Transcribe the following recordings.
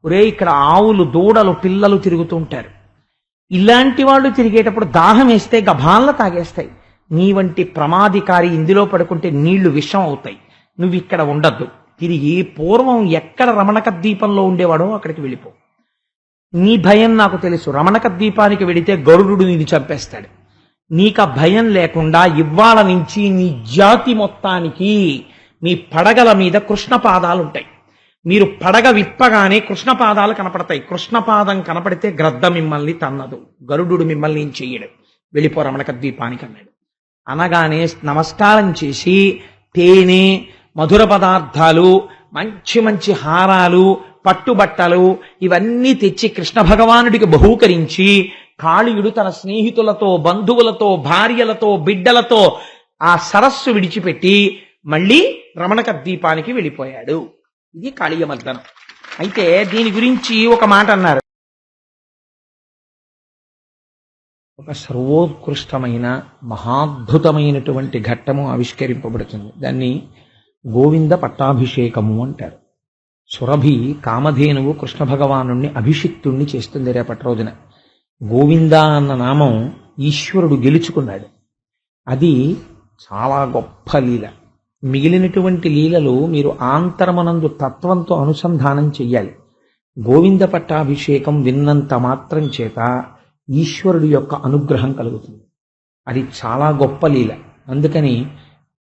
ఒరే ఇక్కడ ఆవులు దూడలు పిల్లలు తిరుగుతూ ఉంటారు, ఇలాంటి వాళ్ళు తిరిగేటప్పుడు దాహం వేస్తే గభాన్ల తాగేస్తాయి, నీ వంటి ప్రమాదికారి ఇందులో పడుకుంటే నీళ్లు విషం అవుతాయి, నువ్వు ఇక్కడ ఉండద్దు, తిరిగి పూర్వం ఎక్కడ రమణక ద్వీపంలో ఉండేవాడో అక్కడికి వెళ్ళిపో, నీ భయం నాకు తెలుసు, రమణక ద్వీపానికి వెడితే గరుడు నిన్ను చంపేస్తాడు, నీకు ఆ భయం లేకుండా ఇవ్వాల నుంచి నీ జాతి మొత్తానికి మీ పడగల మీద కృష్ణ పాదాలు ఉంటాయి, మీరు పడగ విప్పగానే కృష్ణ పాదాలు కనపడతాయి, కృష్ణపాదం కనపడితే గ్రద్ద మిమ్మల్ని తన్నదు, గరుడు మిమ్మల్ని ఏం చెయ్యడు, వెళ్ళిపో రమణక ద్వీపానికి అన్నాడు. అనగానే నమస్కారం చేసి తేనె మధుర పదార్థాలు మంచి మంచి హారాలు పట్టుబట్టలు ఇవన్నీ తెచ్చి కృష్ణ భగవానుడికి బహూకరించి కాళీయుడు తన స్నేహితులతో బంధువులతో భార్యలతో బిడ్డలతో ఆ సరస్సు విడిచిపెట్టి మళ్ళీ రమణక ద్వీపానికి వెళ్ళిపోయాడు. ఇది కాళీయమర్దనం. అయితే దీని గురించి ఒక మాట అన్నారు, ఒక సర్వోత్కృష్టమైన మహాద్భుతమైనటువంటి ఘట్టము ఆవిష్కరింపబడుతుంది. దాన్ని గోవింద పట్టాభిషేకము అంటారు. సురభి కామధేనువు కృష్ణ భగవాను అభిషిక్తుణ్ణి చేస్తుంది రేపటి రోజున. గోవింద అన్న నామం ఈశ్వరుడు గెలుచుకున్నాడు. అది చాలా గొప్ప లీల. మిగిలినటువంటి లీలలు మీరు ఆంతరమనందు తత్వంతో అనుసంధానం చెయ్యాలి. గోవింద పట్టాభిషేకం విన్నంత మాత్రం చేత ఈశ్వరుడి యొక్క అనుగ్రహం కలుగుతుంది. అది చాలా గొప్ప లీల. అందుకని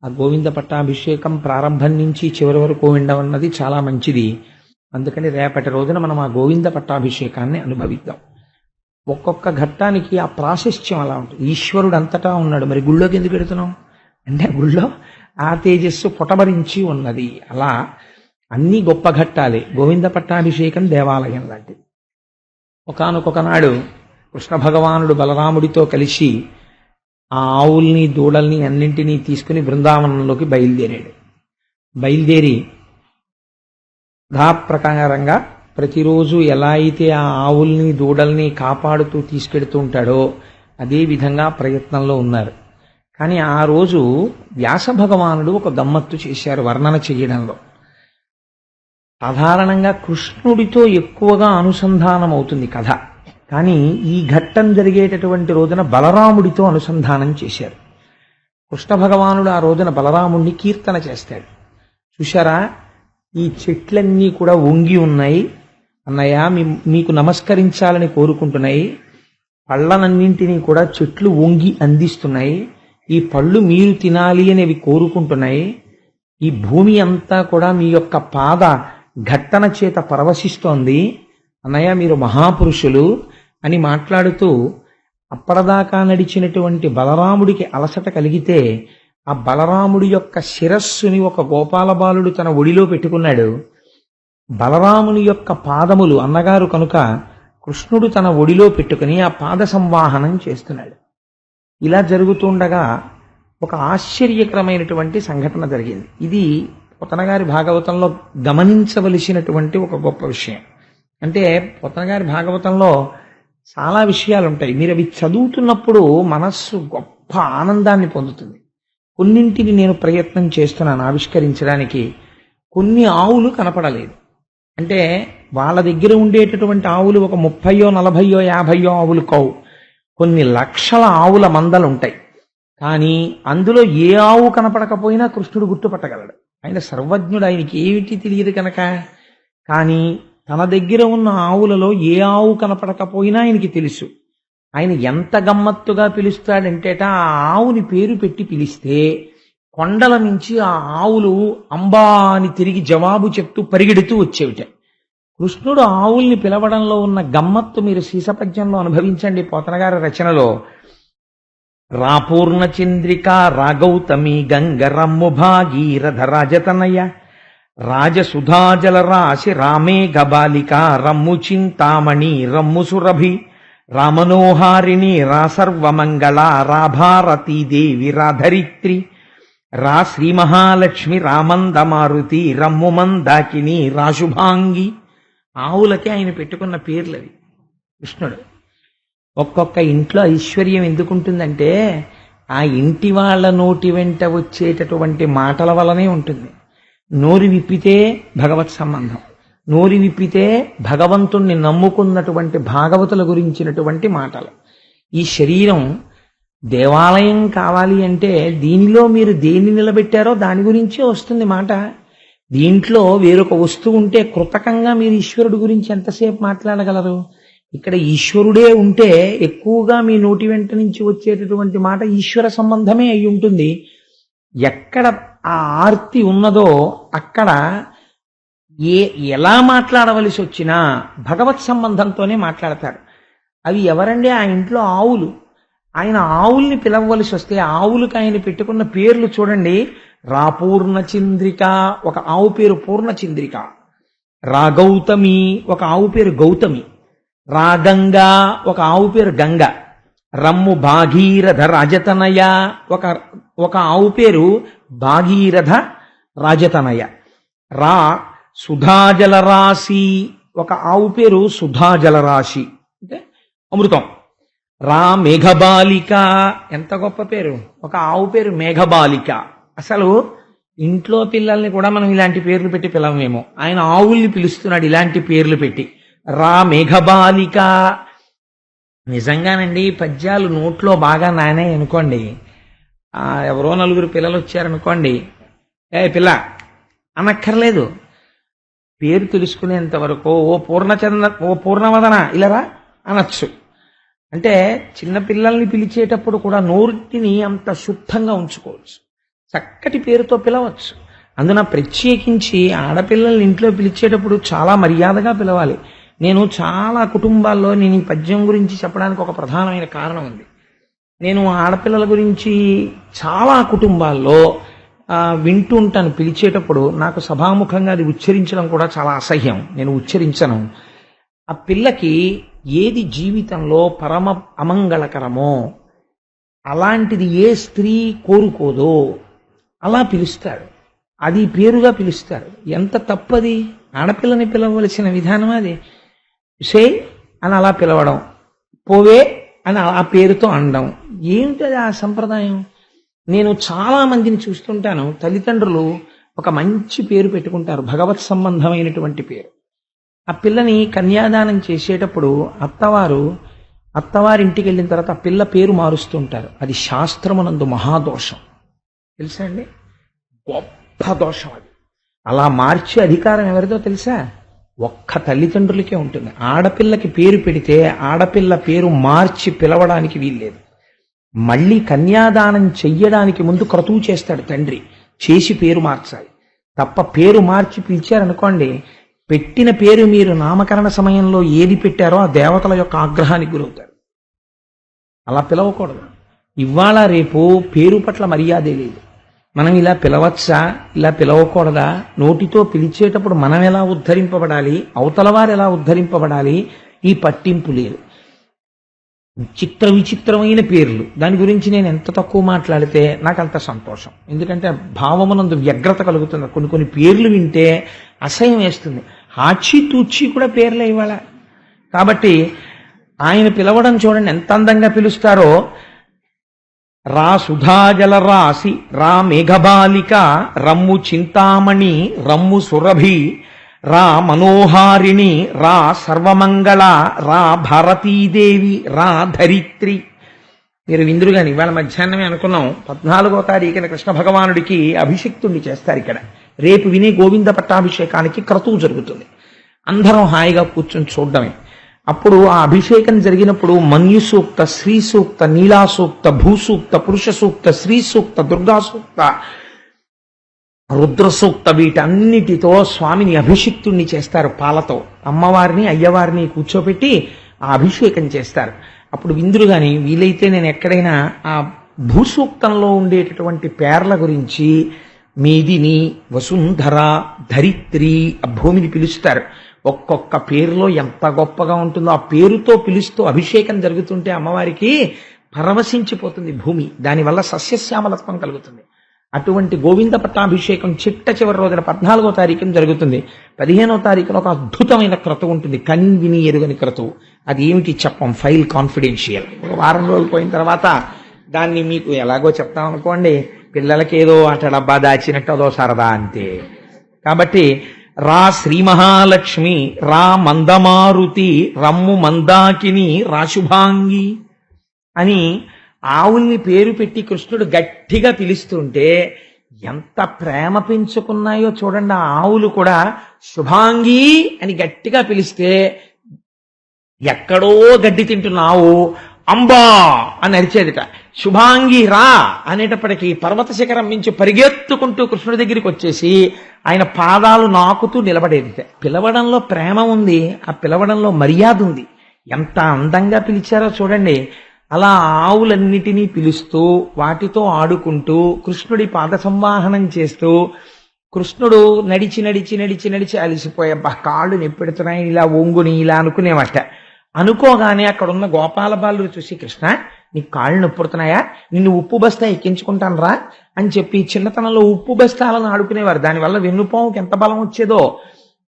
ఆ గోవింద పట్టాభిషేకం ప్రారంభం నుంచి చివరి వరకు వినడం అన్నది చాలా మంచిది. అందుకని రేపటి రోజున మనం ఆ గోవింద పట్టాభిషేకాన్ని అనుభవిద్దాం. ఒక్కొక్క ఘట్టానికి ఆ ప్రాశస్త్యం అలా ఉంటుంది. ఈశ్వరుడు అంతటా ఉన్నాడు, మరి గుళ్ళోకి ఎందుకు పెడుతున్నాం అంటే గుళ్ళో ఆ తేజస్సు పొటబరించి ఉన్నది. అలా అన్ని గొప్ప ఘట్టాలే. గోవింద పట్టాభిషేకం దేవాలయం లాంటిది. ఒకానొక నాడు కృష్ణ భగవానుడు బలరాముడితో కలిసి ఆ ఆవుల్ని దూడల్ని అన్నింటినీ తీసుకుని బృందావనంలోకి బయలుదేరాడు. బయలుదేరి ప్రకారంగా ప్రతిరోజు ఎలా అయితే ఆ ఆవుల్ని దూడల్ని కాపాడుతూ తీసుకెడుతూ ఉంటాడో అదే విధంగా ప్రయత్నంలో ఉన్నారు. కానీ ఆ రోజు వ్యాస భగవానుడు ఒక గమ్మత్తు చేశారు వర్ణన చేయడంలో. సాధారణంగా కృష్ణుడితో ఎక్కువగా అనుసంధానం అవుతుంది కథ, కానీ ఈ ఘట్టం జరిగేటటువంటి రోజున బలరాముడితో అనుసంధానం చేశారు. కృష్ణ భగవానుడు ఆ రోజున బలరాముడిని కీర్తన చేస్తాడు. చూశారా, ఈ చెట్లన్నీ కూడా వంగి ఉన్నాయి అన్నయ్య, మీకు నమస్కరించాలని కోరుకుంటున్నాయి, పళ్ళనన్నింటినీ కూడా చెట్లు వంగి అందిస్తున్నాయి, ఈ పళ్ళు మీరు తినాలి అనేవి కోరుకుంటున్నాయి, ఈ భూమి అంతా కూడా మీ యొక్క పాద ఘట్టన చేత పరవశిస్తోంది అన్నయ్య, మీరు మహాపురుషులు అని మాట్లాడుతూ అప్పటిదాకా నడిచినటువంటి బలరాముడికి అలసట కలిగితే ఆ బలరాముడి యొక్క శిరస్సుని ఒక గోపాల బాలుడు తన ఒడిలో పెట్టుకున్నాడు. బలరాముని యొక్క పాదములు అన్నగారు కనుక కృష్ణుడు తన ఒడిలో పెట్టుకుని ఆ పాద సంవాహనం చేస్తున్నాడు. ఇలా జరుగుతుండగా ఒక ఆశ్చర్యకరమైనటువంటి సంఘటన జరిగింది. ఇది పోతనగారి భాగవతంలో గమనించవలసినటువంటి ఒక గొప్ప విషయం. అంటే పోతనగారి భాగవతంలో చాలా విషయాలు ఉంటాయి. మీరు అవి చదువుతున్నప్పుడు మనస్సు గొప్ప ఆనందాన్ని పొందుతుంది. కొన్నింటిని నేను ప్రయత్నం చేస్తున్నాను ఆవిష్కరించడానికి. కొన్ని ఆవులు కనపడలేదు. అంటే వాళ్ళ దగ్గర ఉండేటటువంటి ఆవులు ఒక 30, 40, 50 ఆవులు కావు, కొన్ని లక్షల ఆవుల మందలు ఉంటాయి. కానీ అందులో ఏ ఆవు కనపడకపోయినా కృష్ణుడు గుర్తుపట్టగలడు. ఆయన సర్వజ్ఞుడు, ఆయనకి ఏమిటి తెలియదు కనుక. కానీ తన దగ్గర ఉన్న ఆవులలో ఏ ఆవు కనపడకపోయినా ఆయనకి తెలుసు. ఆయన ఎంత గమ్మత్తుగా పిలుస్తాడంటేట, ఆ ఆవుని పేరు పెట్టి పిలిస్తే కొండల నుంచి ఆ ఆవులు అంబా అని తిరిగి జవాబు చెప్తూ పరిగెడుతూ వచ్చేవిట. కృష్ణుడు ఆవుల్ని పిలవడంలో ఉన్న గమ్మత్తు మీరు శీసపద్యంలో అనుభవించండి. పోతనగారి రచనలో రాపూర్ణ చంద్రిక రాగౌతమి గంగరమ్ము భాగీరథ రాజతనయ రాజసుధాజల రాశి రామే గబాలిక రమ్ము చింతామణి రమ్ము సురభి రామనోహారిణి రా సర్వమంగళ రా భారతీదేవి రాధరిత్రి రా శ్రీ మహాలక్ష్మి రామంద మారుతి రమ్ము మందాకిని రాశుభాంగి. ఆవులకి ఆయన పెట్టుకున్న పేర్లవి. కృష్ణుడు ఒక్కొక్క ఇంట్లో ఐశ్వర్యం ఎందుకుంటుందంటే ఆ ఇంటి వాళ్ళ నోటి వెంట వచ్చేటటువంటి మాటల వల్లనే ఉంటుంది. నోరు విప్పితే భగవత్ సంబంధం, నోరి విప్పితే భగవంతుణ్ణి నమ్ముకున్నటువంటి భాగవతుల గురించినటువంటి మాటలు. ఈ శరీరం దేవాలయం కావాలి అంటే దీనిలో మీరు దేన్ని నిలబెట్టారో దాని గురించే వస్తుంది మాట. దీంట్లో వేరొక వస్తువు ఉంటే కృతకంగా మీరు ఈశ్వరుడు గురించి ఎంతసేపు మాట్లాడగలరు? ఇక్కడ ఈశ్వరుడే ఉంటే ఎక్కువగా మీ నోటి వెంట నుంచి వచ్చేటటువంటి మాట ఈశ్వర సంబంధమే అయి ఉంటుంది. ఎక్కడ ఆ ఆర్తి ఉన్నదో అక్కడ ఎలా మాట్లాడవలసి వచ్చినా భగవత్ సంబంధంతోనే మాట్లాడతారు. అవి ఎవరండి? ఆ ఇంట్లో ఆవులు. ఆయన ఆవుల్ని పిలవవలసి వస్తే ఆవులకు ఆయన పెట్టుకున్న పేర్లు చూడండి. రాపూర్ణ చంద్రిక, ఒక ఆవు పేరు పూర్ణ చంద్రిక. రాగౌతమి, ఒక ఆవు పేరు గౌతమి. రాగంగా, ఒక ఆవు పేరు గంగ. రమ్ము భాగీరథ రాజతనయ, ఒక ఆవు పేరు భాగీరథ రాజతనయ. రా సుధాజలరాశి, ఒక ఆవు పేరు సుధాజలరాశి అంటే అమృతం. రా మేఘబాలిక, ఎంత గొప్ప పేరు, ఒక ఆవు పేరు మేఘబాలిక. అసలు ఇంట్లో పిల్లల్ని కూడా మనం ఇలాంటి పేర్లు పెట్టి పిలవమేమో, ఆయన ఆవుల్ని పిలుస్తున్నాడు ఇలాంటి పేర్లు పెట్టి. రా మేఘబాలిక. నిజంగానండి పద్యాలు నోట్లో బాగా నానే అనుకోండి, ఎవరో నలుగురు పిల్లలు వచ్చారనుకోండి, ఏ పిల్ల అనక్కర్లేదు, పేరు తెలుసుకునేంత వరకు ఓ పూర్ణవదన ఇలారా అనొచ్చు. అంటే చిన్నపిల్లల్ని పిలిచేటప్పుడు కూడా నోటిని అంత శుద్ధంగా ఉంచుకోవచ్చు, చక్కటి పేరుతో పిలవచ్చు. అందున ప్రత్యేకించి ఆడపిల్లల్ని ఇంట్లో పిలిచేటప్పుడు చాలా మర్యాదగా పిలవాలి. నేను చాలా కుటుంబాల్లో నేను ఈ పద్యం గురించి చెప్పడానికి ఒక ప్రధానమైన కారణం ఉంది. నేను ఆడపిల్లల గురించి చాలా కుటుంబాల్లో వింటూ ఉంటాను. పిలిచేటప్పుడు నాకు సభాముఖంగా అది ఉచ్చరించడం కూడా చాలా అసహ్యం, నేను ఉచ్చరించను. ఆ పిల్లకి ఏది జీవితంలో పరమ అమంగళకరమో అలాంటిది ఏ స్త్రీ కోరుకోదో అలా పిలుస్తాడు, అది పేరుగా పిలుస్తారు. ఎంత తప్పది? ఆడపిల్లని పిలవలసిన విధానం అది. సే అని అలా పిలవడం, పోవే అని ఆ పేరుతో అనడం, ఏమిటది ఆ సంప్రదాయం? నేను చాలా మందిని చూస్తుంటాను, తల్లిదండ్రులు ఒక మంచి పేరు పెట్టుకుంటారు, భగవత్ సంబంధమైనటువంటి పేరు. ఆ పిల్లని కన్యాదానం చేసేటప్పుడు అత్తవారింటికి వెళ్ళిన తర్వాత ఆ పిల్ల పేరు మారుస్తుంటారు. అది శాస్త్రమునందు మహాదోషం, తెలుసా అండి? గొప్ప దోషం అది. అలా మార్చే అధికారం ఎవరిదో తెలుసా? ఒక్క తల్లిదండ్రులకే ఉంటుంది. ఆడపిల్లకి పేరు పెడితే ఆడపిల్ల పేరు మార్చి పిలవడానికి వీల్లేదు. మళ్ళీ కన్యాదానం చెయ్యడానికి ముందు క్రతువు చేస్తాడు తండ్రి, చేసి పేరు మార్చాలి తప్ప. పేరు మార్చి పిలిచారనుకోండి, పెట్టిన పేరు మీరు నామకరణ సమయంలో ఏది పెట్టారో ఆ దేవతల యొక్క ఆగ్రహానికి గురవుతారు. అలా పిలవకూడదు. ఇవాళ రేపు పేరు పట్ల మర్యాదే లేదు. మనం ఇలా పిలవచ్చా, ఇలా పిలవకూడదా? నోటితో పిలిచేటప్పుడు మనం ఎలా ఉద్ధరింపబడాలి, అవతల వారు ఎలా ఉద్ధరింపబడాలి, ఈ పట్టింపు లేదు. చిత్ర విచిత్రమైన పేర్లు, దాని గురించి నేను ఎంత తక్కువ మాట్లాడితే నాకు అంత సంతోషం. ఎందుకంటే భావమునందు వ్యగ్రత కలుగుతుంది. కొన్ని పేర్లు వింటే అసహ్యం వేస్తుంది. ఆచి తూచి కూడా పేర్లే ఇవాళ. కాబట్టి ఆయన పిలవడం చూడండి ఎంత అందంగా పిలుస్తారో. రా సుధాజలరాశి, రా మేఘబాలిక, రమ్ము చింతామణి, రమ్ము సురభి, రా మనోహారిణి, రా సర్వమంగళ, రా భారతీదేవి, రా ధరిత్రి. మీరు విందురు గాని ఇవాళ మధ్యాహ్నమే అనుకున్నాం, 14వ తారీఖున కృష్ణ భగవానుడికి అభిషిక్తుణ్ణి చేస్తారు. ఇక్కడ రేపు విని గోవింద పట్టాభిషేకానికి క్రతువు జరుగుతుంది. అందరం హాయిగా కూర్చొని చూడడమే. అప్పుడు ఆ అభిషేకం జరిగినప్పుడు మన్యు సూక్త, శ్రీ సూక్త, నీలా సూక్త, భూసూక్త, పురుష సూక్త, శ్రీ సూక్త, దుర్గా సూక్త, రుద్ర సూక్త, వీటన్నిటితో స్వామిని అభిషిక్తుణ్ణి చేస్తారు. పాలతో అమ్మవారిని అయ్యవారిని కూర్చోబెట్టి ఆ అభిషేకం చేస్తారు. అప్పుడు విందురు గాని వీలైతే నేను ఎక్కడైనా ఆ భూసూక్తంలో ఉండేటటువంటి పేర్ల గురించి మేదిని, వసుంధర, ధరిత్రి, ఆ భూమిని పిలుస్తారు. ఒక్కొక్క పేరులో ఎంత గొప్పగా ఉంటుందో. ఆ పేరుతో పిలుస్తూ అభిషేకం జరుగుతుంటే అమ్మవారికి పరవశించిపోతుంది భూమి. దానివల్ల సస్యశ్యామలత్వం కలుగుతుంది. అటువంటి గోవింద పట్టాభిషేకం చిట్ట చివరి రోజున 14వ తారీఖున జరుగుతుంది. 15వ తారీఖున ఒక అద్భుతమైన క్రతువు ఉంటుంది, కని విని ఎరుగని క్రతువు. అది ఏమిటి చెప్పం, ఫైల్ కాన్ఫిడెన్షియల్. ఒక వారం రోజులు పోయిన తర్వాత దాన్ని మీకు ఎలాగో చెప్తాం అనుకోండి, పిల్లలకి ఏదో అట డబ్బా దాచినట్టు అదో సరదా అంతే. కాబట్టి రా శ్రీ మహాలక్ష్మి, రా మందమారుతి, రమ్ము మందాకిని, రాశుభాంగి అని ఆవుల్ని పేరు పెట్టి కృష్ణుడు గట్టిగా పిలుస్తుంటే ఎంత ప్రేమ పెంచుకున్నాయో చూడండి. ఆ ఆవులు కూడా శుభాంగి అని గట్టిగా పిలిస్తే ఎక్కడో గడ్డి తింటున్న ఆవు అంబా అని అరిచేదిట. శుభాంగి రా అనేటప్పటికీ పర్వత శిఖరం నుంచి పరిగెత్తుకుంటూ కృష్ణుడి దగ్గరికి వచ్చేసి ఆయన పాదాలు నాకుతూ నిలబడేదిట. పిలవడంలో ప్రేమ ఉంది, ఆ పిలవడంలో మర్యాద ఉంది. ఎంత అందంగా పిలిచారో చూడండి. అలా ఆవులన్నిటినీ పిలుస్తూ వాటితో ఆడుకుంటూ కృష్ణుడి పాద సంవాహనం చేస్తూ కృష్ణుడు నడిచి నడిచి నడిచి నడిచి అలసిపోయే కాళ్ళు నొప్పెడుతున్నాయి, ఇలా ఒంగుని ఇలా అనుకునేవట. అనుకోగానే అక్కడున్న గోపాల బాలుడు చూసి, కృష్ణ నీకు కాళ్ళు నొప్పుడుతున్నాయా, నిన్ను ఉప్పు బస్తా ఎక్కించుకుంటాను రా అని చెప్పి చిన్నతనంలో ఉప్పు బస్తాలను ఆడుకునేవారు. దానివల్ల వెన్నుపాముకి ఎంత బలం వచ్చేదో.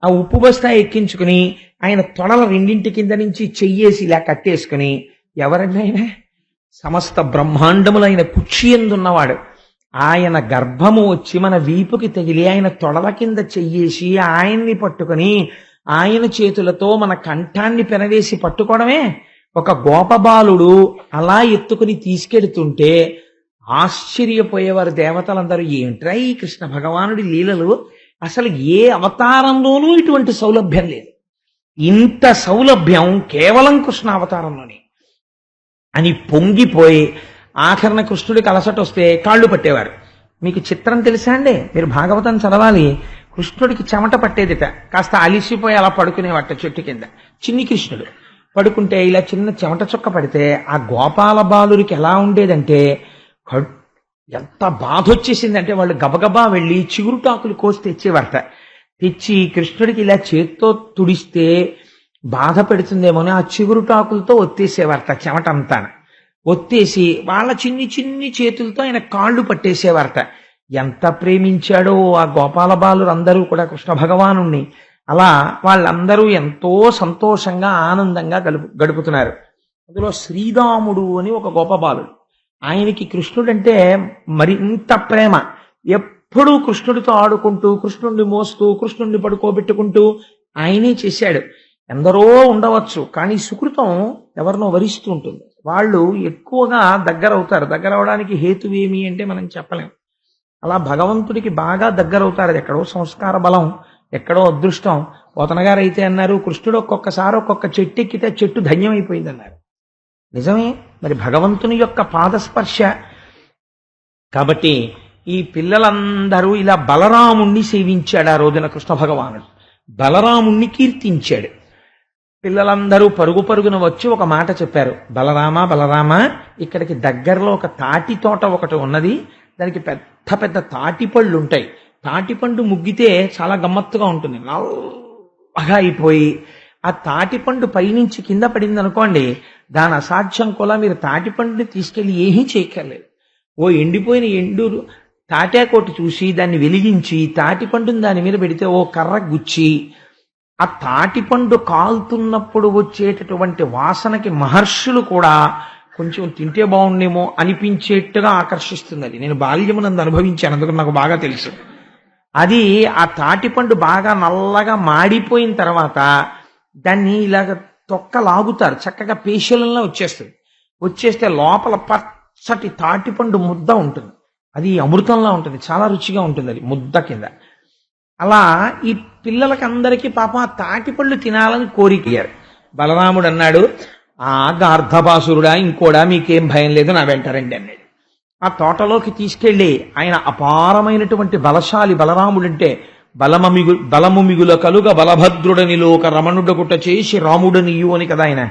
ఆ ఉప్పు బస్తా ఎక్కించుకుని ఆయన తొడల రెండింటి కింద నుంచి చెయ్యేసి ఇలా కట్టేసుకుని, ఎవరండి ఆయన? సమస్త బ్రహ్మాండములైన కుక్షి ఎందున్నవాడు. ఆయన గర్భము వచ్చి మన వీపుకి తగిలి ఆయన తొడల కింద చెయ్యేసి ఆయన్ని పట్టుకుని ఆయన చేతులతో మన కంఠాన్ని పెనవేసి పట్టుకోవడమే. ఒక గోపబాలుడు అలా ఎత్తుకుని తీసుకెడుతుంటే ఆశ్చర్యపోయేవారు దేవతలందరూ. ఏమిట్రా ఈ కృష్ణ భగవానుడి లీలలు, అసలు ఏ అవతారంలోనూ ఇటువంటి సౌలభ్యం లేదు. ఇంత సౌలభ్యం కేవలం కృష్ణ అవతారంలోనే అని పొంగిపోయి ఆఖరణ కృష్ణుడికి అలసట వస్తే కాళ్ళు పట్టేవారు. మీకు చిత్రం తెలుసా అండి? మీరు భాగవతం చదవాలి. కృష్ణుడికి చెమట పట్టేదిట, కాస్త అలిసిపోయి అలా పడుకునేవాట చెట్టు కింద. చిన్ని కృష్ణుడు పడుకుంటే ఇలా చిన్న చెమట చుక్క పడితే ఆ గోపాల బాలురికి ఎలా ఉండేదంటే ఎంత బాధ వచ్చేసిందంటే వాళ్ళు గబగబా వెళ్ళి చిగురుటాకులు కోసి తెచ్చేవారట. తెచ్చి కృష్ణుడికి ఇలా చేత్తో తుడిస్తే బాధ పెడుతుందేమోని ఆ చిగురుటాకులతో ఒత్తేసేవారట చెమట అంతా. ఒత్తేసి వాళ్ళ చిన్ని చిన్ని చేతులతో ఆయన కాళ్ళు పట్టేసేవారట. ఎంత ప్రేమించాడో ఆ గోపాల బాలురు అందరూ కూడా కృష్ణ భగవానుణ్ణి. అలా వాళ్ళందరూ ఎంతో సంతోషంగా ఆనందంగా గడుపుతున్నారు. అందులో శ్రీరాముడు అని ఒక గోపబాలుడు. ఆయనకి కృష్ణుడంటే మరింత ప్రేమ. ఎప్పుడూ కృష్ణుడితో ఆడుకుంటూ కృష్ణుడిని మోస్తూ కృష్ణుడిని పడుకోబెట్టుకుంటూ ఆయనే చేశాడు. ఎందరో ఉండవచ్చు, కానీ సుకృతం ఎవరినో వరిస్తూ ఉంటుంది. వాళ్ళు ఎక్కువగా దగ్గరవుతారు. దగ్గరవడానికి హేతువేమి అంటే మనం చెప్పలేం. అలా భగవంతుడికి బాగా దగ్గరవుతారు. అది ఎక్కడో సంస్కార బలం, ఎక్కడో అదృష్టం. పోతన గారు అయితే అన్నారు, కృష్ణుడు ఒక్కొక్కసారి ఒక్కొక్క చెట్టు ఎక్కితే చెట్టు ధన్యమైపోయింది అన్నారు. నిజమే, మరి భగవంతుని యొక్క పాదస్పర్శ. కాబట్టి ఈ పిల్లలందరూ ఇలా బలరాముణ్ణి సేవించాడు ఆ రోజున కృష్ణ భగవానుడు. బలరాముణ్ణి కీర్తించాడు. పిల్లలందరూ పరుగు పరుగున వచ్చి ఒక మాట చెప్పారు, బలరామ బలరామ, ఇక్కడికి దగ్గరలో ఒక తాటి తోట ఒకటి ఉన్నది, దానికి పెద్ద పెద్ద తాటి పళ్ళు ఉంటాయి. తాటిపండు ముగ్గితే చాలా గమ్మత్తుగా ఉంటుంది. నల్లగా అయిపోయి ఆ తాటిపండు పైనుంచి కింద పడింది అనుకోండి, దాని అసాధ్యం కూడా మీరు తాటిపండుని తీసుకెళ్లి ఏమీ చేయక్కర్లేదు. ఓ ఎండిపోయిన తాటాకోటి చూసి దాన్ని వెలిగించి తాటిపండుని దాని మీద పెడితే ఓ కర్ర గుచ్చి ఆ తాటిపండు కాలుతున్నప్పుడు వచ్చేటటువంటి వాసనకి మహర్షులు కూడా కొంచెం తింటే బాగుండేమో అనిపించేట్టుగా ఆకర్షిస్తుంది. అది నేను బాల్యమునందు అనుభవించాను, అందుకు నాకు బాగా తెలుసు. అది ఆ తాటిపండు బాగా నల్లగా మాడిపోయిన తర్వాత దాన్ని ఇలాగ తొక్క లాగుతారు, చక్కగా పేషలంలా వచ్చేస్తుంది. వచ్చేస్తే లోపల పచ్చటి తాటిపండు ముద్ద ఉంటుంది. అది అమృతంలా ఉంటుంది, చాలా రుచిగా ఉంటుంది అది ముద్ద కింద. అలా ఈ పిల్లలకందరికీ పాపం ఆ తాటిపళ్ళు తినాలని కోరికయ్యారు. బలరాముడు అన్నాడు, ఆ గార్ధబాసురుడా ఇంకోడా, మీకేం భయం లేదు, నా వెంటారండి అన్నాడు. ఆ తోటలోకి తీసుకెళ్లి ఆయన అపారమైనటువంటి బలశాలి బలరాముడంటే బలము మిగుల కలుగ బలభద్రుడనిలోక రమణుడగుట చేసి రాముడనియు అని కదా ఆయన.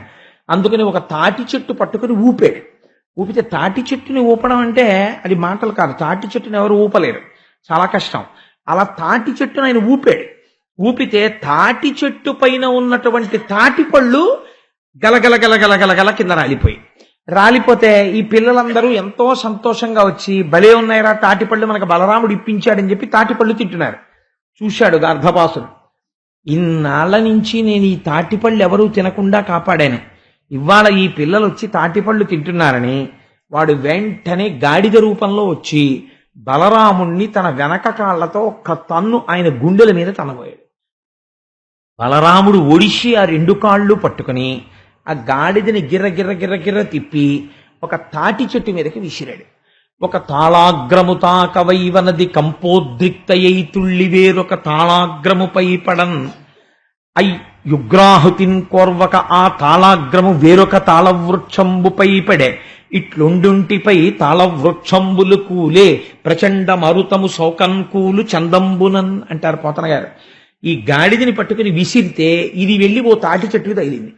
అందుకని ఒక తాటి చెట్టు పట్టుకుని ఊపాడు. ఊపితే తాటి చెట్టుని ఊపడం అంటే అది మాటలు కాదు. తాటి చెట్టుని ఎవరు ఊపలేరు, చాలా కష్టం. అలా తాటి చెట్టును ఆయన ఊపాడు. ఊపితే తాటి చెట్టు పైన ఉన్నటువంటి తాటి పళ్ళు గలగల గలగల గలగల కింద రాలిపోతే ఈ పిల్లలందరూ ఎంతో సంతోషంగా వచ్చి, భలే ఉన్నాయిరా తాటిపళ్ళు, మనకు బలరాముడు ఇప్పించాడని చెప్పి తాటిపళ్ళు తింటున్నారు. చూశాడు గార్ధపాసుడు, ఇన్నాళ్ల నుంచి నేను ఈ తాటిపళ్ళు ఎవరూ తినకుండా కాపాడాను, ఇవాళ ఈ పిల్లలు వచ్చి తాటిపళ్ళు తింటున్నారని వాడు వెంటనే గాడిద రూపంలో వచ్చి బలరాముణ్ణి తన వెనక కాళ్లతో ఒక్క తన్ను ఆయన గుండెల మీద తనబోయాడు. బలరాముడు ఒడిసి ఆ రెండు కాళ్ళు పట్టుకుని ఆ గాడిదని గిర్ర గిర్ర గిర్ర గిర్ర తిప్పి ఒక తాటి చెట్టు మీదకి విసిరాడు. ఒక తాళాగ్రము తాకవైవనది కంపోద్రిక్తయై తుళ్ళి వేరొక తాళాగ్రముపై పడన్ ఐ యుగ్రాహుతిన్ కోర్వక ఆ తాళాగ్రము వేరొక తాళవృక్షంబుపై పడే ఇట్లుండుంటిపై తాళవృక్షంబులు కూలే ప్రచండ మరుతము శోకన్కూలు చందంబునన్ అంటారు పోతన గారు. ఈ గాడిదని పట్టుకుని విసిరితే ఇది వెళ్ళి ఓ తాటి చెట్టుకు తగిలింది.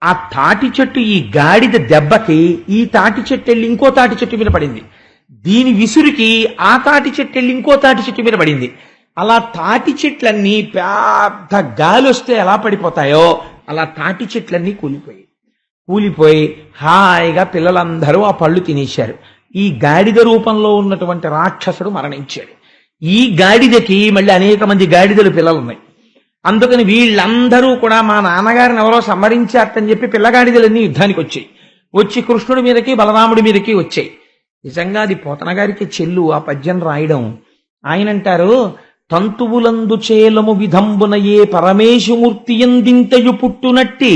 ఆ తాటి చెట్టు ఈ గాడిద దెబ్బకి ఈ తాటి చెట్టు వెళ్ళి ఇంకో తాటి చెట్టు మీద పడింది. దీని విసురుకి ఆ తాటి చెట్టు వెళ్ళి ఇంకో తాటి చెట్టు మీద పడింది. అలా తాటి చెట్లన్నీ పెద్ద గాలి వస్తే ఎలా పడిపోతాయో అలా తాటి చెట్లన్నీ కూలిపోయి హాయిగా పిల్లలందరూ ఆ పళ్ళు తినేశారు. ఈ గాడిద రూపంలో ఉన్నటువంటి రాక్షసుడు మరణించాడు. ఈ గాడిదకి మళ్ళీ అనేక మంది గాడిదలు పిల్లలున్నాయి. అందుకని వీళ్ళందరూ కూడా మా నాన్నగారిని ఎవరో సంహరించారని చెప్పి పిల్లగాడిదలన్నీ యుద్ధానికి వచ్చాయి. వచ్చి కృష్ణుడి మీదకి బలరాముడి మీదకి వచ్చాయి. నిజంగా అది పోతన గారికి చెల్లు ఆ పద్యం రాయడం. ఆయన అంటారు, తంతువులందు చేలము విధంబునయే పరమేశుమూర్తి ఎందింతయు పుట్టునట్టి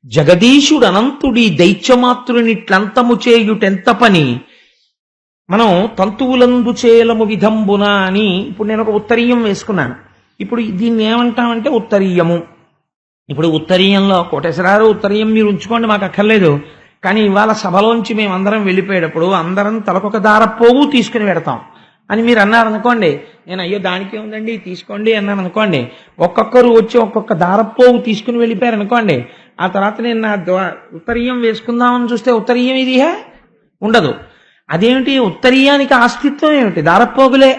జగదీశుడు అనంతుడి దైత్యమాతృనిట్లంతము చేయుటెంత పని. మనం తంతువులందు చేలము విధంబున అని ఇప్పుడు నేను ఒక ఉత్తరీయం వేసుకున్నాను. ఇప్పుడు దీన్ని ఏమంటామంటే ఉత్తరీయము. ఇప్పుడు ఉత్తరీయంలో కోటేశ్వరారు ఉత్తరీయం మీరు ఉంచుకోండి, మాకు అక్కర్లేదు. కానీ ఇవాళ సభలోంచి మేమందరం వెళ్ళిపోయేటప్పుడు అందరం తలకొక దారపోగు తీసుకుని పెడతాం అని మీరు అన్నారనుకోండి, నేను అయ్యో దానికే ఉందండి తీసుకోండి అన్నాను అనుకోండి. ఒక్కొక్కరు వచ్చి ఒక్కొక్క దారపోగు తీసుకుని వెళ్ళిపోయారు అనుకోండి. ఆ తర్వాత నేను నా ఉత్తరీయం వేసుకుందామని చూస్తే ఉత్తరీయం ఇది ఉండదు. అదేమిటి ఉత్తరీయానికి ఆస్తిత్వం ఏమిటి? దారపోగులే.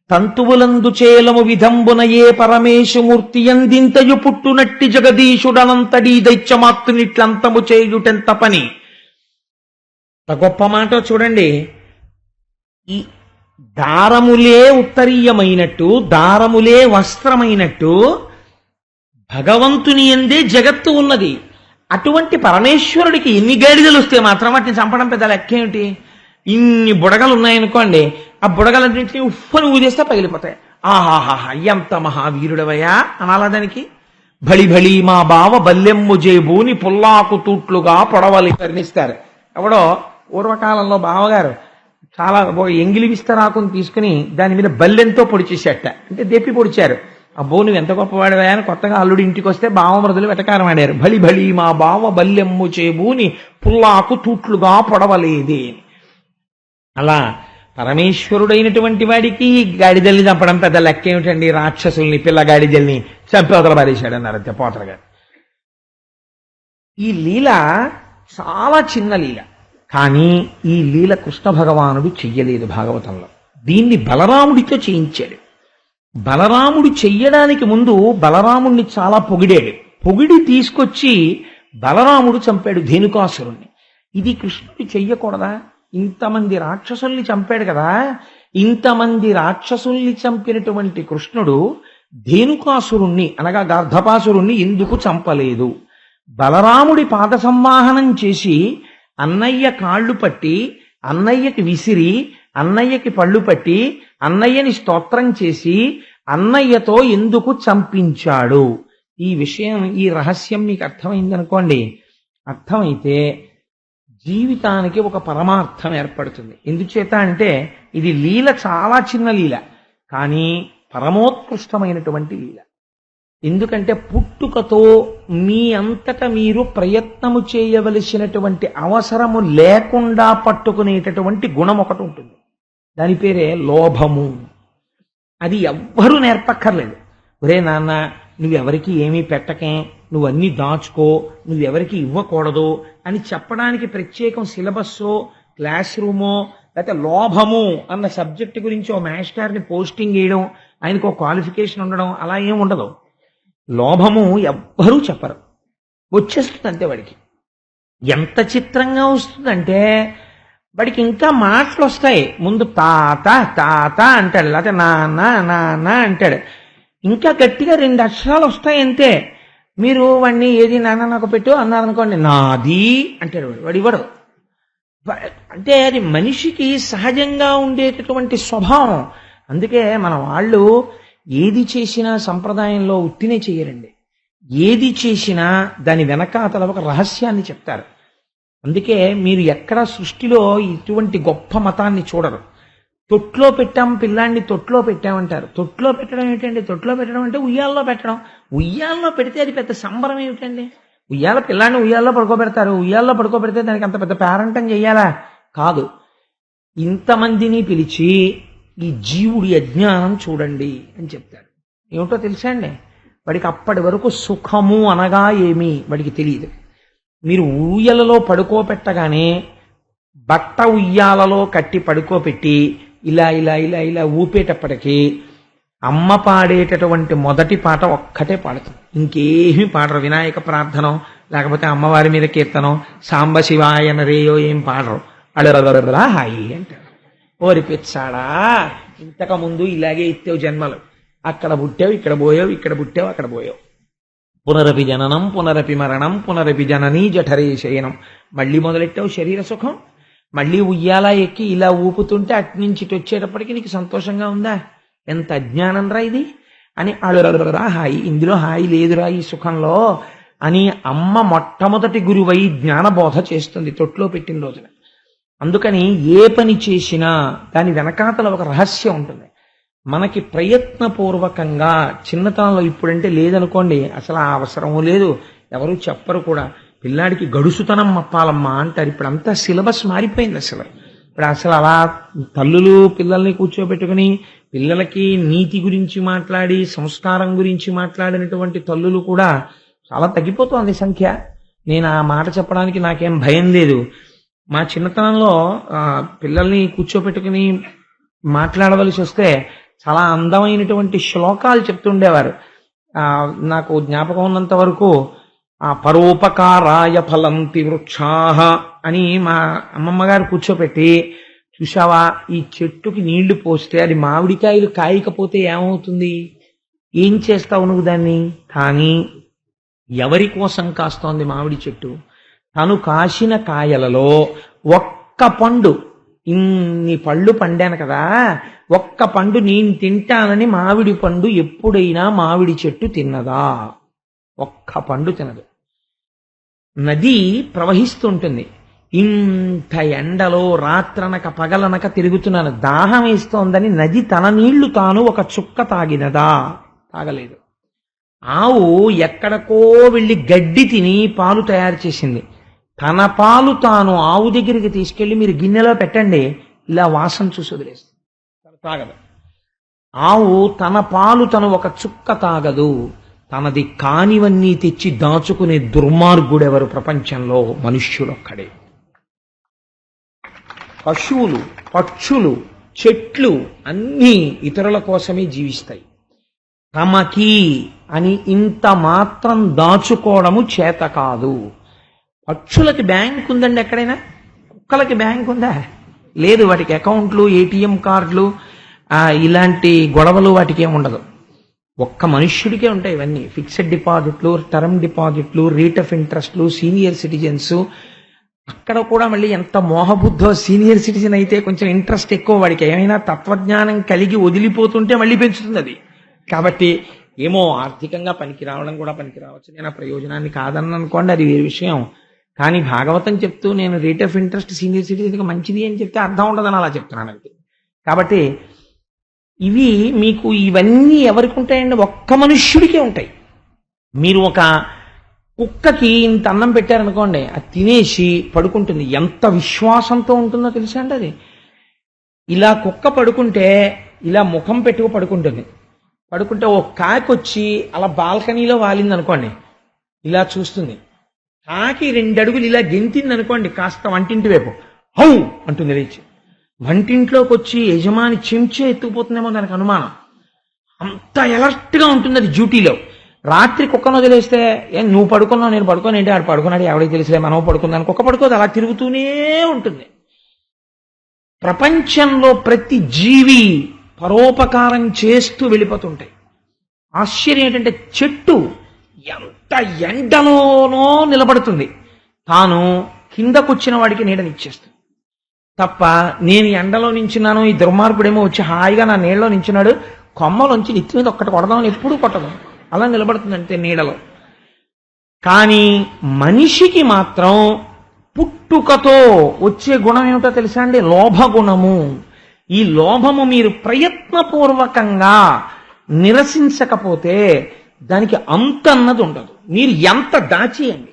తంతువులందు చేలము విధంబునయే పరమేశుమూర్తి ఎందింతయు పుట్టునట్టి జగదీశుడనంతడీ దైత్యమాతృనిట్లంతము చేయుటెంత పని. గొప్ప మాట చూడండి. ఈ దారములే ఉత్తరీయమైనట్టు, దారములే వస్త్రమైనట్టు భగవంతుని ఎందే జగత్తు ఉన్నది. అటువంటి పరమేశ్వరుడికి ఎన్ని గాడిదలు వస్తే మాత్రం వాటిని చంపడం పెద్ద లెక్కేమిటి? ఇన్ని బుడగలు ఉన్నాయనుకోండి, ఆ బుడగలన్నింటినీ ఉఫ్ఫను ఊదేస్తే పగిలిపోతాయి. ఆహాహా ఎంత మహావీరుడవయ్యా అనాలా దానికి. బళి బళి మా బావ బల్లెమ్ము జేబూని పుల్లాకు తూట్లుగా పొడవలి వర్ణిస్తారు. ఎవడో పూర్వకాలంలో బావగారు చాలా ఎంగిలి విస్తరాకుని తీసుకుని దాని మీద బల్లెంతో పొడిచేసేట, అంటే దెప్పి పొడిచారు. అబ్బో నువ్వు ఎంత గొప్పవాడివా అని కొత్తగా అల్లుడి ఇంటికి వస్తే బావమరుదులు వెటకారం ఆడారు. బలి బలి మా బావ బల్లెమ్ము చేబూని పుల్లాకు తూట్లుగా పొడవలేదే. అలా పరమేశ్వరుడైనటువంటి వాడికి గాడిదల్ని చంపడం పెద్ద లెక్క ఏమిటండి? రాక్షసుల్ని పిల్లగాడిదల్ని చంపి అవతల పారేశాడు అన్నారు అంతే పోతన గారు. ఈ లీల చాలా చిన్న లీల, కానీ ఈ లీల కృష్ణ భగవానుడు చెయ్యలేదు భాగవతంలో. దీన్ని బలరాముడితో చేయించాడు. బలరాముడు చెయ్యడానికి ముందు బలరాముడిని చాలా పొగిడాడు. పొగిడి తీసుకొచ్చి బలరాముడు చంపాడు ధేనుకాసురుణ్ణి. ఇది కృష్ణుడు చెయ్యకూడదా? ఇంతమంది రాక్షసుల్ని చంపాడు కదా. ఇంతమంది రాక్షసుల్ని చంపినటువంటి కృష్ణుడు ధేనుకాసురుణ్ణి అనగా గర్ధపాసురుణ్ణి ఎందుకు చంపలేదు? బలరాముడి పాద సంవాహనం చేసి అన్నయ్య కాళ్ళు పట్టి అన్నయ్యకి విసిరి అన్నయ్యకి పళ్ళు పట్టి అన్నయ్యని స్తోత్రం చేసి అన్నయ్యతో ఎందుకు చంపించాడు? ఈ విషయం, ఈ రహస్యం మీకు అర్థమైందనుకోండి. అర్థమైతే జీవితానికి ఒక పరమార్థం ఏర్పడుతుంది. ఎందుచేత అంటే ఇది లీల చాలా చిన్న లీల, కానీ పరమోత్కృష్టమైనటువంటి లీల. ఎందుకంటే పుట్టుకతో మీ అంతట మీరు ప్రయత్నము చేయవలసినటువంటి అవసరము లేకుండా పట్టుకునేటటువంటి గుణం ఒకటి ఉంటుంది. దాని పేరే లోభము. అది ఎవ్వరూ నేర్పక్కర్లేదు. ఒరే నాన్న నువ్వెవరికి ఏమీ పెట్టకే, నువ్వన్నీ దాచుకో, నువ్వెవరికి ఇవ్వకూడదు అని చెప్పడానికి ప్రత్యేకం సిలబస్సో క్లాస్ రూమో లేకపోతే లోభము అన్న సబ్జెక్ట్ గురించి ఓ మాస్టర్ని పోస్టింగ్ చేయడం, ఆయనకు ఒక క్వాలిఫికేషన్ ఉండడం అలా ఏం ఉండదు. లోభము ఎవ్వరూ చెప్పరు, వచ్చేస్తుంది అంతే. వాడికి ఎంత చిత్రంగా వస్తుందంటే వాడికి ఇంకా మాటలు వస్తాయి. ముందు తాత తాత అంటాడు, లేకపోతే నాన్న నాన్న అంటాడు. ఇంకా గట్టిగా 2 అక్షరాలు వస్తాయి అంతే. మీరు వాడిని ఏది నాన్న నాకు పెట్టు అన్నారనుకోండి, నాది అంటాడు వాడు ఇవ్వడు. అంటే అది మనిషికి సహజంగా ఉండేటటువంటి స్వభావం. అందుకే మన వాళ్ళు ఏది చేసినా సంప్రదాయంలో ఉత్తినే చెయ్యరండి. ఏది చేసినా దాని వెనకాతల ఒక రహస్యాన్ని చెప్తారు. అందుకే మీరు ఎక్కడ సృష్టిలో ఇటువంటి గొప్ప మతాన్ని చూడరు. తొట్లో పెట్టాం పిల్లాన్ని తొట్లో పెట్టామంటారు. తొట్లో పెట్టడం ఏమిటండి? తొట్లో పెట్టడం అంటే ఉయ్యాల్లో పెట్టడం. ఉయ్యాల్లో పెడితే అది పెద్ద సంబరం ఏమిటండి? పిల్లాన్ని ఉయ్యాల్లో పడుకోబెడతారు. ఉయ్యాల్లో పడుకోబెడితే దానికి అంత పెద్ద పేరంటం చెయ్యాలా? కాదు. ఇంతమందిని పిలిచి ఈ జీవుడి అజ్ఞానం చూడండి అని చెప్తాడు. ఏమిటో తెలుసా అండి? వాడికి అప్పటి వరకు సుఖము అనగా ఏమి వాడికి తెలియదు. మీరు ఊయలలో పడుకోపెట్టగానే బట్ట ఉయ్యాలలో కట్టి పడుకోపెట్టి ఇలా ఇలా ఇలా ఇలా ఊపేటప్పటికీ అమ్మ పాడేటటువంటి మొదటి పాట ఒక్కటే పాడుతుంది. ఇంకేమీ పాడరు. వినాయక ప్రార్థనం, లేకపోతే అమ్మవారి మీద కీర్తనం, సాంబ శివాయన రేయో ఏం పాడరు. అడరరా హాయి అంటారు. ఓరి పిచ్చాడా, ఇంతకుముందు ఇలాగే ఇచ్చావు జన్మలు. అక్కడ పుట్టావు, ఇక్కడ పోయావు, ఇక్కడ పుట్టావు, అక్కడ పోయావు. పునరపి జననం పునరపి మరణం పునరపి జననీ జఠరే శయనం. మళ్ళీ మొదలెట్టావు శరీర సుఖం. మళ్ళీ ఉయ్యాలా ఎక్కి ఇలా ఊపుతుంటే అట్నుంచి ఇటు వచ్చేటప్పటికి నీకు సంతోషంగా ఉందా? ఎంత అజ్ఞానం రా ఇది అని అడరరా హాయి. ఇందులో హాయి లేదురా ఈ సుఖంలో అని అమ్మ మొట్టమొదటి గురువై జ్ఞానబోధ చేస్తుంది తొట్లో పెట్టిన రోజున. అందుకని ఏ పని చేసినా దాని వెనకాతల ఒక రహస్యం ఉంటుంది. మనకి ప్రయత్నపూర్వకంగా చిన్నతనంలో, ఇప్పుడంటే లేదనుకోండి, అసలు ఆ అవసరము లేదు, ఎవరు చెప్పరు కూడా. పిల్లాడికి గడుసుతనం మప్పాలమ్మా అంటారు. ఇప్పుడు అంతా సిలబస్ మారిపోయింది. ఇప్పుడు అసలు అలా తల్లులు పిల్లల్ని కూర్చోబెట్టుకుని పిల్లలకి నీతి గురించి మాట్లాడి సంస్కారం గురించి మాట్లాడినటువంటి తల్లులు కూడా చాలా తగ్గిపోతుంది సంఖ్య. నేను ఆ మాట చెప్పడానికి నాకేం భయం లేదు. మా చిన్నతనంలో పిల్లల్ని కూర్చోబెట్టుకుని మాట్లాడవలసి వస్తే చాలా అందమైనటువంటి శ్లోకాలు చెప్తుండేవారు. నాకు జ్ఞాపకం ఉన్నంత వరకు పరోపకారాయ ఫలంతి వృక్షాహ అని మా అమ్మమ్మ గారు కూర్చోపెట్టి, చూసావా ఈ చెట్టుకి నీళ్లు పోస్తే అది మామిడికాయలు కాయకపోతే ఏమవుతుంది? ఏం చేస్తావు నువ్వు దాన్ని? కానీ ఎవరి కోసం కాస్తోంది మామిడి చెట్టు? తను కాసిన కాయలలో ఒక్క పండు, ఇన్ని పళ్ళు పండాను కదా, ఒక్క పండు నేను తింటానని మామిడి పండు ఎప్పుడైనా మామిడి చెట్టు తిన్నదా? ఒక్క పండు తినదు. నది ప్రవహిస్తుంటుంది. ఇంత ఎండలో రాత్రనక పగలనక తిరుగుతున్నాను, దాహం వేస్తోందని నది తన నీళ్లు తాను ఒక చుక్క తాగినదా? తాగలేదు. ఆవు ఎక్కడికో వెళ్ళి గడ్డి తిని పాలు తయారు చేసింది. తన పాలు తాను ఆవు దగ్గరికి తీసుకెళ్లి మీరు గిన్నెలో పెట్టండి, ఇలా వాసన చూసి వదిలేస్తుంది, తాగదు. ఆవు తన పాలు తను ఒక చుక్క తాగదు. తనది కానివన్నీ తెచ్చి దాచుకునే దుర్మార్గుడెవరు ప్రపంచంలో? మనుష్యులొక్కడే. పశువులు, పక్షులు, చెట్లు అన్నీ ఇతరుల కోసమే జీవిస్తాయి. తమకి అని ఇంత మాత్రం దాచుకోవడము చేత కాదు. పక్షులకి బ్యాంక్ ఉందండి ఎక్కడైనా? కుక్కలకి బ్యాంక్ ఉందా? లేదు. వాటికి అకౌంట్లు, ఏటీఎం కార్డులు, ఇలాంటి గొడవలు వాటికి ఏమి ఉండదు. ఒక్క మనుష్యుడికే ఉంటాయి ఇవన్నీ. ఫిక్స్డ్ డిపాజిట్లు, టర్మ్ డిపాజిట్లు, రేట్ ఆఫ్ ఇంట్రెస్ట్లు, సీనియర్ సిటిజన్స్. అక్కడ కూడా మళ్ళీ ఎంత మోహబుద్ధో, సీనియర్ సిటిజన్ అయితే కొంచెం ఇంట్రెస్ట్ ఎక్కువ, వాడికి ఏమైనా తత్వజ్ఞానం కలిగి వదిలిపోతుంటే మళ్ళీ పెంచుతుంది అది. కాబట్టి ఏమో ఆర్థికంగా పనికి రావడం కూడా పనికి రావచ్చు, నేను ఆ ప్రయోజనాన్ని కాదని అనుకోండి, అది వేరే విషయం. కానీ భాగవతం చెప్తూ నేను రేట్ ఆఫ్ ఇంట్రెస్ట్ సీనియర్ సిటిజన్కి మంచిది అని చెప్తే అర్థం ఉండదని అలా చెప్తున్నాను అంతే. కాబట్టి ఇవి మీకు ఇవన్నీ ఎవరికి ఉంటాయండి? ఒక్క మనుష్యుడికే ఉంటాయి. మీరు ఒక కుక్కకి ఇంత అన్నం పెట్టారనుకోండి, అది తినేసి పడుకుంటుంది. ఎంత విశ్వాసంతో ఉంటుందో తెలుసా అండి అది? ఇలా కుక్క పడుకుంటే ఇలా ముఖం పెట్టుకు పడుకుంటుంది. పడుకుంటే ఓ కాకొచ్చి అలా బాల్కనీలో వాలింది అనుకోండి, ఇలా చూస్తుంది. కాకి 2 అడుగులు ఇలా గెంతింది అనుకోండి, కాస్త వంటింటి వైపు హౌ అంటుంది లేచి. వంటింట్లోకి వచ్చి యజమాని చెంచే ఎత్తుకుపోతుందేమో దానికి అనుమానం. అంత ఎలర్ట్గా ఉంటుంది అది డ్యూటీలో. రాత్రి కుక్కను వదిలేస్తే నువ్వు పడుకున్నావు నేను పడుకోను ఏంటి, ఆడు పడుకున్నాడు ఎవరికి తెలిసలే మనం పడుకుందాను. కుక్క పడుకోదు, అలా తిరుగుతూనే ఉంటుంది. ప్రపంచంలో ప్రతి జీవి పరోపకారం చేస్తూ వెళ్ళిపోతుంటాయి. ఆశ్చర్యం ఏంటంటే చెట్టు ఎంత ఎండలోనో నిలబడుతుంది, తాను కిందకొచ్చిన వాడికి నీడనిచ్చేస్తుంది తప్ప, నేను ఎండలో నించున్నాను, ఈ దుర్మార్గుడేమో వచ్చి హాయిగా నా నీళ్ళలో నించున్నాడు, కొమ్మలోంచి నెత్తి మీద ఒక్కటి కొడదామని ఎప్పుడూ కొట్టదు, అలా నిలబడుతుందంటే నీడలో. కానీ మనిషికి మాత్రం పుట్టుకతో వచ్చే గుణం ఏమిటో తెలుసా అండి? లోభగుణము. ఈ లోభము మీరు ప్రయత్నపూర్వకంగా నిరసించకపోతే దానికి అంతన్నది ఉండదు. మీరు ఎంత దాచేయండి.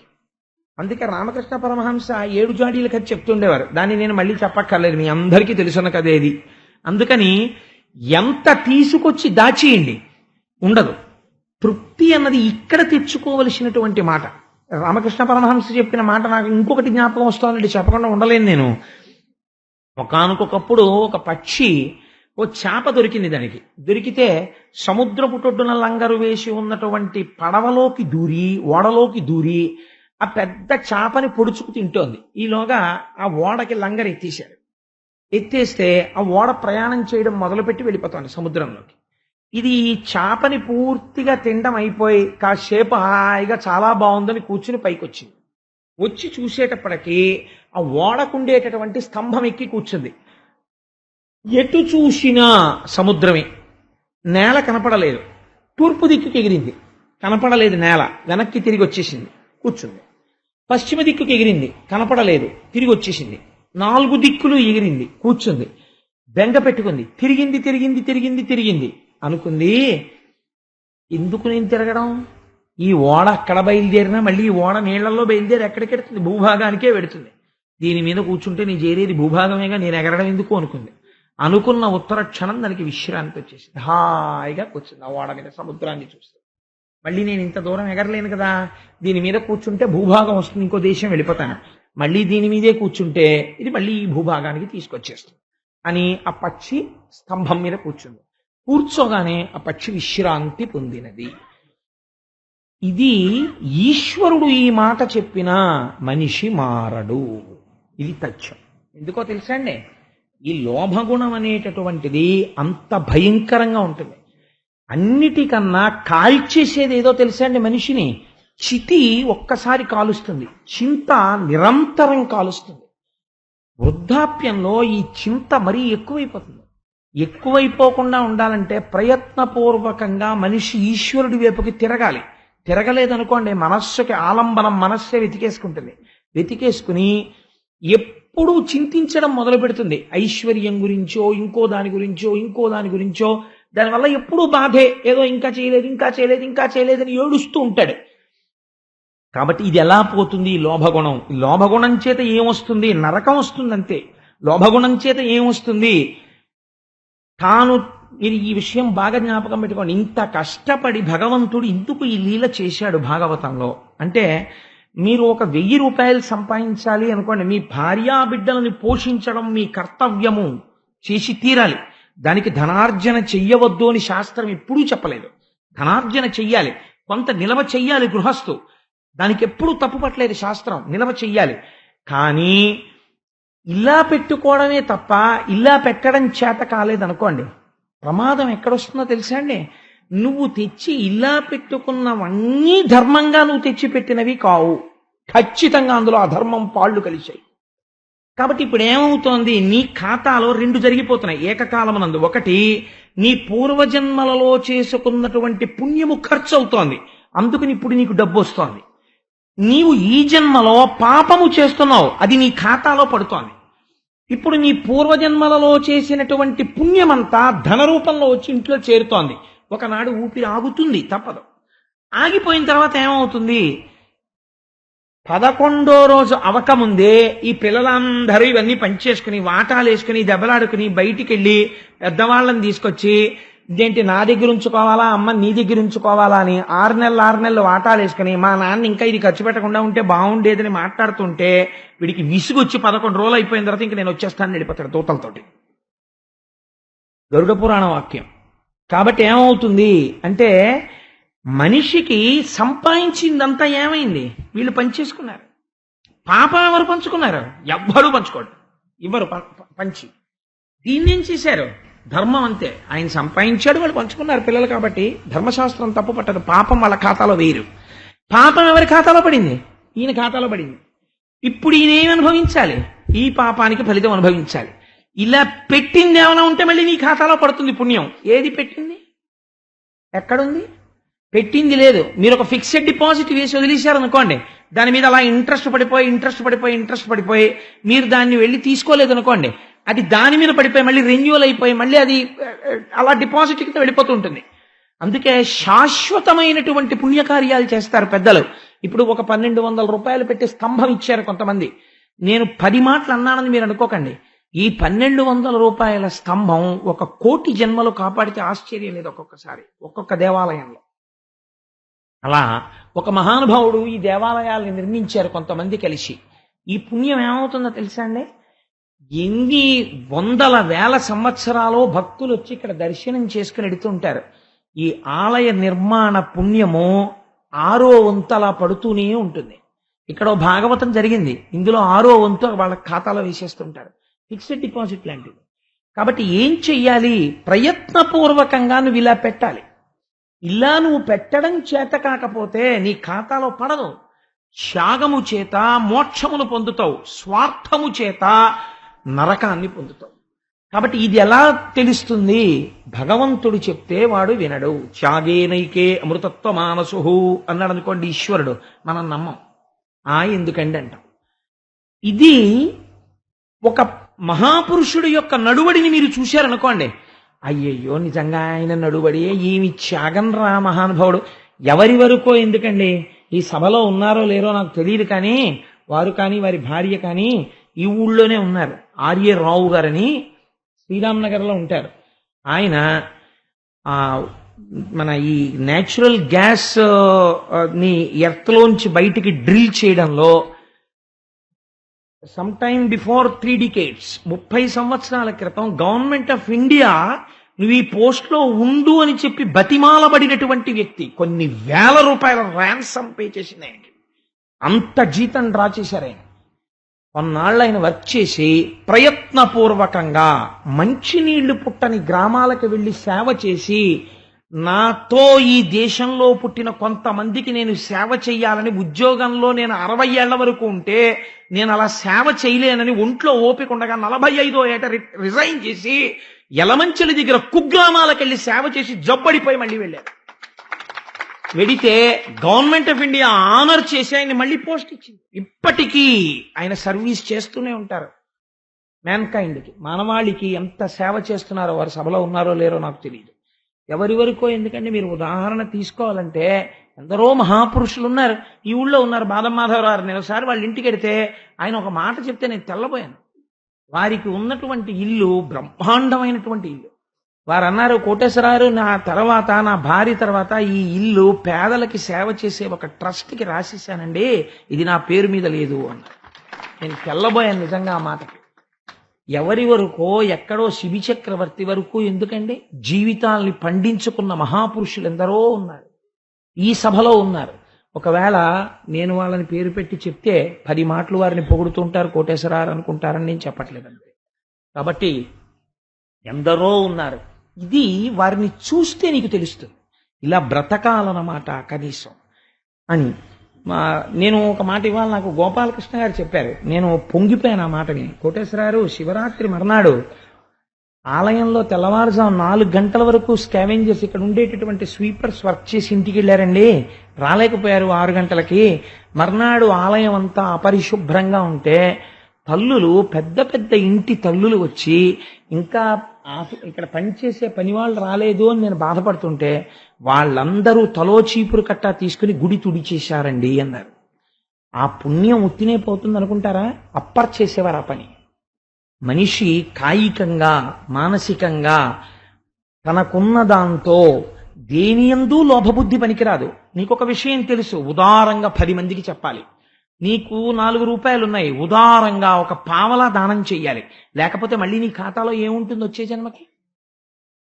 అందుకే రామకృష్ణ పరమహంస 7 జాడీల కథ చెప్తుండేవారు. దాన్ని నేను మళ్ళీ చెప్పక్కర్లేదు, మీ అందరికీ తెలుసున్న కథేది. అందుకని ఎంత తీసుకొచ్చి దాచేయండి ఉండదు. తృప్తి అన్నది ఇక్కడ తెచ్చుకోవలసినటువంటి మాట. రామకృష్ణ పరమహంస చెప్పిన మాట నాకు ఇంకొకటి జ్ఞాపకం వస్తుందండి, చెప్పకుండా ఉండలేను నేను. ఒకానొకప్పుడు ఒక పక్షి, ఓ చేప దొరికింది. దానికి దొరికితే సముద్రపు టొడ్డున లంగరు వేసి ఉన్నటువంటి పడవలోకి దూరి, ఓడలోకి దూరి ఆ పెద్ద చేపని పొడుచుకు తింటోంది. ఈలోగా ఆ ఓడకి లంగరు ఎత్తేశారు. ఎత్తేస్తే ఆ ఓడ ప్రయాణం చేయడం మొదలుపెట్టి వెళ్ళిపోతుంది సముద్రంలోకి. ఇది ఈ చేపని పూర్తిగా తినడం అయిపోయి కాసేపు హాయిగా చాలా బాగుందని కూర్చుని పైకి వచ్చింది. వచ్చి చూసేటప్పటికి ఆ ఓడకుండేటటువంటి స్తంభం ఎక్కి కూర్చుంది. ఎటు చూసినా సముద్రమే, నేల కనపడలేదు. తూర్పు దిక్కుకి ఎగిరింది, కనపడలేదు నేల, వెనక్కి తిరిగి వచ్చేసింది, కూర్చుంది. పశ్చిమ దిక్కుకి ఎగిరింది, కనపడలేదు, తిరిగి వచ్చేసింది. 4 దిక్కులు ఎగిరింది, కూర్చుంది. బెంగ పెట్టుకుంది, తిరిగింది తిరిగింది తిరిగింది తిరిగింది. అనుకుంది, ఎందుకు నేను తిరగడం? ఈ ఓడ అక్కడ బయలుదేరినా మళ్ళీ ఈ ఓడ నీళ్లలో బయలుదేరి ఎక్కడికి వెడుతుంది? భూభాగానికే వెడుతుంది. దీని మీద కూర్చుంటే నేను చేరేది భూభాగమేగా, నేను ఎగరడం ఎందుకు అనుకుంది. అనుకున్న ఉత్తర క్షణం దానికి విశ్రాంతి వచ్చేసింది. హాయిగా కూర్చుంది ఆ ఓడ మీద, సముద్రాన్ని చూస్తూ. మళ్ళీ నేను ఇంత దూరం ఎగరలేను కదా, దీని మీద కూర్చుంటే భూభాగం వస్తుంది, ఇంకో దేశం వెళ్ళిపోతాను. మళ్ళీ దీని మీదే కూర్చుంటే ఇది మళ్ళీ ఈ భూభాగానికి తీసుకొచ్చేస్తుంది అని ఆ పక్షి స్తంభం మీద కూర్చుంది. కూర్చోగానే ఆ పక్షి విశ్రాంతి పొందినది. ఇది ఈశ్వరుడు ఈ మాట చెప్పినా మనిషి మారడు. ఇది తథ్యం. ఎందుకో తెలుసా అండి? ఈ లోభగుణం అనేటటువంటిది అంత భయంకరంగా ఉంటుంది. అన్నిటికన్నా కాల్చేసేది ఏదో తెలుసా అండి మనిషిని? చితి ఒక్కసారి కాలుస్తుంది, చింత నిరంతరం కాలుస్తుంది. వృద్ధాప్యంలో ఈ చింత మరీ ఎక్కువైపోతుంది. ఎక్కువైపోకుండా ఉండాలంటే ప్రయత్నపూర్వకంగా మనిషి ఈశ్వరుడి వైపుకి తిరగాలి. తిరగలేదనుకోండి, మనస్సుకి ఆలంబనం మనస్సే వెతికేసుకుంటుంది. వెతికేసుకుని ఎప్పుడూ చింతించడం మొదలు పెడుతుంది. ఐశ్వర్యం గురించో, ఇంకో దాని గురించో, ఇంకో దాని గురించో. దానివల్ల ఎప్పుడూ బాధే, ఏదో ఇంకా చేయలేదు ఇంకా చేయలేదు ఇంకా చేయలేదని ఏడుస్తూ ఉంటాడు. కాబట్టి ఇది ఎలా పోతుంది? ఈ లోభగుణం. ఈ లోభగుణం చేత ఏమొస్తుంది? నరకం వస్తుంది అంతే. లోభగుణం చేత ఏమొస్తుంది? తాను, మీరు ఈ విషయం బాగా జ్ఞాపకం పెట్టుకోండి. ఇంత కష్టపడి భగవంతుడు ఇందుకు ఈ లీల చేశాడు భాగవతంలో. అంటే మీరు ఒక 1000 రూపాయలు సంపాదించాలి అనుకోండి, మీ భార్యా బిడ్డలని పోషించడం మీ కర్తవ్యము, చేసి తీరాలి. దానికి ధనార్జన చెయ్యవద్దు అని శాస్త్రం ఎప్పుడూ చెప్పలేదు. ధనార్జన చెయ్యాలి, కొంత నిలవ చెయ్యాలి గృహస్థు. దానికి ఎప్పుడూ తప్పు పట్టలేదు శాస్త్రం, నిలవ చెయ్యాలి. కానీ ఇలా పెట్టుకోవడమే తప్ప ఇలా పెట్టడం చేత కాలేదనుకోండి, ప్రమాదం ఎక్కడొస్తుందో తెలుసా అండి? నువ్వు తెచ్చి ఇలా పెట్టుకున్నవన్నీ ధర్మంగా నువ్వు తెచ్చి పెట్టినవి కావు. ఖచ్చితంగా అందులో అధర్మం పాళ్ళు కలిశాయి. కాబట్టి ఇప్పుడు ఏమవుతోంది? నీ ఖాతాలో 2 జరిగిపోతున్నాయి ఏకకాలమునందు. ఒకటి, నీ పూర్వజన్మలలో చేసుకున్నటువంటి పుణ్యము ఖర్చు అవుతోంది, అందుకని ఇప్పుడు నీకు డబ్బు వస్తోంది. నీవు ఈ జన్మలో పాపము చేస్తున్నావు, అది నీ ఖాతాలో పడుతోంది. ఇప్పుడు నీ పూర్వజన్మలలో చేసినటువంటి పుణ్యమంతా ధన రూపంలో వచ్చి ఇంట్లో చేరుతోంది. ఒకనాడు ఊపిరి ఆగుతుంది, తప్పదు. ఆగిపోయిన తర్వాత ఏమవుతుంది? 11వ రోజు అవకముందే ఈ పిల్లలందరూ ఇవన్నీ పనిచేసుకుని, వాటాలు వేసుకుని, దెబ్బలాడుకుని బయటికి వెళ్ళి పెద్దవాళ్ళని తీసుకొచ్చి, ఇదేంటి నా దగ్గర ఉంచుకోవాలా, అమ్మ నీ దగ్గర ఉంచుకోవాలా అని 6 నెలలు వాటాలు వేసుకుని, మా నాన్న ఇంకా ఇది ఖర్చు పెట్టకుండా ఉంటే బాగుండేదని మాట్లాడుతుంటే వీడికి విసుగొచ్చి 11 రోజులు అయిపోయిన తర్వాత ఇంక నేను వచ్చేస్తానని వెళ్ళిపోతాడు దూతలతోటి. గరుడ పురాణ వాక్యం. కాబట్టి ఏమవుతుంది అంటే, మనిషికి సంపాదించిందంతా ఏమైంది? వీళ్ళు పంచేసుకున్నారు. పాపం ఎవరు పంచుకున్నారు? ఎవ్వరూ పంచుకోడు, ఇవ్వరు పంచి. దీన్నేం చేశారు? ధర్మం అంతే. ఆయన సంపాదించాడు, వాళ్ళు పంచుకున్నారు పిల్లలు. కాబట్టి ధర్మశాస్త్రం తప్పు పట్టదు. పాపం వాళ్ళ ఖాతాలో వేయరు. పాపం ఎవరి ఖాతాలో పడింది? ఈయన ఖాతాలో పడింది. ఇప్పుడు ఈయన ఏమి అనుభవించాలి? ఈ పాపానికి ఫలితం అనుభవించాలి. ఇలా పెట్టింది ఏమైనా ఉంటే మళ్ళీ నీ ఖాతాలో పడుతుంది పుణ్యం. ఏది పెట్టింది? ఎక్కడుంది? పెట్టింది లేదు. మీరు ఒక ఫిక్స్డ్ డిపాజిట్ వేసి వదిలేశారనుకోండి, దాని మీద అలా ఇంట్రెస్ట్ పడిపోయి మీరు దాన్ని వెళ్ళి తీసుకోలేదు అనుకోండి, అది దాని మీద పడిపోయి మళ్ళీ రెన్యూవల్ అయిపోయి మళ్ళీ అది అలా డిపాజిట్ కింద వెళ్ళిపోతూ ఉంటుంది. అందుకే శాశ్వతమైనటువంటి పుణ్యకార్యాలు చేస్తారు పెద్దలు. ఇప్పుడు ఒక 1200 రూపాయలు పెట్టి స్తంభం ఇచ్చారు కొంతమంది. నేను 10 మాటలు అన్నానని మీరు అనుకోకండి. ఈ 1200 రూపాయల స్తంభం 1,000,000 జన్మలు కాపాడితే ఆశ్చర్యం లేదు. ఒక్కొక్కసారి ఒక్కొక్క దేవాలయంలో అలా ఒక మహానుభావుడు ఈ దేవాలయాలను నిర్మించారు కొంతమంది కలిసి. ఈ పుణ్యం ఏమవుతుందో తెలుసా అండి? ఎన్ని వందల వేల సంవత్సరాలు భక్తులు వచ్చి ఇక్కడ దర్శనం చేసుకుని ఎడుతుంటారు. ఈ ఆలయ నిర్మాణ పుణ్యము 6వ వంతు అలా పడుతూనే ఉంటుంది. ఇక్కడ భాగవతం జరిగింది, ఇందులో 6వ వంతు వాళ్ళ ఖాతాలో వేసేస్తుంటారు. ఫిక్స్డ్ డిపాజిట్ లాంటివి. కాబట్టి ఏం చెయ్యాలి? ప్రయత్నపూర్వకంగా నువ్వు ఇలా పెట్టాలి. ఇలా నువ్వు పెట్టడం చేత కాకపోతే నీ ఖాతాలో పడదు. త్యాగము చేత మోక్షమును పొందుతావు, స్వార్థము చేత నరకాన్ని పొందుతావు. కాబట్టి ఇది ఎలా తెలుస్తుంది? భగవంతుడు చెప్తే వాడు వినడు. త్యాగేనైకే అమృతత్వ మానసు అన్నాడు అనుకోండి ఈశ్వరుడు, మనం నమ్మం. ఎందుకండి అంటాం. ఇది ఒక మహాపురుషుడు యొక్క నడువడిని మీరు చూశారనుకోండి, అయ్యయ్యో నిజంగా ఆయన నడువడి ఏమి త్యాగం రా మహానుభావుడు. ఎవరి వరకో ఎందుకండి, ఈ సభలో ఉన్నారో లేరో నాకు తెలియదు, కానీ వారు కానీ వారి భార్య కానీ ఈ ఊళ్ళోనే ఉన్నారు. ఆర్య రావు గారని శ్రీరామ్నగర్లో ఉంటారు. ఆయన మన ఈ నేచురల్ గ్యాస్ ని ఎర్త్లోంచి బయటికి డ్రిల్ చేయడంలో సమ్ టైమ్ బిఫోర్ 3 decades 30 సంవత్సరాల క్రితం గవర్నమెంట్ ఆఫ్ ఇండియా నువ్వు ఈ పోస్ట్ లో ఉండు అని చెప్పి బతిమాలబడినటువంటి వ్యక్తి. కొన్ని వేల రూపాయల ర్యాన్సమ్ పే చేసింది ఆయనకి. అంత జీతం డ్రా చేశారు ఆయన. కొన్నాళ్ళు ఆయన వర్క్ చేసి ప్రయత్నపూర్వకంగా మంచినీళ్లు పుట్టని గ్రామాలకు వెళ్లి సేవ చేసి, నాతో ఈ దేశంలో పుట్టిన కొంతమందికి నేను సేవ చెయ్యాలని ఉద్యోగంలో నేను 60 ఏళ్ల వరకు ఉంటే నేను అలా సేవ చేయలేనని ఒంట్లో ఓపిక ఉండగా 45వ ఏట రిజైన్ చేసి యలమంచిలి దగ్గర కుగ్రామాలకు వెళ్ళి సేవ చేసి జబ్బడిపోయి మళ్ళీ వెళ్ళారు. వెడితే గవర్నమెంట్ ఆఫ్ ఇండియా ఆనర్ చేసి ఆయన మళ్ళీ పోస్ట్ ఇచ్చింది. ఇప్పటికీ ఆయన సర్వీస్ చేస్తూనే ఉంటారు. మ్యాన్కైండ్కి, మానవాళికి ఎంత సేవ చేస్తున్నారో, వారు సభలో ఉన్నారో లేరో నాకు తెలియదు. ఎవరి వరకో ఎందుకంటే మీరు ఉదాహరణ తీసుకోవాలంటే ఎందరో మహాపురుషులు ఉన్నారు. ఈ ఊళ్ళో ఉన్నారు బాదం మాధవరావు. నేను ఒకసారి వాళ్ళ ఇంటికి వెడితే ఆయన ఒక మాట చెప్తే నేను తెల్లబోయాను. వారికి ఉన్నటువంటి ఇల్లు బ్రహ్మాండమైనటువంటి ఇల్లు. వారు అన్నారు, కోటేశ్వరారు నా తర్వాత, నా భార్య తర్వాత ఈ ఇల్లు పేదలకి సేవ చేసే ఒక ట్రస్ట్కి రాసేసానండి, ఇది నా పేరు మీద లేదు అన్నారు. నేను తెల్లబోయాను నిజంగా ఆ మాటకి. ఎవరి వరకో ఎక్కడో శిబి చక్రవర్తి వరకు ఎందుకండి? జీవితాల్ని పండించుకున్న మహాపురుషులు ఎందరో ఉన్నారు, ఈ సభలో ఉన్నారు. ఒకవేళ నేను వాళ్ళని పేరు పెట్టి చెప్తే 10 మాటలు వారిని పొగుడుతుంటారు, కోటేశ్వరారు అనుకుంటారని నేను చెప్పట్లేదండి. కాబట్టి ఎందరో ఉన్నారు. ఇది వారిని చూస్తే నీకు తెలుస్తుంది, ఇలా బ్రతకాలన్నమాట కనీసం అని. నేను ఒక మాట ఇవాళ నాకు గోపాలకృష్ణ గారు చెప్పారు, నేను పొంగిపోయాను ఆ మాట విని. కోటేశ్వరారు శివరాత్రి మర్నాడు ఆలయంలో తెల్లవారుజాము 4 గంటల వరకు స్కావెంజర్స్, ఇక్కడ ఉండేటటువంటి స్వీపర్స్ వర్క్ చేసి ఇంటికి వెళ్ళారండి, రాలేకపోయారు 6 గంటలకి. మర్నాడు ఆలయం అంతా అపరిశుభ్రంగా ఉంటే తల్లులు, పెద్ద పెద్ద ఇంటి తల్లులు వచ్చి, ఇంకా ఇక్కడ పనిచేసే పని వాళ్ళు రాలేదు అని నేను బాధపడుతుంటే వాళ్ళందరూ తలో చీపురు కట్టా తీసుకుని గుడి తుడిచేశారండి అన్నారు. ఆ పుణ్యం ఉత్తినే పోతుంది అనుకుంటారా? అప్పర్ చేసేవారు ఆ పని. మనిషి కాయికంగా మానసికంగా తనకున్న దాంతో దేనియందు లోభబుద్ధి పనికిరాదు. నీకొక విషయం తెలుసు, ఉదారంగా 10 మందికి చెప్పాలి. నీకు 4 రూపాయలు ఉన్నాయి, ఉదారంగా ఒక పావలా దానం చెయ్యాలి, లేకపోతే మళ్ళీ నీ ఖాతాలో ఏముంటుంది వచ్చే జన్మకి?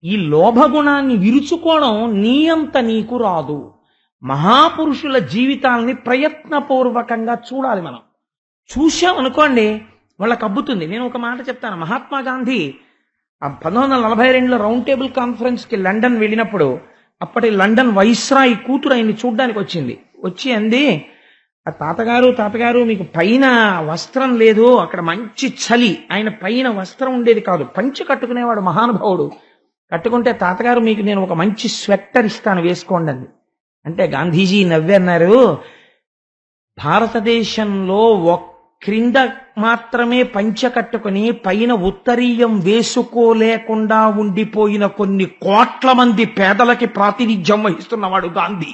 ఈ లోభగుణాన్ని విరుచుకోవడం నీ అంత నీకు రాదు. మహాపురుషుల జీవితాలని ప్రయత్నపూర్వకంగా చూడాలి. మనం చూశామనుకోండి వాళ్ళకి అబ్బుతుంది. నేను ఒక మాట చెప్తాను. మహాత్మా గాంధీ 1942లో రౌండ్ టేబుల్ కాన్ఫరెన్స్కి లండన్ వెళ్ళినప్పుడు అప్పటి లండన్ వైస్రాయ్ కూతురు ఆయన్ని చూడ్డానికి వచ్చింది. వచ్చి అంది, తాతగారు మీకు పైన వస్త్రం లేదు, అక్కడ మంచి చలి, ఆయన పైన వస్త్రం ఉండేది కాదు, పంచె కట్టుకునేవాడు మహానుభావుడు. కట్టుకుంటే తాతగారు మీకు నేను ఒక మంచి స్వెట్టర్ ఇస్తాను వేసుకోండి అంది. అంటే గాంధీజీ నవ్వి అన్నారు, భారతదేశంలో క్రింద మాత్రమే పంచ కట్టుకుని పైన ఉత్తరీయం వేసుకోలేకుండా ఉండిపోయిన కొన్ని కోట్ల మంది పేదలకి ప్రాతినిధ్యం వహిస్తున్నవాడు గాంధీ.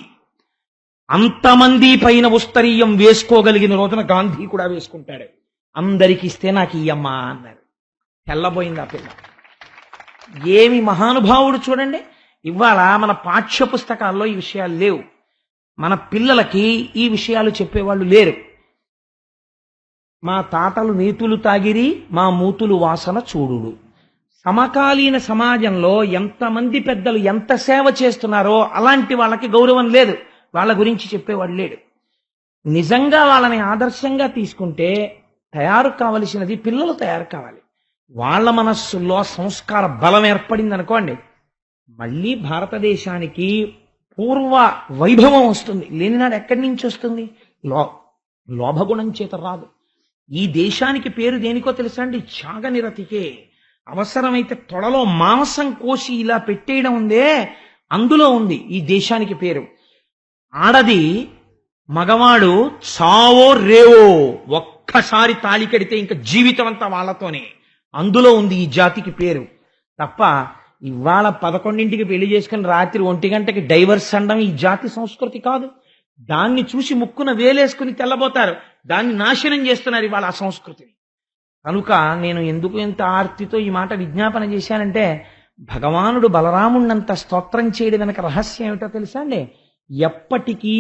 అంతమంది పైన ఉత్తరీయం వేసుకోగలిగిన రోజున గాంధీ కూడా వేసుకుంటాడు. అందరికి ఇస్తే నాకు ఇయ్యమ్మా అన్నారు. తెల్లబోయింది ఆ పిల్ల. ఏమి మహానుభావుడు చూడండి. ఇవాళ మన పాఠ్య పుస్తకాల్లో ఈ విషయాలు లేవు. మన పిల్లలకి ఈ విషయాలు చెప్పేవాళ్ళు లేరు. మా తాతలు నీతులు తాగిరి, మా మూతులు వాసన చూడుడు. సమకాలీన సమాజంలో ఎంతమంది పెద్దలు ఎంత సేవ చేస్తున్నారో అలాంటి వాళ్ళకి గౌరవం లేదు. వాళ్ళ గురించి చెప్పేవాడు లేడు. నిజంగా వాళ్ళని ఆదర్శంగా తీసుకుంటే తయారు కావలసినది పిల్లలు తయారు కావాలి. వాళ్ళ మనస్సుల్లో సంస్కార బలం ఏర్పడింది అనుకోండి, మళ్ళీ భారతదేశానికి పూర్వ వైభవం వస్తుంది. లేనినాడు ఎక్కడి నుంచి వస్తుంది? లోభగుణం చేత రాదు. ఈ దేశానికి పేరు దేనికో తెలుసా అండి? త్యాగనిరతికే. అవసరమైతే తొడలో మాంసం కోసి ఇలా పెట్టేయడం ఉందే, అందులో ఉంది ఈ దేశానికి పేరు. ఆడది మగవాడు చావో రేవో ఒక్కసారి తాళి కడితే ఇంకా జీవితం అంతా వాళ్ళతోనే, అందులో ఉంది ఈ జాతికి పేరు. తప్ప ఇవాళ 11ంటికి పెళ్లి చేసుకుని రాత్రి 1 గంటకి డైవర్స్ అనడం ఈ జాతి సంస్కృతి కాదు. దాన్ని చూసి ముక్కున వేలేసుకుని తెల్లబోతారు. దాన్ని నాశనం చేస్తున్నారు ఇవాళ ఆ సంస్కృతిని. కనుక నేను ఎందుకు ఎంత ఆర్తితో ఈ మాట విజ్ఞాపన చేశానంటే, భగవానుడు బలరాముణ్ణంత స్తోత్రం చేయడం వెనక రహస్యం ఏమిటో తెలుసా అండి? ఎప్పటికీ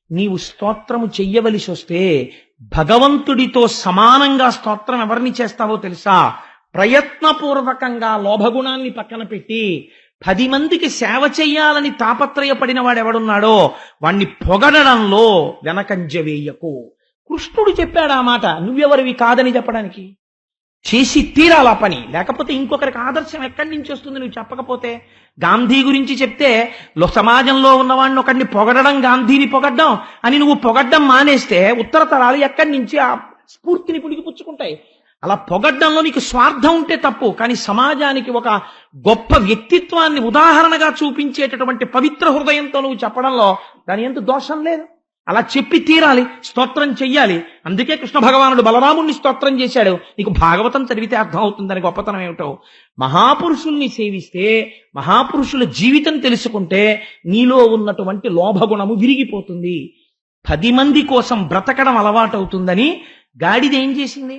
నీవు స్తోత్రము చెయ్యవలసి వస్తే భగవంతుడితో సమానంగా స్తోత్రం ఎవరిని చేస్తావో తెలుసా? ప్రయత్నపూర్వకంగా లోభగుణాన్ని పక్కన పెట్టి 10 మందికి సేవ చెయ్యాలని తాపత్రయపడిన వాడెవడున్నాడో వాణ్ణి పొగడడంలో వెనకంజ వేయకు. కృష్ణుడు చెప్పాడు ఆ మాట, నువ్వెవరివి కాదని చెప్పడానికి. చేసి తీరాలా పని, లేకపోతే ఇంకొకరికి ఆదర్శం ఎక్కడి నుంచి వస్తుంది నువ్వు చెప్పకపోతే? గాంధీ గురించి చెప్తే సమాజంలో ఉన్నవాడిని ఒకడిని పొగడడం, గాంధీని పొగడ్డం అని నువ్వు పొగడ్డం మానేస్తే ఉత్తర తరాలు ఎక్కడి నుంచి ఆ స్ఫూర్తిని పుడిగిపుచ్చుకుంటాయి? అలా పొగడ్డంలో నీకు స్వార్థం ఉంటే తప్పు, కానీ సమాజానికి ఒక గొప్ప వ్యక్తిత్వాన్ని ఉదాహరణగా చూపించేటటువంటి పవిత్ర హృదయంతో నువ్వు చెప్పడంలో దాని ఎంత దోషం లేదు. అలా చెప్పి తీరాలి, స్తోత్రం చెయ్యాలి. అందుకే కృష్ణ భగవానుడు బలరాముణ్ణి స్తోత్రం చేశాడు. నీకు భాగవతం చదివితే అర్థం అవుతుందని గొప్పతనం ఏమిటో. మహాపురుషుల్ని సేవిస్తే, మహాపురుషుల జీవితం తెలుసుకుంటే నీలో ఉన్నటువంటి లోభగుణము విరిగిపోతుంది. 10 మంది కోసం బ్రతకడం అలవాటవుతుందని గాడిద ఏం చేసింది?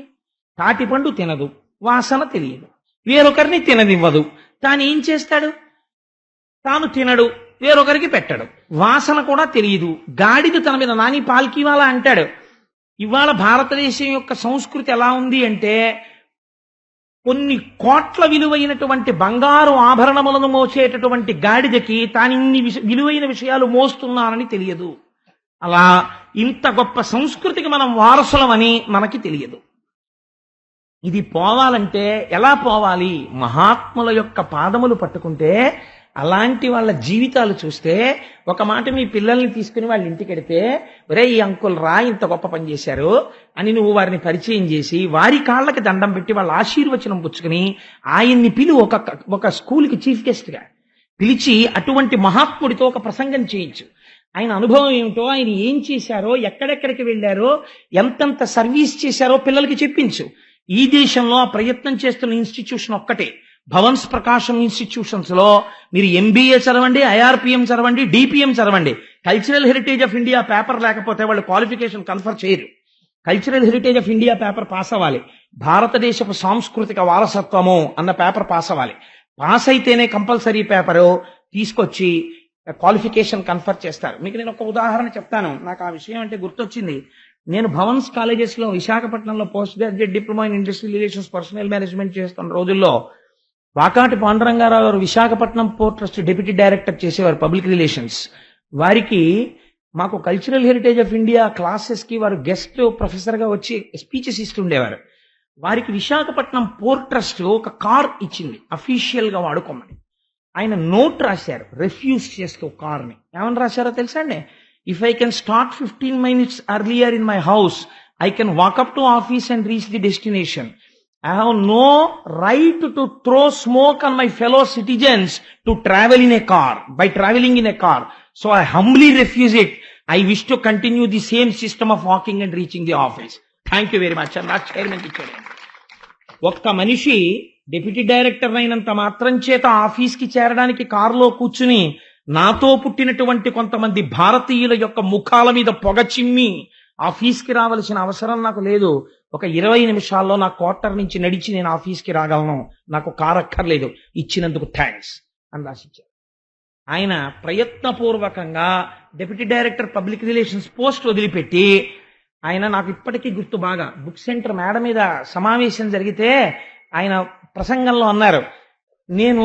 తాటిపండు తినదు, వాసన తెలియదు, వేరొకరిని తిననివ్వదు. తాను ఏం చేస్తాడు? తాను తినడు, వేరొకరికి పెట్టడు, వాసన కూడా తెలియదు. గాడిద తన మీద నాని పాల్కీవాలా అంటాడు. ఇవాళ భారతదేశం యొక్క సంస్కృతి ఎలా ఉంది అంటే, కొన్ని కోట్ల విలువైనటువంటి బంగారు ఆభరణములను మోసేటటువంటి గాడిదకి తానిన్ని విలువైన విషయాలు మోస్తున్నానని తెలియదు. అలా ఇంత గొప్ప సంస్కృతికి మనం వారసులమని మనకి తెలియదు. ఇది పోవాలంటే ఎలా పోవాలి? మహాత్ముల యొక్క పాదములు పట్టుకుంటే, అలాంటి వాళ్ళ జీవితాలు చూస్తే, ఒక మాట మీ పిల్లల్ని తీసుకుని వాళ్ళ ఇంటికి వెడితే, ఒరే ఈ అంకుల్ రా ఇంత గొప్ప పని చేశారు అని నువ్వు వారిని పరిచయం చేసి వారి కాళ్ళకి దండం పెట్టి వాళ్ళ ఆశీర్వచనం పుచ్చుకుని ఆయన్ని ఒక స్కూల్కి చీఫ్ గెస్ట్గా పిలిచి అటువంటి మహాత్ముడితో ఒక ప్రసంగం చేయించు. ఆయన అనుభవం ఏమిటో, ఆయన ఏం చేశారో, ఎక్కడెక్కడికి వెళ్ళారో, ఎంతెంత సర్వీస్ చేశారో పిల్లలకి చెప్పించు. ఈ దేశంలో ఆ ప్రయత్నం చేస్తున్న ఇన్స్టిట్యూషన్ ఒక్కటే, భవన్స్ ప్రకాశం ఇన్స్టిట్యూషన్స్ లో మీరు MBA చదవండి, IRPM చదవండి, DPM చదవండి. Cultural heritage of India paper లేకపోతే వాళ్ళు క్వాలిఫికేషన్ కన్ఫర్ చేయరు. Cultural heritage of India paper pass అవ్వాలి. భారతదేశపు సాంస్కృతిక వారసత్వము అన్న పేపర్ పాస్ అవ్వాలి. పాస్ అయితేనే కంపల్సరీ పేపరు తీసుకొచ్చి క్వాలిఫికేషన్ కన్ఫర్ చేస్తారు. మీకు నేను ఒక ఉదాహరణ చెప్తాను, నాకు ఆ విషయం అంటే గుర్తొచ్చింది. నేను భవన్స్ కాలేజెస్ లో విశాఖపట్నంలో post graduate diploma in industrial relations, personal management చేస్తున్న రోజుల్లో వాకాటి పాండురంగారావు గారు Visakhapatnam port trust deputy director చేసేవారు పబ్లిక్ రిలేషన్స్. వారికి మాకు cultural heritage of India classes కి వారు గెస్ట్ ప్రొఫెసర్ గా వచ్చి స్పీచెస్ ఇస్తుండేవారు. వారికి విశాఖపట్నం పోర్ట్ ట్రస్ట్ ఒక కార్ ఇచ్చింది అఫీషియల్ గా వాడుకోమని. ఆయన నోట్ రాశారు రిఫ్యూజ్ చేస్తూ కార్ని. ఏమని రాశారో తెలుసా అండి? If I can start 15 minutes earlier in my house, I can walk up to office and reach the destination. I have no right to throw smoke on my fellow citizens to travel in a car, by traveling in a car. So I humbly refuse it. I wish to continue the same system of walking and reaching the office. Thank you very much అని నాకు chairman ఇచ్చాడు. ఒక్క మనిషి deputy director అయినంత మాత్రం చేత ఆఫీస్కి చేరడానికి కారులో కూర్చుని నాతో పుట్టినటువంటి కొంతమంది భారతీయుల యొక్క ముఖాల మీద పొగ చిమ్మి ఆఫీస్కి రావాల్సిన అవసరం నాకు లేదు. ఒక 20 నిమిషాల్లో నా క్వార్టర్ నుంచి నడిచి నేను ఆఫీస్కి రాగలను, నాకు కారు అక్కర్లేదు, ఇచ్చినందుకు థ్యాంక్స్ అని రాసిచ్చారు. ఆయన ప్రయత్నపూర్వకంగా deputy director public relations post వదిలిపెట్టి, ఆయన నాకు ఇప్పటికీ గుర్తు బాగా, బుక్ సెంటర్ మేడ మీద సమావేశం జరిగితే ఆయన ప్రసంగంలో అన్నారు, నేను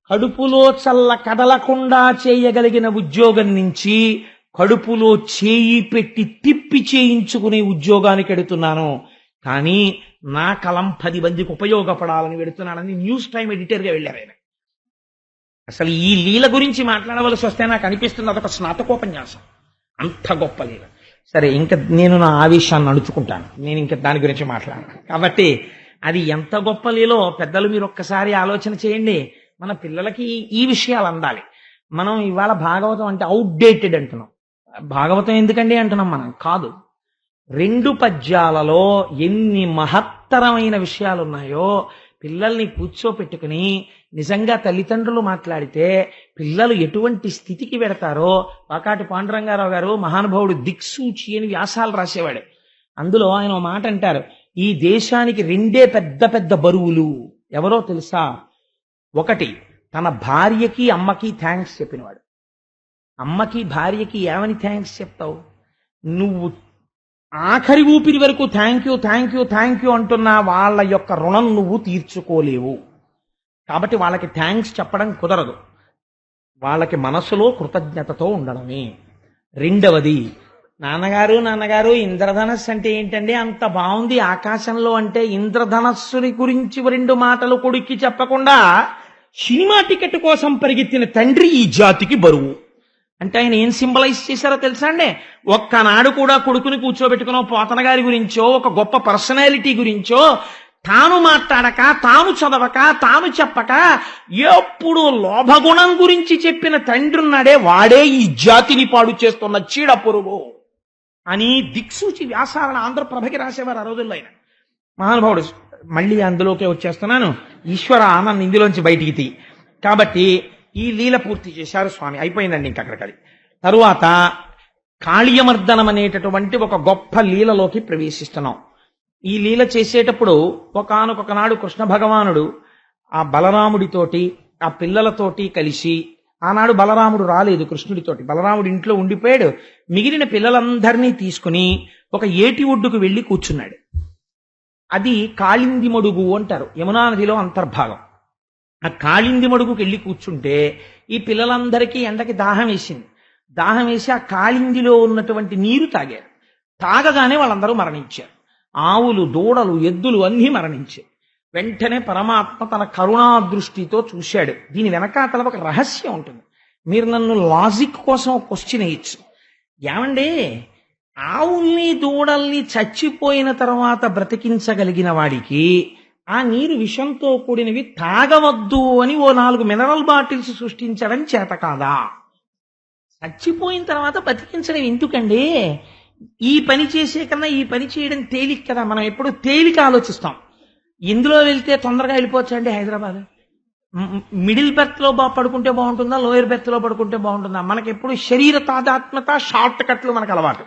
కడుపులో చల్ల కదలకుండా చేయగలిగిన ఉద్యోగం నుంచి కడుపులో చేయి పెట్టి తిప్పి చేయించుకునే ఉద్యోగానికి వెడుతున్నాను, కానీ నా కలం 10 మందికి ఉపయోగపడాలని వెడుతున్నానని న్యూస్ టైం ఎడిటర్గా వెళ్ళారు ఆయన. అసలు ఈ లీల గురించి మాట్లాడవలసి వస్తే నాకు అనిపిస్తుంది అదొక స్నాతకోపన్యాసం, అంత గొప్ప లీల. సరే, ఇంకా నేను నా ఆవేశాన్ని అణుచుకుంటాను, నేను ఇంకా దాని గురించి మాట్లాడను. కాబట్టి అది ఎంత గొప్ప లీలో పెద్దలు మీరు ఒక్కసారి ఆలోచన చేయండి. మన పిల్లలకి ఈ విషయాలు అందాలి. మనం ఇవాళ భాగవతం అంటే అవుట్డేటెడ్ అంటున్నాం. భాగవతం ఎందుకండి అంటున్నాం మనం కాదు. 2 పద్యాలలో ఎన్ని మహత్తరమైన విషయాలు ఉన్నాయో పిల్లల్ని కూర్చోపెట్టుకుని నిజంగా తల్లిదండ్రులు మాట్లాడితే పిల్లలు ఎటువంటి స్థితికి వెడతారో. వాకాటి పాండురంగారావు గారు మహానుభావుడు దిక్సూచి అని వ్యాసాలు రాసేవాడు. అందులో ఆయన ఓ మాట అంటారు, ఈ దేశానికి 2 పెద్ద పెద్ద బరువులు ఎవరో తెలుసా? ఒకటి, తన భార్యకి అమ్మకి థ్యాంక్స్ చెప్పినవాడు. అమ్మకి భార్యకి ఏమని థ్యాంక్స్ చెప్తావు? నువ్వు ఆఖరి ఊపిరి వరకు thank you thank you thank you అంటున్నా వాళ్ళ యొక్క రుణం నువ్వు తీర్చుకోలేవు. కాబట్టి వాళ్ళకి థ్యాంక్స్ చెప్పడం కుదరదు, వాళ్ళకి మనసులో కృతజ్ఞతతో ఉండడమే. రెండవది, నాన్నగారు ఇంద్రధనస్సు అంటే ఏంటండి అంత బాగుంది ఆకాశంలో అంటే, ఇంద్రధనస్సుని గురించి 2 మాటలు కొడుక్కి చెప్పకుండా సినిమా టికెట్ కోసం పరిగెత్తిన తండ్రి ఈ జాతికి బరువు అంటే ఆయన ఏం సింబలైజ్ చేశారో తెలుసా అండి? ఒక్కనాడు కూడా కొడుకుని కూర్చోబెట్టుకునో పోతన గారి గురించో ఒక గొప్ప పర్సనాలిటీ గురించో తాను మాట్లాడక, తాను చదవక, తాను చెప్పక ఎప్పుడు లోభగుణం గురించి చెప్పిన తండ్రి ఉన్నాడే వాడే ఈ జాతిని పాడు చేస్తున్న చీడ పురుగు అని దిక్సూచి వ్యాసాలను ఆంధ్రప్రభకి రాసేవారు ఆ రోజుల్లో ఆయన మహానుభావుడు. మళ్ళీ అందులోకే వచ్చేస్తున్నాను, ఈశ్వర నన్ను ఇందులోంచి బయటికి తీ. కాబట్టి ఈ లీల పూర్తి చేశారు స్వామి, అయిపోయిందండి ఇంక అక్కడికి. తరువాత కాళీయమర్దనం అనేటటువంటి ఒక గొప్ప లీలలోకి ప్రవేశిస్తున్నాం. ఈ లీల చేసేటప్పుడు ఒకానొకనాడు కృష్ణ భగవానుడు ఆ బలరాముడితోటి ఆ పిల్లలతోటి కలిసి, ఆనాడు బలరాముడు రాలేదు కృష్ణుడితోటి, బలరాముడు ఇంట్లో ఉండిపోయాడు. మిగిలిన పిల్లలందరినీ తీసుకుని ఒక ఏటి ఒడ్డుకు వెళ్లి కూర్చున్నాడు. అది కాళింది మడుగు అంటారు, యమునా నదిలో అంతర్భాగం. ఆ కాళింది మడుగుకి వెళ్ళి కూర్చుంటే ఈ పిల్లలందరికీ ఎండకి దాహం వేసింది. దాహం వేసి ఆ కాళిందిలో ఉన్నటువంటి నీరు తాగారు. తాగగానే వాళ్ళందరూ మరణించారు. ఆవులు, దూడలు, ఎద్దులు అన్నీ మరణించాయి. వెంటనే పరమాత్మ తన కరుణా దృష్టితో చూశాడు. దీని వెనకాతల ఒక రహస్యం ఉంటుంది. మీరు నన్ను లాజిక్ కోసం ఒక క్వశ్చన్ వేయచ్చు, ఏమండి ఆవుల్ని దూడల్ని చచ్చిపోయిన తర్వాత బ్రతికించగలిగిన వాడికి ఆ నీరు విషంతో కూడినవి తాగవద్దు అని ఓ 4 మినరల్ బాటిల్స్ సృష్టించడం చేత కాదా? చచ్చిపోయిన తర్వాత బతికించడం ఎందుకండి? ఈ పని చేసే కన్నా ఈ పని చేయడం తేలిక కదా. మనం ఎప్పుడు తేలిక ఆలోచిస్తాం. ఇందులో వెళ్తే తొందరగా వెళ్ళిపోవచ్చండి హైదరాబాద్. మిడిల్ బెర్త్ లో పడుకుంటే బాగుంటుందా, లోయర్ బెర్త్ లో పడుకుంటే బాగుంటుందా? మనకి ఎప్పుడు శరీర తాదాత్మ్యత, షార్ట్ కట్లు మనకు అలవాటు.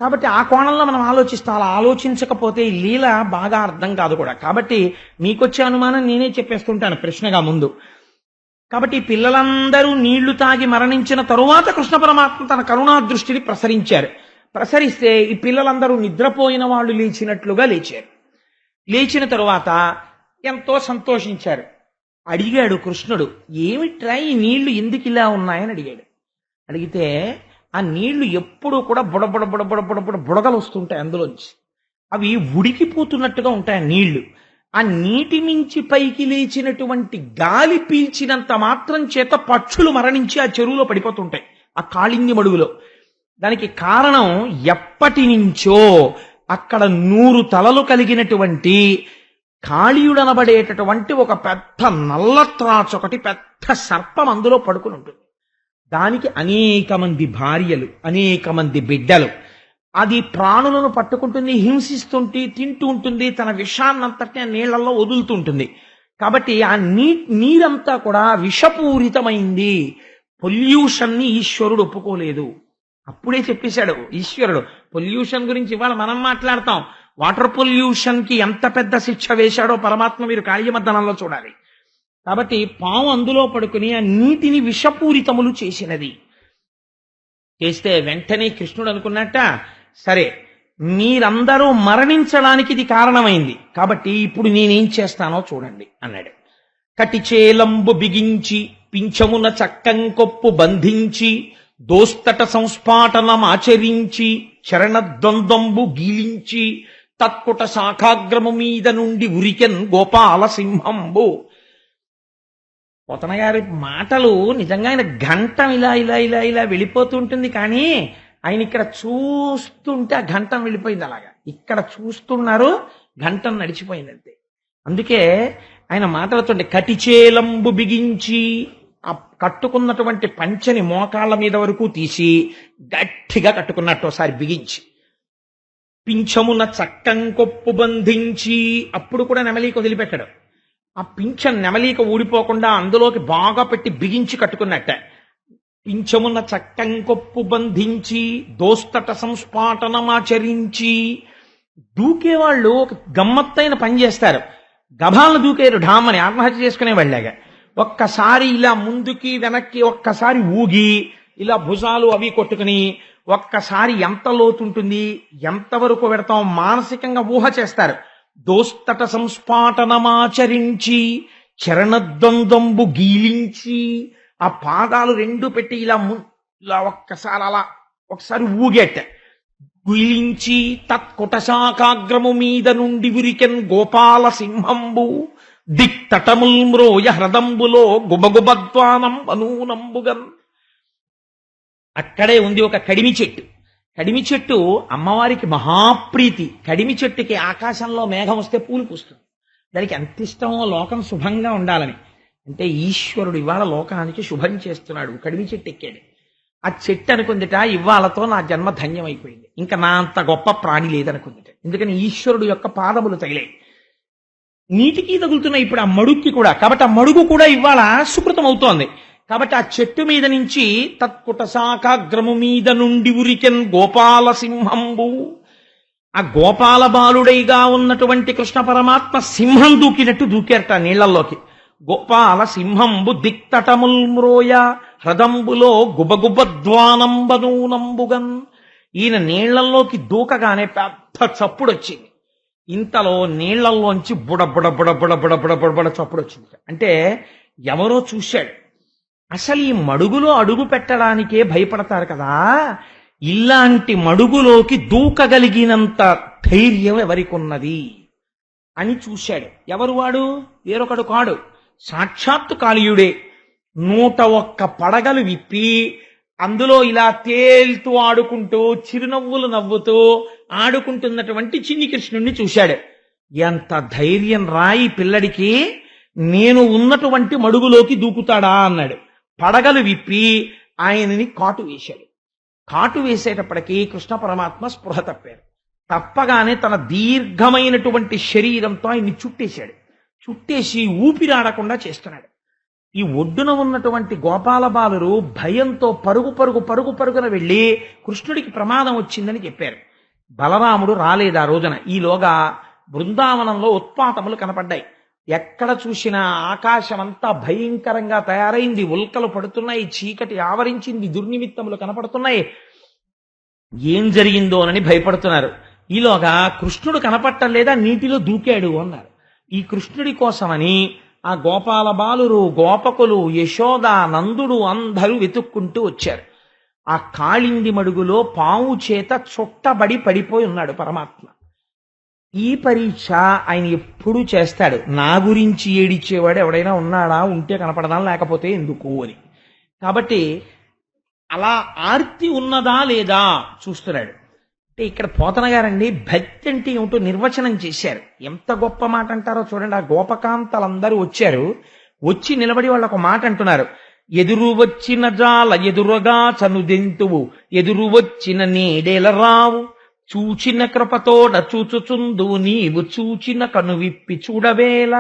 కాబట్టి ఆ కోణంలో మనం ఆలోచిస్తాం. అలా ఆలోచించకపోతే ఈ లీల బాగా అర్థం కాదు కూడా. కాబట్టి మీకొచ్చే అనుమానం నేనే చెప్పేస్తుంటాను ప్రశ్నగా ముందు. కాబట్టి పిల్లలందరూ నీళ్లు తాగి మరణించిన తరువాత కృష్ణ పరమాత్మ తన కరుణా దృష్టిని ప్రసరించారు. ప్రసరిస్తే ఈ పిల్లలందరూ నిద్రపోయిన వాళ్ళు లేచినట్లుగా లేచారు. లేచిన తరువాత ఎంతో సంతోషించారు. అడిగాడు కృష్ణుడు, ఏమిట్రా ఈ నీళ్లు ఎందుకు ఇలా ఉన్నాయని అడిగాడు. అడిగితే ఆ నీళ్లు ఎప్పుడూ కూడా బుడబుడ బుడబుడ బుడబుడ బుడగలు వస్తుంటాయి, అందులోంచి అవి ఉడికిపోతున్నట్టుగా ఉంటాయి నీళ్లు. ఆ నీటి మించి పైకి లేచినటువంటి గాలి పీల్చినంత మాత్రం చేత పక్షులు మరణించి ఆ చెరువులో పడిపోతుంటాయి ఆ కాళింది మడుగులో. దానికి కారణం ఎప్పటి నుంచో అక్కడ 100 తలలు కలిగినటువంటి కాళీయుడనబడేటటువంటి ఒక పెద్ద నల్లత్రాచు, ఒకటి పెద్ద సర్పం అందులో పడుకుని ఉంటుంది. దానికి అనేక మంది భార్యలు, అనేక మంది బిడ్డలు. అది ప్రాణులను పట్టుకుంటుంది, హింసిస్తుంటే తింటూ ఉంటుంది, తన విషాన్నంతటి నీళ్లలో వదులుతుంటుంది. కాబట్టి ఆ నీరంతా కూడా విషపూరితమైంది. పొల్యూషన్ ని ఈశ్వరుడు ఒప్పుకోలేదు. అప్పుడే చెప్పేశాడు ఈశ్వరుడు. పొల్యూషన్ గురించి ఇవాళ మనం మాట్లాడతాం. వాటర్ పొల్యూషన్ కి ఎంత పెద్ద శిక్ష వేశాడో పరమాత్మ మీరు కాళీయమర్దనంలో చూడాలి. కాబట్టి పాము అందులో పడుకుని ఆ నీటిని విషపూరితములు చేసినది. చేస్తే వెంటనే కృష్ణుడు అనుకున్నట్ట, సరే మీరందరూ మరణించడానికి ఇది కారణమైంది, కాబట్టి ఇప్పుడు నేనేం చేస్తానో చూడండి అన్నాడు. కటిచేలంబు బిగించి పింఛమున చక్కంకొప్పు బంధించి దోస్తట సంస్ఫాటనమాచరించి చరణద్వంద్వంబు గీలించి తత్కుట శాఖాగ్రము మీద నుండి ఉరికెన్ గోపాల సింహంబు. పోతన గారి మాటలు నిజంగా ఆయన గంటం ఇలా ఇలా ఇలా ఇలా వెళ్ళిపోతుంటుంది, కానీ ఆయన ఇక్కడ చూస్తుంటే ఆ గంటం వెళ్ళిపోయింది. అలాగా ఇక్కడ చూస్తున్నారు, గంటం నడిచిపోయింది అంతే. అందుకే ఆయన మాట్లాడుతుంటే కటిచేలంబు బిగించి, ఆ కట్టుకున్నటువంటి పంచని మోకాళ్ళ మీద వరకు తీసి గట్టిగా కట్టుకున్నట్టు ఒకసారి బిగించి, పింఛమున చక్కంకొప్పు బంధించి, అప్పుడు కూడా నెమలీక వదిలిపెట్టాడు. ఆ పింఛం నెమలీక ఊడిపోకుండా అందులోకి బాగా పెట్టి బిగించి కట్టుకున్నట్ట. పింఛమున చక్కంకొప్పు బంధించి దోస్తట సంస్ఫాటనమాచరించి. దూకేవాళ్ళు ఒక గమ్మత్తైన పని చేస్తారు. గభాలను దూకేరు, ఢామని ఆత్మహత్య చేసుకునే వాళ్ళగా. ఒక్కసారి ఇలా ముందుకి వెనక్కి ఒక్కసారి ఊగి ఇలా భుజాలు అవి కొట్టుకుని ఒక్కసారి ఎంత లోతుంటుంది, ఎంతవరకు పెడతాం మానసికంగా ఊహ చేస్తారు. దోస్తట సంస్ఫాటనమాచరించి చరణద్వంద్వంబు గీలించి, ఆ పాదాలు రెండు పెట్టి ఇలా ఇలా ఒక్కసారి అలా ఒకసారి ఊగేట గుయిలించి తత్కుటశాకాగ్రము మీద నుండి ఉరికెన్ గోపాల సింహంబు దిక్తటముల్ మ్రోయ హ్రదంబులో గుబగుబద్వానం అనూనంబుగన్. అక్కడే ఉంది ఒక కడిమి చెట్టు. కడిమి చెట్టు అమ్మవారికి మహాప్రీతి. కడిమి చెట్టుకి ఆకాశంలో మేఘం వస్తే పూలు పూస్తుంది. దానికి ఎంత ఇష్టమో లోకం శుభంగా ఉండాలని. అంటే ఈశ్వరుడు ఇవాళ లోకానికి శుభం చేస్తున్నాడు. కడిమి చెట్టు ఎక్కాడు. ఆ చెట్టు అనుకుందిట, ఇవాళతో నా జన్మ ధన్యమైపోయింది, ఇంకా నా అంత గొప్ప ప్రాణి లేదనుకుందిట. ఎందుకని ఈశ్వరుడు యొక్క పాదములు తగిలాయి. నీటికి తగులుతున్నాయి ఇప్పుడు ఆ మడుక్కి కూడా. కాబట్టి ఆ మడుగు కూడా ఇవాళ సుకృతం అవుతోంది. కాబట్టి ఆ చెట్టు మీద నుంచి తత్కుట శాఖాగ్రము మీద నుండి ఉరికెన్ గోపాల సింహంబు. ఆ గోపాల బాలుడైగా ఉన్నటువంటి కృష్ణ పరమాత్మ సింహం దూకినట్టు దూకేరట నీళ్లలోకి. గోపాల సింహంబు దిక్తటముల్ మ్రోయ హ్రదంబులో గుబగుబద్వానంబనూనంబుగన్. ఈయన నీళ్లలోకి దూకగానే పెద్ద చప్పుడు వచ్చింది. ఇంతలో నీళ్లలోంచి బుడ బుడ బుడ బుడ బుడ బుడ బుడ బుడ చప్పుడు వచ్చింది. అంటే ఎవరో చూశాడు. అసలు ఈ మడుగులో అడుగు పెట్టడానికే భయపడతారు కదా, ఇలాంటి మడుగులోకి దూకగలిగినంత ధైర్యం ఎవరికి ఉన్నది అని చూశాడు. ఎవరు వాడు? వేరొకడు కాడు, సాక్షాత్తు కాళీయుడే. 101 పడగలు విప్పి అందులో ఇలా తేల్తూ ఆడుకుంటూ చిరునవ్వులు నవ్వుతూ ఆడుకుంటున్నటువంటి చిన్ని కృష్ణుణ్ణి చూశాడు. ఎంత ధైర్యం రాయి పిల్లడికి, నేను ఉన్నటువంటి మడుగులోకి దూకుతాడా అన్నాడు. పడగలు విప్పి ఆయనని కాటు వేశాడు. కాటు వేసేటప్పటికీ కృష్ణ పరమాత్మ స్పృహ తప్పారు. తప్పగానే తన దీర్ఘమైనటువంటి శరీరంతో ఆయన్ని చుట్టేశాడు. చుట్టేసి ఊపిరాడకుండా చేస్తున్నాడు. ఈ ఒడ్డున ఉన్నటువంటి గోపాల బాలురు భయంతో పరుగు పరుగు పరుగు పరుగున వెళ్ళి కృష్ణుడికి ప్రమాదం వచ్చిందని చెప్పారు. బలరాముడు రాలేదు ఆ రోజున. ఈలోగా బృందావనంలో ఉత్పాతములు కనపడ్డాయి. ఎక్కడ చూసినా ఆకాశం అంతా భయంకరంగా తయారైంది. ఉల్కలు పడుతున్నాయి, చీకటి ఆవరించింది, దుర్నిమిత్తములు కనపడుతున్నాయి. ఏం జరిగిందోనని భయపడుతున్నారు. ఈలోగా కృష్ణుడు కనపట్టలేదా, నీటిలో దూకాడు అన్నారు. ఈ కృష్ణుడి కోసమని ఆ గోపాల బాలురు, గోపకులు, యశోద, నందుడు అందరూ వెతుక్కుంటూ వచ్చారు. ఆ కాళింది మడుగులో పాము చేత చుట్టబడి పడిపోయి ఉన్నాడు పరమాత్మ. ఈ పరీక్ష ఆయన ఎప్పుడూ చేస్తాడు. నా గురించి ఏడిచ్చేవాడు ఎవడైనా ఉన్నాడా, ఉంటే కనపడదా, లేకపోతే ఎందుకు అని. కాబట్టి అలా ఆర్తి ఉన్నదా లేదా చూస్తున్నాడు. అంటే ఇక్కడ పోతన గారండి భక్తి అంటే ఏమిటో నిర్వచనం చేశారు. ఎంత గొప్ప మాట అంటారో చూడండి. ఆ గోపకాంతలందరూ వచ్చారు. వచ్చి నిలబడి వాళ్ళు ఒక మాట అంటున్నారు. ఎదురు వచ్చిన జాల ఎదురుగా చనుదెంతువు ఎదురు వచ్చిన నేడేలరావు చూచిన కృపతోడ చూచుచుందువు నీవు చూచిన కనువిప్పి చూడవేల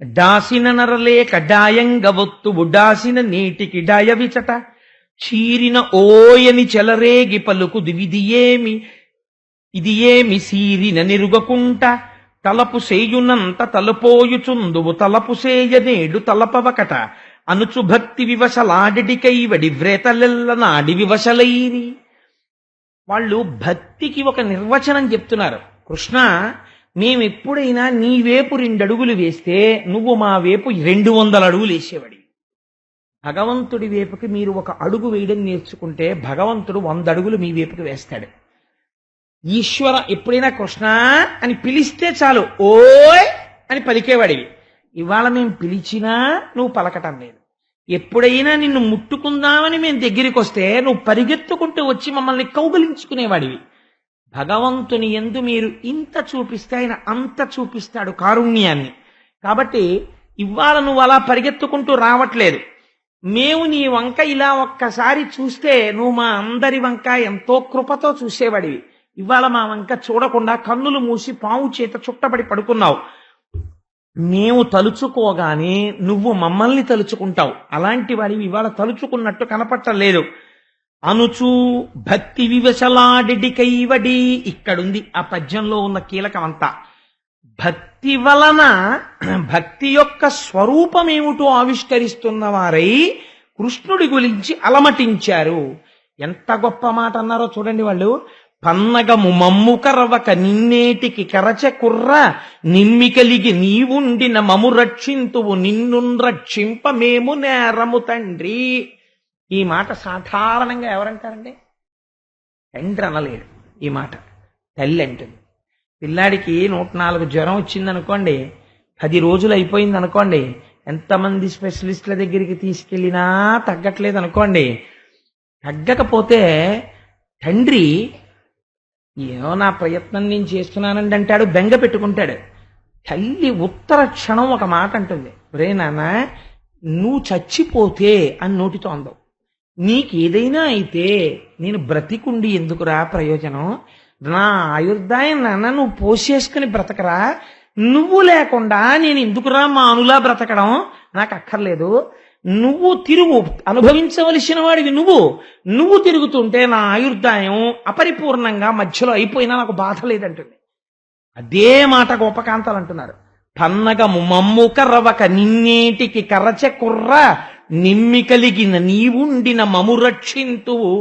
డాసిన నరలేక డాయంగ ఒత్తువు డాసిన నీటికి డయవిచట చీరిన ఓయని చెలరేగి పలుకు ఇది ఏమి సీరిన నిరుగకుంట తలపు సేయునంత తలపోయుచుందువు తలపు సేయనేడు తలపవకట అనుచు భక్తి వివశలాడికైవడి వ్రేతలెల్ల నాడి వివశలైరి. వాళ్ళు భక్తికి ఒక నిర్వచనం చెప్తున్నారు. కృష్ణ, మేమెప్పుడైనా నీ వేపు 2 అడుగులు వేస్తే నువ్వు మా వేపు 200 అడుగులు వేసేవాడి. భగవంతుడి వేపుకి మీరు 1 అడుగు వేయడం నేర్చుకుంటే భగవంతుడు 100 అడుగులు మీ వేపుకి వేస్తాడు. ఈశ్వర ఎప్పుడైనా కృష్ణ అని పిలిస్తే చాలు ఓయ్ అని పలికేవాడివి. ఇవాళ మేము పిలిచినా నువ్వు పలకటం లేదు. ఎప్పుడైనా నిన్ను ముట్టుకుందామని మేము దగ్గరికి వస్తే నువ్వు పరిగెత్తుకుంటూ వచ్చి మమ్మల్ని కౌగలించుకునేవాడివి. భగవంతుని యందు మీరు ఇంత చూపిస్తే ఆయన అంత చూపిస్తాడు కారుణ్యాన్ని. కాబట్టి ఇవాళ నువ్వు అలా పరిగెత్తుకుంటూ రావట్లేదు. మేము నీ వంక ఇలా ఒక్కసారి చూస్తే నువ్వు మా అందరి వంక ఎంతో కృపతో చూసేవాడివి. ఇవాళ మా వంక చూడకుండా కన్నులు మూసి పాము చేత చుట్టబడి పడుకున్నావు. మేము తలుచుకోగానే నువ్వు మమ్మల్ని తలుచుకుంటావు. అలాంటి వాడివి ఇవాళ తలుచుకున్నట్టు కనపట్టలేదు. అనుచూ భక్తి వివశలాడికైవడి, ఇక్కడుంది ఆ పద్యంలో ఉన్న కీలకం అంతా. భక్తి వలన భక్తి యొక్క స్వరూపమేమిటో ఆవిష్కరిస్తున్న వారై కృష్ణుడి గురించి అలమటించారు. ఎంత గొప్ప మాట అన్నారో చూడండి వాళ్ళు. పన్నగము మమ్ము కరవక నిన్నేటికి కరచ కుర్ర నిమ్మి కలిగి నీవుండిన మము రక్షింతువు నిన్ను రక్షింప మేము నేరము తండ్రి. ఈ మాట సాధారణంగా ఎవరంటారండి? తండ్రి అనలేడు ఈ మాట, తల్లి అంటుంది. పిల్లాడికి 104 జ్వరం వచ్చిందనుకోండి, 10 రోజులు అయిపోయింది అనుకోండి, ఎంతమంది స్పెషలిస్టుల దగ్గరికి తీసుకెళ్ళినా తగ్గట్లేదు అనుకోండి. తగ్గకపోతే తండ్రి ఏమో నా ప్రయత్నం నేను చేస్తున్నానండి అంటాడు, బెంగ పెట్టుకుంటాడు. తల్లి ఉత్తర క్షణం ఒక మాట అంటుంది, రే నాన్న నువ్వు చచ్చిపోతే అని నోటితో అందవు. నీకేదైనా అయితే నేను బ్రతికుండి ఎందుకురా ప్రయోజనం, నా ఆయుర్దాయం నాన్న నువ్వు పోసేసుకుని బ్రతకరా, నువ్వు లేకుండా నేను ఎందుకురా మా అనులా బ్రతకడం, నాకు అక్కర్లేదు. నువ్వు తిరుగు, అనుభవించవలసిన వాడివి నువ్వు తిరుగుతుంటే నా ఆయుర్దాయం అపరిపూర్ణంగా మధ్యలో అయిపోయినా నాకు బాధ లేదంటుంది. అదే మాట గోపకాంతలు అంటున్నారు. పన్నగము మమ్ము కర్రవక నిన్నేటికి కరచ కుర్ర నిమ్మి కలిగిన నీవుండిన మము రక్షింతువు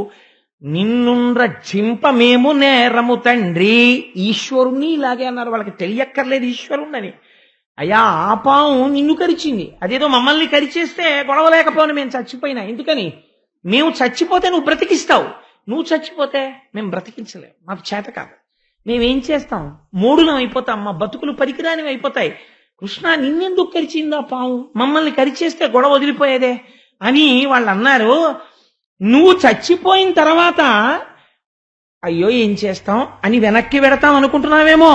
నిన్ను రక్షింప మేము నేరము తండ్రి. ఈశ్వరుణ్ణి ఇలాగే అన్నారు. వాళ్ళకి తెలియక్కర్లేదు ఈశ్వరుణ్ణని. అయ్యా ఆ పాము నిన్ను కరిచింది, అదేదో మమ్మల్ని కరిచేస్తే గొడవ లేకపోయినా మేము చచ్చిపోయినా ఎందుకని? మేము చచ్చిపోతే నువ్వు బ్రతికిస్తావు, నువ్వు చచ్చిపోతే మేము బ్రతికించలేము, మాకు చేత కాదు. మేమేం చేస్తాం? మూఢులం అయిపోతాం, మా బతుకులు పరికిరానివి అయిపోతాయి. కృష్ణ నిన్నెందుకు కరిచిందా పాము, మమ్మల్ని కరిచేస్తే గొడవ వదిలిపోయేదే అని వాళ్ళు అన్నారు. నువ్వు చచ్చిపోయిన తర్వాత అయ్యో ఏం చేస్తాం అని వెనక్కి వెడతాం అనుకుంటున్నావేమో.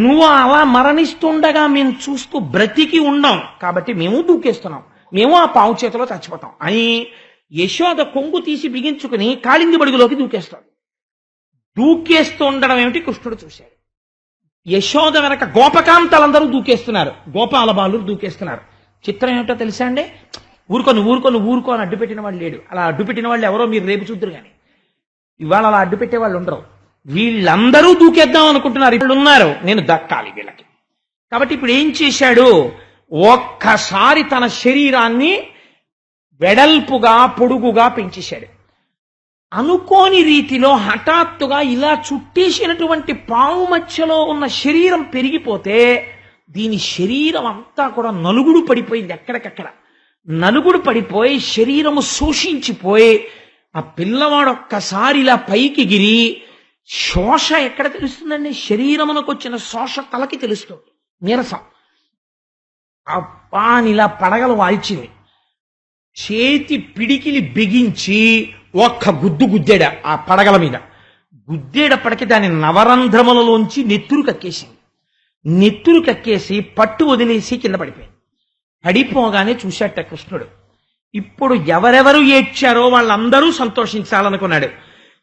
నువ్వు అలా మరణిస్తుండగా మేము చూస్తూ బ్రతికి ఉండం కాబట్టి మేము దూకేస్తున్నాం, మేము ఆ పావు చేతిలో చచ్చిపోతాం అని యశోద కొంగు తీసి బిగించుకుని కాళింది బడుగులోకి దూకేస్తాడు. దూకేస్తుండడం ఏమిటి కృష్ణుడు చూశాడు. యశోద వెనక గోపకాంతలందరూ దూకేస్తున్నారు, గోపాల బాలు దూకేస్తున్నారు. చిత్రం ఏమిటో తెలుసా అండి? ఊరుకో అని అడ్డుపెట్టిన వాళ్ళు లేడు. అలా అడ్డుపెట్టిన వాళ్ళు ఎవరో మీరు రేపు చూద్దరు కానీ ఇవాళ అలా అడ్డుపెట్టే వాళ్ళు ఉండరు. వీళ్ళందరూ దూకేద్దాం అనుకుంటున్నారు, ఇప్పుడు ఉన్నారు, నేను దక్కాలి వీళ్ళకి. కాబట్టి ఇప్పుడు ఏం చేశాడు? ఒక్కసారి తన శరీరాన్ని వెడల్పుగా పొడుగుగా పెంచేశాడు. అనుకోని రీతిలో హఠాత్తుగా ఇలా చుట్టేసినటువంటి పాము మధ్యలో ఉన్న శరీరం పెరిగిపోతే దీని శరీరం అంతా కూడా నలుగుడు పడిపోయింది. ఎక్కడికక్కడ నలుగుడు పడిపోయి శరీరము శోషించిపోయి ఆ పిల్లవాడు ఒక్కసారి ఇలా పైకి గిరి శోష ఎక్కడ తెలుస్తుందండి? శరీరమునకు వచ్చిన శోష తలకి తెలుస్తుంది, నీరసం. అప్పానిలా పడగలు వాల్చింది, చేతి పిడికిలి బిగించి ఒక్క గుద్దాడు ఆ పడగల మీద. గుద్దేటప్పటికి దాని నవరంధ్రములలోంచి నెత్తురు కక్కేసింది. నెత్తురు కక్కేసి పట్టు వదిలేసి కింద పడిపోయింది. పడిపోగానే చూశాట కృష్ణుడు. ఇప్పుడు ఎవరెవరు ఏడ్చారో వాళ్ళందరూ సంతోషించాలనుకున్నాడు.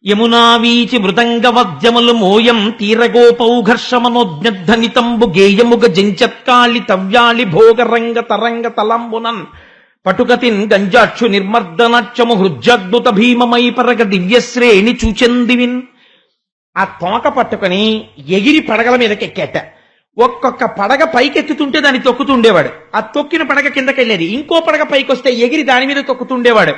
యమునా వీచి మృదంగ వద్యములు మోయం తీరగోపౌఘర్షమనోజ్ఞనితంబు గేయముగ జంచత్కాళి తవ్యాళి భోగరంగ తరంగ తలంబునన్ పటుకతిన్ గంజాక్షు నిర్మర్దనాక్షము హృజ్జద్భుత భీమమై పరగ దివ్యశ్రేణి చూచెందివిన్. ఆ తోక పట్టుకుని ఎగిరి పడగల మీదకి ఎక్కేట. ఒక్కొక్క పడగ పైకెత్తుతుంటే దాన్ని తొక్కుతుండేవాడు. ఆ తొక్కిన పడగ కిందకెళ్ళేది. ఇంకో పడగ పైకొస్తే ఎగిరి దాని మీద తొక్కుతుండేవాడు.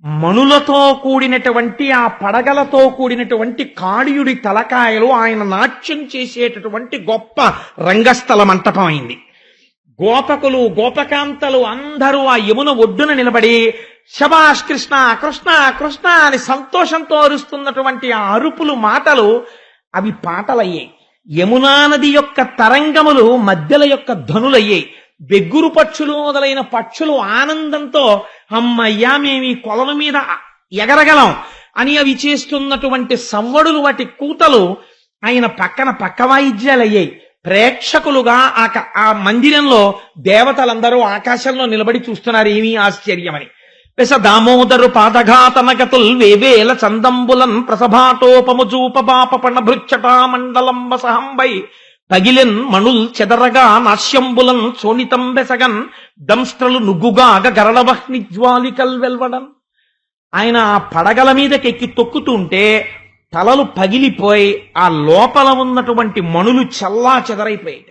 మణులతో కూడినటువంటి ఆ పడగలతో కూడినటువంటి కాళీయుడి తలకాయలు ఆయన నాట్యం చేసేటటువంటి గొప్ప రంగస్థల మంటపం అయింది. గోపకులు గోపకాంతలు అందరూ ఆ యమున ఒడ్డున నిలబడి శబాష్ కృష్ణ కృష్ణ కృష్ణ అని సంతోషంతో అరుస్తున్నటువంటి ఆ అరుపులు మాటలు అవి పాటలయ్యాయి. యమునా నది యొక్క తరంగములు మధ్యల యొక్క ధనులయ్యాయి. బెగ్గురు పక్షులు మొదలైన పక్షులు ఆనందంతో అమ్మయ్యా మేమీ కొలను మీద ఎగరగలం అని అవి చేస్తున్నటువంటి సవ్వడులు వాటి కూతలు ఆయన పక్కన పక్క వాయిద్యాలయ్యాయి. ప్రేక్షకులుగా ఆ మందిరంలో దేవతలందరూ ఆకాశంలో నిలబడి చూస్తున్నారు. ఏమీ ఆశ్చర్యమని. పెస దామోదరు పాదఘాతనగతుల్ వేవేల చందంబులన్ ప్రసభాటోపముజూపబాపణ భృచ్చటా మండలం వసహంబై పగిలెన్ మణుల్ చెదరగా నాశ్యంబులన్ సోనితం బెసగన్ దంస్ట్రలు నుగ్గుగాగ గరళవహ్ని జ్వాలికల్ వెల్వడన్. ఆయన ఆ పడగల మీదకెక్కి తొక్కుతుంటే తలలు పగిలిపోయి ఆ లోపల ఉన్నటువంటి మణులు చల్లా చెదరైపోయాయి.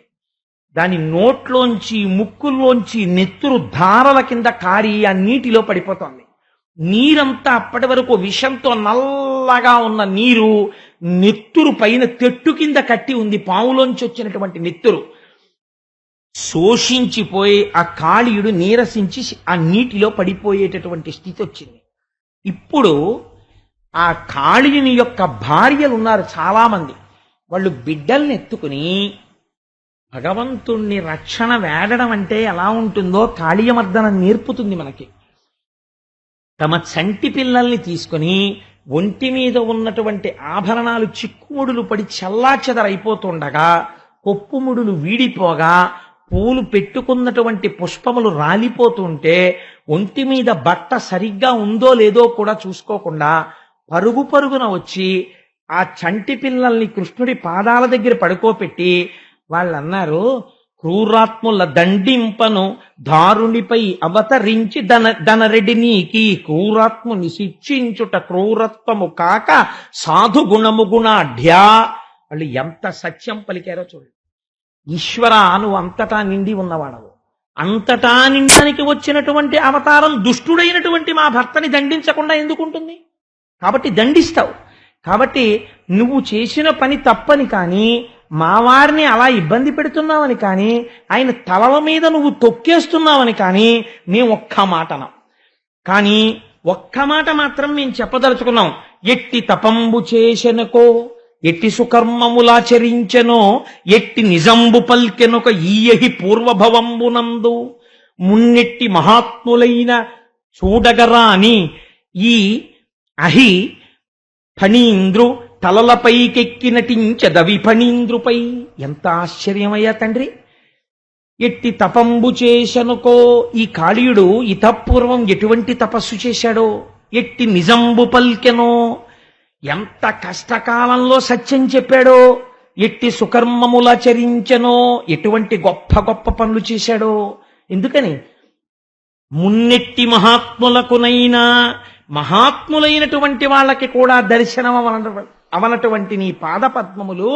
దాని నోట్లోంచి ముక్కుల్లోంచి నెత్తురు ధారల కింద కారి ఆ నీటిలో పడిపోతోంది. నీరంతా అప్పటి వరకు విషంతో నల్లగా ఉన్న నీరు నెత్తురు పైన తెట్టు కింద కట్టి ఉంది. పావులోంచి వచ్చినటువంటి నెత్తురు శోషించిపోయి ఆ కాళీయుడు నీరసించి ఆ నీటిలో పడిపోయేటటువంటి స్థితి వచ్చింది. ఇప్పుడు ఆ కాళీయుని యొక్క భార్యలు ఉన్నారు చాలా మంది. వాళ్ళు బిడ్డల్ని ఎత్తుకుని భగవంతుణ్ణి రక్షణ వేడడం అంటే ఎలా ఉంటుందో కాళీయమర్దనం నేర్పుతుంది మనకి. తమ చంటి పిల్లల్ని తీసుకుని ఒంటి మీద ఉన్నటువంటి ఆభరణాలు చిక్కుముడులు పడి చల్లాచెదరైపోతుండగా, కొప్పుముడులు వీడిపోగా, పూలు పెట్టుకున్నటువంటి పుష్పములు రాలిపోతుంటే ఒంటి మీద బట్ట సరిగ్గా ఉందో లేదో కూడా చూసుకోకుండా పరుగు పరుగున వచ్చి ఆ చంటి పిల్లల్ని కృష్ణుడి పాదాల దగ్గర పడుకోపెట్టి వాళ్ళన్నారు, క్రూరాత్ముల దండింపను దారునిపై అవతరించి దనరెడ్డి నీకి క్రూరాత్ముని శిక్షించుట క్రూరత్వము కాక సాధు గుణము గుణాఢ్యా. వాళ్ళు ఎంత సత్యం పలికారో చూడండి. ఈశ్వర, నువ్వు అంతటా నిండి ఉన్నవాడవు. అంతటా నిండానికి వచ్చినటువంటి అవతారం దుష్టుడైనటువంటి మా భర్తని దండించకుండా ఎందుకుంటుంది? కాబట్టి దండిస్తావు. కాబట్టి నువ్వు చేసిన పని తప్పని కానీ, మా వారిని అలా ఇబ్బంది పెడుతున్నావని కానీ, ఆయన తలల మీద నువ్వు తొక్కేస్తున్నావని కానీ మేము ఒక్క మాటనం. కానీ ఒక్క మాట మాత్రం మేము చెప్పదలుచుకున్నాం. ఎట్టి తపంబు చేసెనకో, ఎట్టి సుకర్మములాచరించెనో, ఎట్టి నిజంబు పల్కెనొక ఈయహి పూర్వభవంబునందు మున్నెట్టి మహాత్ములైన చూడగరాని ఈ అహి ఫణీంద్రు తలలపైకెక్కి నటించదవి ఫణీంద్రుపై. ఎంత ఆశ్చర్యమయ్యా తండ్రి! ఎట్టి తపంబు చేశనుకో, ఈ కాళీయుడు ఇతపూర్వం ఎటువంటి తపస్సు చేశాడో, ఎట్టి నిజంబు పల్కెనో, ఎంత కష్టకాలంలో సత్యం చెప్పాడో, ఎట్టి సుకర్మములాచరించెనో, ఎటువంటి గొప్ప గొప్ప పనులు చేశాడో. ఎందుకని? మున్నెట్టి మహాత్ములకునైనా, మహాత్ములైనటువంటి వాళ్ళకి కూడా దర్శనం అవనటువంటి నీ పాదపద్మములు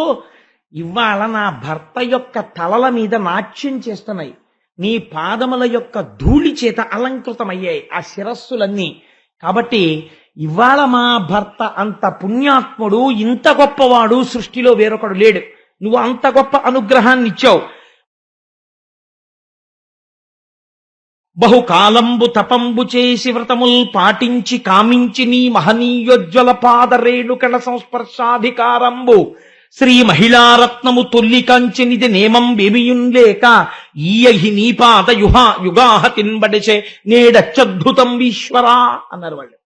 ఇవాళ నా భర్త యొక్క తలల మీద నాట్యం చేస్తున్నాయి. నీ పాదముల యొక్క ధూళి చేత అలంకృతమయ్యాయి ఆ శిరస్సులన్నీ. కాబట్టి ఇవాళ మా భర్త అంత పుణ్యాత్ముడు, ఇంత గొప్పవాడు సృష్టిలో వేరొకడు లేడు. నువ్వు అంత గొప్ప అనుగ్రహాన్ని ఇచ్చావు. బహుకాలంబు తపంబు చేసి వ్రతముల్ పాటించి కామించి నీ మహనీయోజ్వల పాదరేణుకణ సంస్పర్శాధికారంబు శ్రీ మహిళారత్నము తొల్లి కంచినిది నేమం బేమియుంలేక ఈయహి నీ పాద యుగాహ తిన్బడిచే నేడచ్చద్భుతం ఈశ్వరా అన్నారు వాళ్ళు.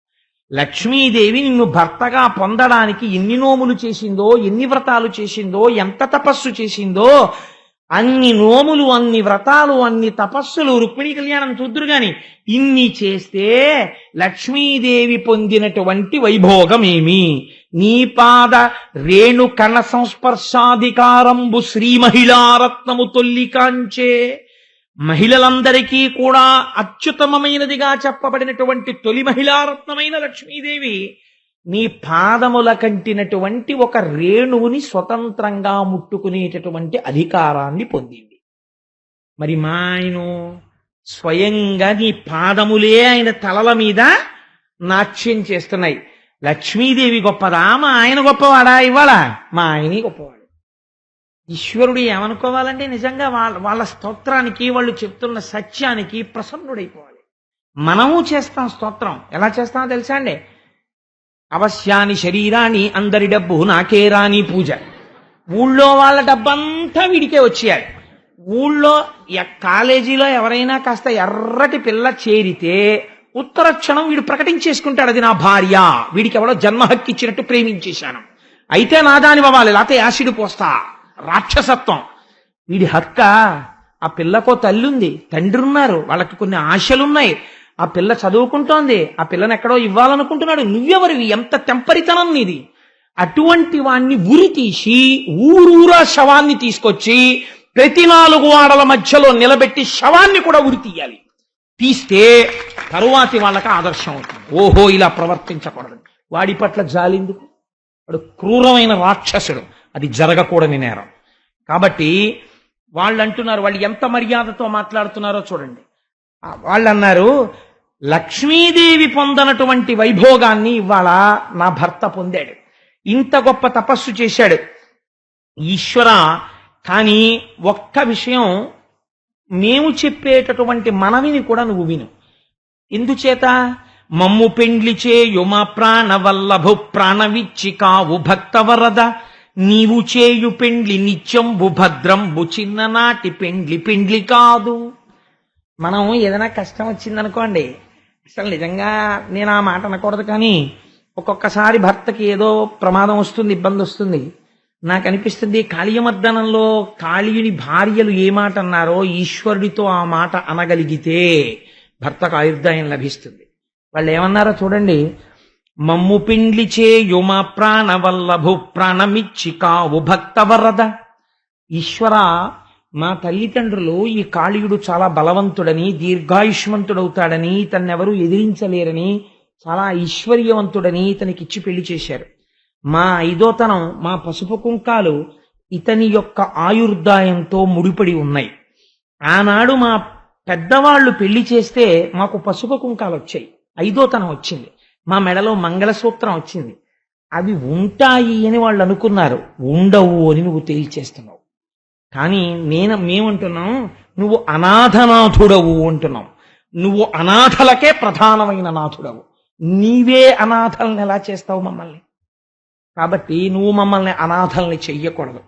లక్ష్మీదేవి నిన్ను భర్తగా పొందడానికి ఎన్ని నోములు చేసిందో, ఎన్ని వ్రతాలు చేసిందో, ఎంత తపస్సు చేసిందో అన్ని నోములు, అన్ని వ్రతాలు, అన్ని తపస్సులు, రుక్మిణీ కళ్యాణం చూద్దురు గాని ఇన్ని చేస్తే లక్ష్మీదేవి పొందినటువంటి వైభోగమేమి? నీ పాద రేణు కణ సంస్పర్శాధికారంబు శ్రీ మహిళారత్నము తొల్లికాంచే. మహిళలందరికీ కూడా అత్యుత్తమమైనదిగా చెప్పబడినటువంటి తొలి మహిళారత్నమైన లక్ష్మీదేవి నీ పాదముల కంటినటువంటి ఒక రేణువుని స్వతంత్రంగా ముట్టుకునేటటువంటి అధికారాన్ని పొందింది. మరి మా ఆయన స్వయంగా నీ పాదములే ఆయన తలల మీద నాట్యం చేస్తున్నాయి. లక్ష్మీదేవి గొప్పదా, మా ఆయన గొప్పవాడా? ఇవాళ మా ఆయనే గొప్పవాడు. ఈశ్వరుడు ఏమనుకోవాలంటే నిజంగా వాళ్ళ స్తోత్రానికి, వాళ్ళు చెప్తున్న సత్యానికి ప్రసన్నుడైపోవాలి. మనము చేస్తాం స్తోత్రం. ఎలా చేస్తామో తెలుసా అండి? అవశ్యాని శరీరాన్ని అందరి డబ్బు నాకే రాని పూజ. ఊళ్ళో వాళ్ళ డబ్బంతా వీడికే వచ్చేయాలి. ఊళ్ళో కాలేజీలో ఎవరైనా కాస్త ఎర్రటి పిల్ల చేరితే ఉత్తర క్షణం వీడు ప్రకటించేసుకుంటాడు, అది నా భార్య, వీడికి ఎవడో జన్మ హక్కు ఇచ్చినట్టు ప్రేమించేశాను, అయితే నాదానివ్వాలి, లేకపోతే యాసిడ్ పోస్తా. రాక్షసత్వం. వీడి హక్క. ఆ పిల్లకో తల్లుంది, తండ్రి ఉన్నారు, వాళ్ళకి కొన్ని ఆశలున్నాయి. ఆ పిల్ల చదువుకుంటోంది, ఆ పిల్లని ఎక్కడో ఇవ్వాలనుకుంటున్నాడు. నువ్వెవరివి? ఎంత తెంపరితనం నీది? అటువంటి వాణ్ణి ఉరి తీసి ఊరూరా శవాన్ని తీసుకొచ్చి ప్రతి 4 వాడల మధ్యలో నిలబెట్టి శవాన్ని కూడా ఉరి తీయాలి. తీస్తే తరువాతి వాళ్ళకి ఆదర్శం అవుతుంది. ఓహో, ఇలా ప్రవర్తించకూడదు. వాడి పట్ల జాలిందుకు? వాడు క్రూరమైన రాక్షసుడు, అది జరగకూడని నేరం. కాబట్టి వాళ్ళు అంటున్నారు, వాళ్ళు ఎంత మర్యాదతో మాట్లాడుతున్నారో చూడండి. వాళ్ళు అన్నారు, లక్ష్మీదేవి పొందనటువంటి వైభోగాన్ని ఇవాళ నా భర్త పొందాడు, ఇంత గొప్ప తపస్సు చేశాడు. ఈశ్వర, కానీ ఒక్క విషయం, మేము చెప్పేటటువంటి మనవిని కూడా నువ్వు విను. ఎందుచేత? మమ్ము పెండ్లి చేయు మా ప్రాణవల్లభు ప్రాణవిచ్చి కావు భక్తవరద, నీవు చేయు పెండ్లి నిత్యంబు భద్రంబు చిన్ననాటి పెండ్లి కాదు. మనం ఏదైనా కష్టం వచ్చిందనుకోండి, అసలు నిజంగా నేను ఆ మాట అనకూడదు, కానీ ఒక్కొక్కసారి భర్తకి ఏదో ప్రమాదం వస్తుంది, ఇబ్బంది వస్తుంది. నాకు అనిపిస్తుంది, కాళీయమర్దనంలో కాళీయుని భార్యలు ఏ మాట అన్నారో ఈశ్వరుడితో ఆ మాట అనగలిగితే భర్తకు ఆయుర్దాయం లభిస్తుంది. వాళ్ళు ఏమన్నారో చూడండి. మమ్ము పిండ్లి చేయు మా ప్రాణవల్లభు ప్రాణమిచ్చి కావు భక్తవరద. ఈశ్వర, మా తల్లిదండ్రులు ఈ కాళీయుడు చాలా బలవంతుడని, దీర్ఘాయుష్మంతుడవుతాడని, తన్నెవరూ ఎదిరించలేరని, చాలా ఐశ్వర్యవంతుడని ఇతనికిచ్చి పెళ్లి చేశారు. మా 5వ మా పసుపు కుంకాలు ఇతని యొక్క ఆయుర్దాయంతో ముడిపడి ఉన్నాయి. ఆనాడు మా పెద్దవాళ్లు పెళ్లి చేస్తే మాకు పసుపు కుంకాలు వచ్చాయి, 5వ వచ్చింది, మా మెడలో మంగళసూత్రం వచ్చింది. అవి ఉంటాయి అని వాళ్ళు అనుకున్నారు, ఉండవు అని నువ్వు తేల్చేస్తున్నావు. కానీ మేమంటున్నాం, నువ్వు అనాథనాథుడవు అంటున్నావు. నువ్వు అనాథలకే ప్రధానమైన నాథుడవు. నీవే అనాథల్ని ఎలా చేస్తావు మమ్మల్ని? కాబట్టి నువ్వు మమ్మల్ని అనాథల్ని చెయ్యకూడదు.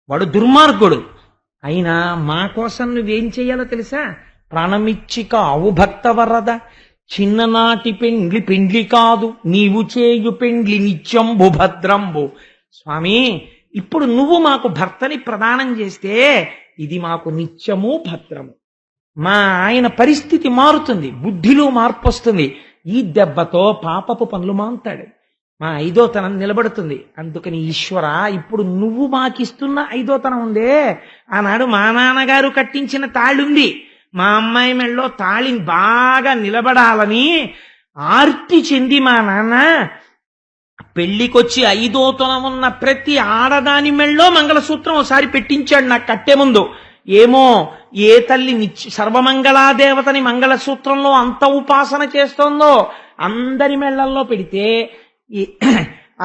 వాడు దుర్మార్గుడు అయినా మా కోసం నువ్వేం చెయ్యాలో తెలుసా? ప్రాణమిచ్చి కావు భక్తవరద, చిన్ననాటి పెండ్లి కాదు, నీవు చేయు పెండ్లి నిత్యంబు భద్రంబు. స్వామి, ఇప్పుడు నువ్వు మాకు భర్తని ప్రదానం చేస్తే ఇది మాకు నిత్యము భద్రము. మా ఆయన పరిస్థితి మారుతుంది, బుద్ధిలో మార్పు వస్తుంది. ఈ దెబ్బతో పాపపు పనులు మాంతాడు, మా 5వ నిలబడుతుంది. అందుకని ఈశ్వర, ఇప్పుడు నువ్వు మాకిస్తున్న 5వ ఉందే, ఆనాడు మా నాన్నగారు కట్టించిన తాళుంది, మా అమ్మాయి మెళ్ళలో తాళిని బాగా నిలబడాలని ఆర్తి చెంది మా నాన్న పెళ్లికొచ్చి 5వ ఉన్న ప్రతి ఆడదాని మెళ్ళో మంగళసూత్రం ఒకసారి పెట్టించాడు నాకు కట్టే ముందు. ఏమో ఏ తల్లి సర్వమంగళాదేవతని మంగళసూత్రంలో అంత ఉపాసన చేస్తోందో అందరి మెళ్ళల్లో పెడితే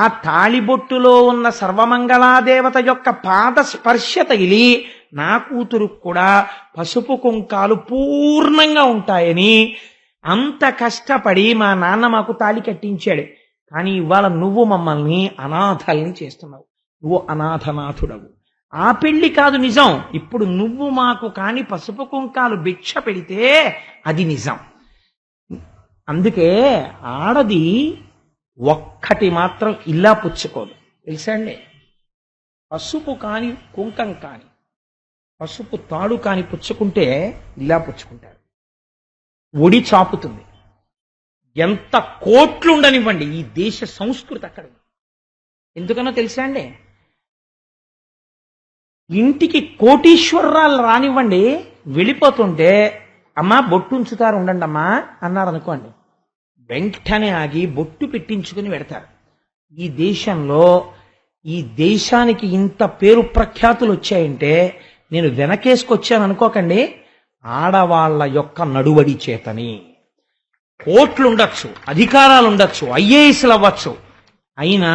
ఆ తాళిబొట్టులో ఉన్న సర్వమంగళాదేవత యొక్క పాద స్పర్శ తగిలి నా కూతురు కూడా పసుపు కుంకాలు పూర్ణంగా ఉంటాయని అంత కష్టపడి మా నాన్న మాకు తాళి కట్టించాడు. కానీ ఇవాళ నువ్వు మమ్మల్ని అనాథల్ని చేస్తున్నావు, నువ్వు అనాథనాథుడవు. ఆ పెళ్లి కాదు నిజం, ఇప్పుడు నువ్వు మాకు కాని పసుపు కుంకాలు భిక్ష పెడితే అది నిజం. అందుకే ఆడది ఒక్కటి మాత్రం ఇలా పుచ్చుకోదు తెలుసా అండి? పసుపు కాని కుంకం కాని పసుపు తాడు కాని పుచ్చుకుంటే ఇలా పుచ్చుకుంటారు. ఒడి చాపుతుంది. ఎంత కోట్లు ఉండనివ్వండి, ఈ దేశ సంస్కృతి అక్కడ ఉంది. ఎందుకనో తెలుసా అండి? ఇంటికి కోటీశ్వరరాలు రానివ్వండి, వెళ్ళిపోతుంటే అమ్మా బొట్టు ఉంచుతారు ఉండండి అమ్మా అన్నారు అనుకోండి, వెంటనే ఆగి బొట్టు పెట్టించుకుని పెడతారు. ఈ దేశంలో, ఈ దేశానికి ఇంత పేరు ప్రఖ్యాతులు వచ్చాయంటే నేను వెనకేసుకొచ్చాను అనుకోకండి, ఆడవాళ్ల యొక్క నడువడి చేతని. కోట్లు ఉండొచ్చు, అధికారాలు ఉండొచ్చు, ఐఏఎస్లు అవ్వచ్చు, అయినా